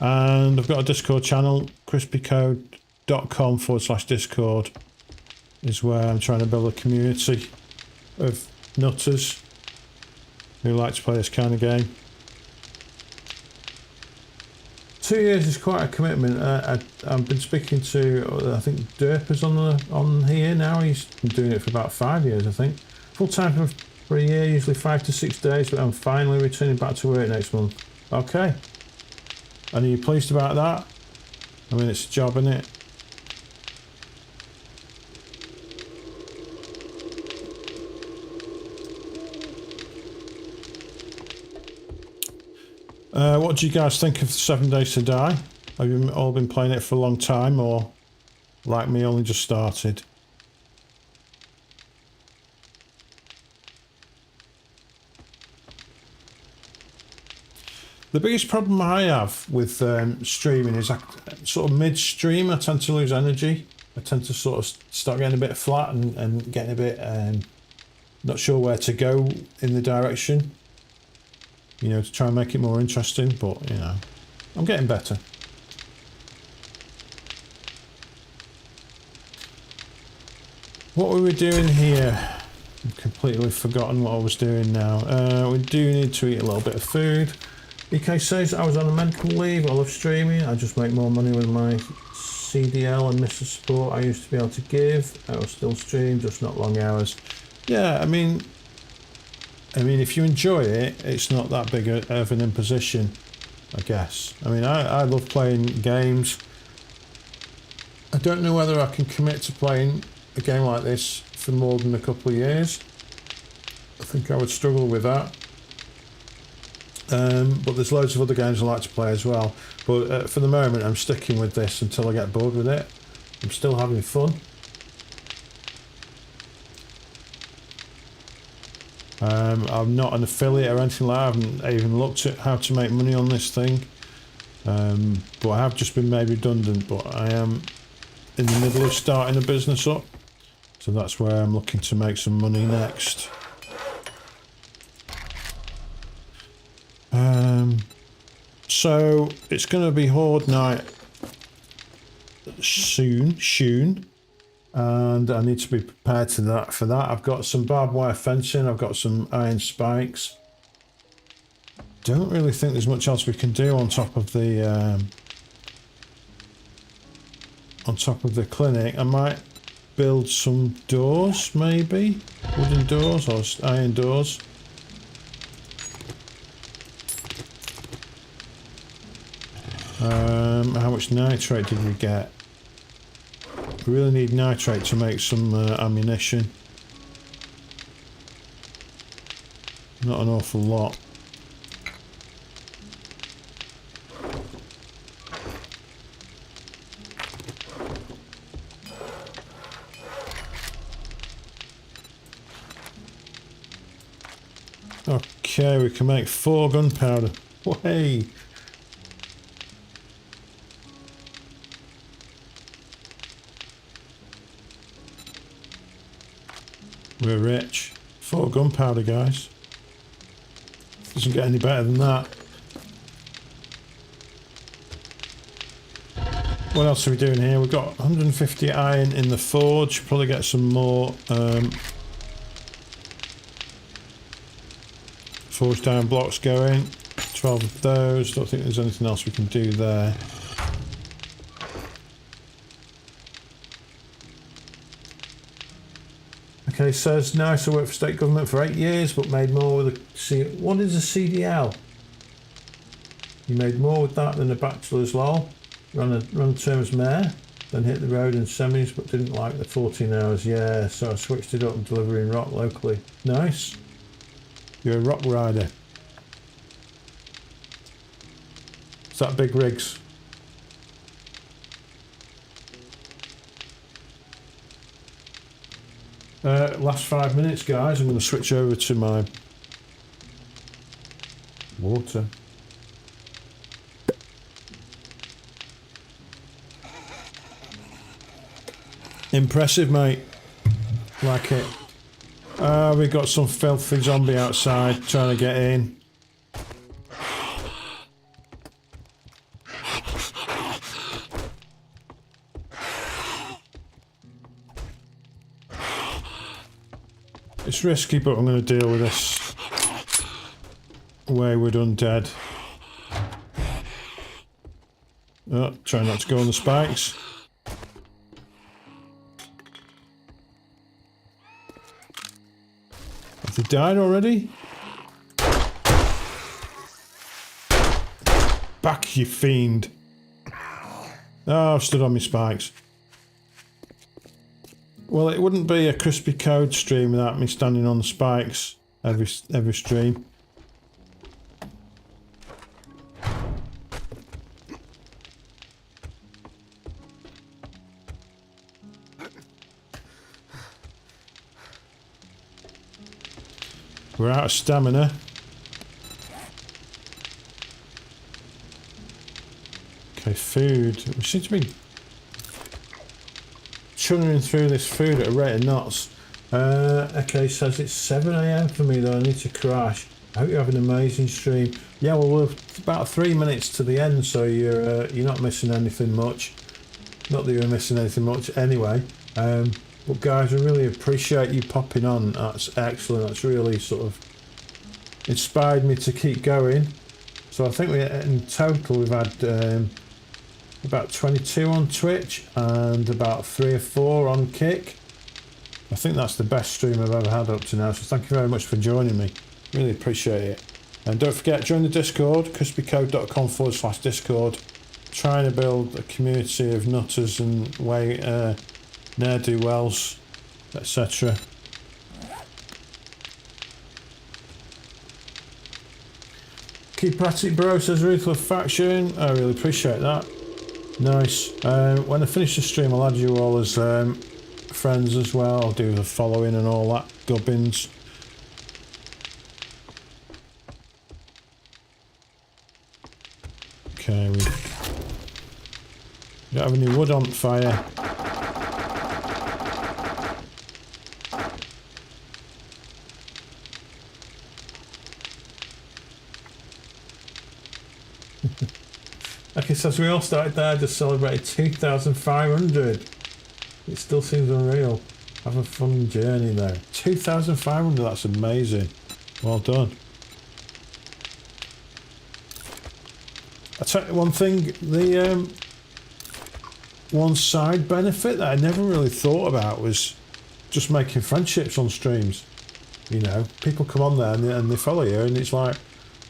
And I've got a Discord channel, crispycode.com/Discord is where I'm trying to build a community of nutters who like to play this kind of game. 2 years is quite a commitment. I've been speaking to, I think Derpa's on here now. He's been doing it for about 5 years, I think. Full time for a year, usually 5 to 6 days, but I'm finally returning back to work next month. Okay. And are you pleased about that? I mean, it's a job, isn't it? What do you guys think of 7 Days to Die? Have you all been playing it for a long time, or like me, only just started? The biggest problem I have with streaming is sort of mid-stream I tend to lose energy. I tend to sort of start getting a bit flat and getting a bit not sure where to go in the direction. You know, to try and make it more interesting, but you know, I'm getting better. What were we doing here? I've completely forgotten what I was doing now. We do need to eat a little bit of food. EK says I was on a medical leave. I love streaming. I just make more money with my CDL and miss the support I used to be able to give. I will still stream, just not long hours. Yeah, I mean, if you enjoy it, it's not that big of an imposition, I guess. I mean, I love playing games. I don't know whether I can commit to playing a game like this for more than a couple of years. I think I would struggle with that. But there's loads of other games I like to play as well. But for the moment, I'm sticking with this until I get bored with it. I'm still having fun. I'm not an affiliate or anything like that. I haven't even looked at how to make money on this thing. But I have just been made redundant. But I am in the middle of starting a business up. So that's where I'm looking to make some money next. So it's going to be Horde night soon, and I need to be prepared for that. I've got some barbed wire fencing. I've got some iron spikes. Don't really think there's much else we can do on top of the clinic. I might build some doors, maybe wooden doors or iron doors. How much nitrate did we get? We really need nitrate to make some ammunition. Not an awful lot. Okay, we can make 4 gunpowder. Way! We're rich. 4 gunpowder, guys. Doesn't get any better than that. What else are we doing here? We've got 150 iron in the forge. Probably get some more forged iron blocks going. 12 of those. Don't think there's anything else we can do there. Okay, says nice. I worked for state government for 8 years, but made more with what is a CDL? You made more with that than a bachelor's law. Ran a term as mayor, then hit the road in semis, but didn't like the 14 hours. Yeah, so I switched it up and delivering rock locally. Nice. You're a rock rider. Is that big rigs? Last 5 minutes, guys. I'm going to switch over to my water. Impressive, mate. Like it. We've got some filthy zombie outside trying to get in. It's risky, but I'm going to deal with this wayward undead. Oh, try not to go on the spikes. Have they died already? Back, you fiend. Oh, I've stood on my spikes. Well, it wouldn't be a Crispy Code stream without me standing on the spikes every stream. We're out of stamina. Okay, food. We seem to be churning through this food at a rate of knots. Okay, says it's 7 AM for me though. I need to crash. I hope you have an amazing stream. Yeah, well, we're about 3 minutes to the end, so you're not missing anything much. Not that you're missing anything much anyway. But guys, I really appreciate you popping on. That's excellent. That's really sort of inspired me to keep going. So I think in total we've had about 22 on Twitch and about 3 or 4 on Kick. I think that's the best stream I've ever had up to now, so thank you very much for joining me. Really appreciate it. And don't forget, join the Discord, crispycode.com/Discord. Trying to build a community of nutters and ne'er-do-wells, etc. Keep at it, bro, says Ruthless Faction. I really appreciate that. Nice. When I finish the stream, I'll add you all as friends as well. I'll do the following and all that gubbins. Okay, we don't have any wood on fire. Okay, so as we all started there, just celebrated 2,500. It still seems unreal. Have a fun journey though. 2,500, that's amazing. Well done. I'll tell you one thing, the one side benefit that I never really thought about was just making friendships on streams. You know, people come on there and they follow you, and it's like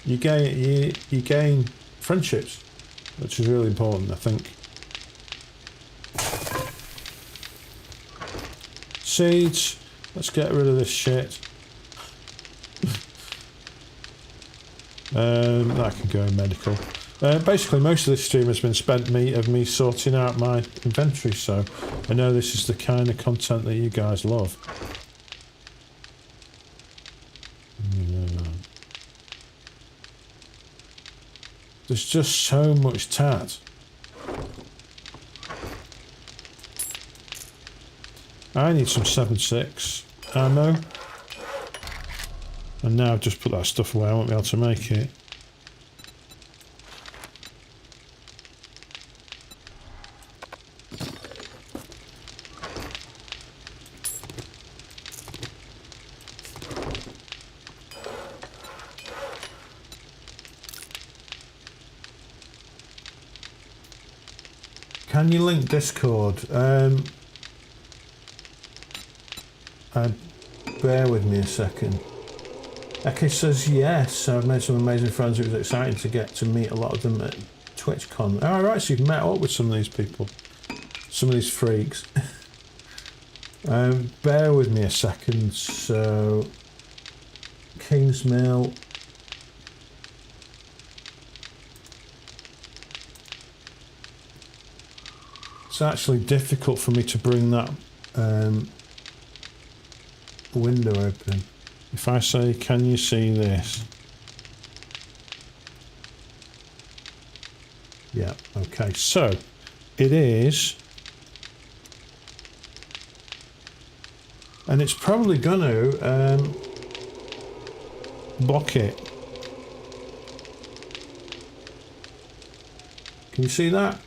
you gain friendships, which is really important, I think. Seeds. Let's get rid of this shit. That can go in medical. Basically, most of this stream has been spent of me sorting out my inventory, so I know this is the kind of content that you guys love. There's just so much tat. I need some 7.6 ammo. And now I've just put that stuff away, I won't be able to make it. Can you link Discord? bear with me a second. Eke says yes, I've made some amazing friends. It was exciting to get to meet a lot of them at TwitchCon. Oh, right, so you've met up with some of these people. Some of these freaks. Bear with me a second. So, Kingsmill. It's actually difficult for me to bring that window open. If I say, can you see this? Yeah, okay, so it is, and it's probably going to block it. Can you see that?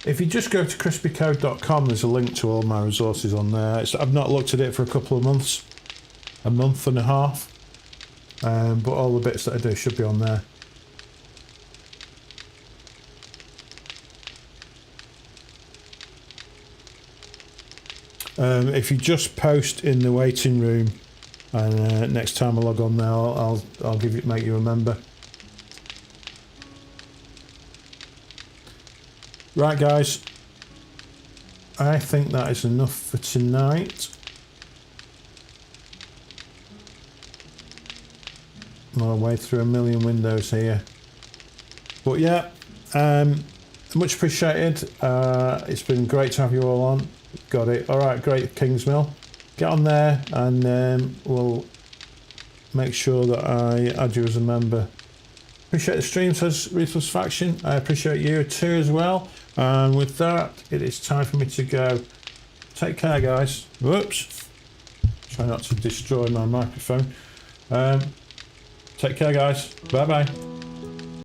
If you just go to crispycode.com, there's a link to all my resources on there. I've not looked at it for a couple of months, a month and a half, but all the bits that I do should be on there. If you just post in the waiting room, and next time I log on there, I'll make you a member. Right, guys, I think that is enough for tonight. I'll wade through a million windows here, but yeah, much appreciated. It's been great to have you all on. Got it. All right, great, Kingsmill. Get on there, and we'll make sure that I add you as a member. Appreciate the stream, says Ruthless Faction. I appreciate you too as well. And with that, it is time for me to go. Take care, guys. Whoops. Try not to destroy my microphone. Take care, guys. Bye-bye.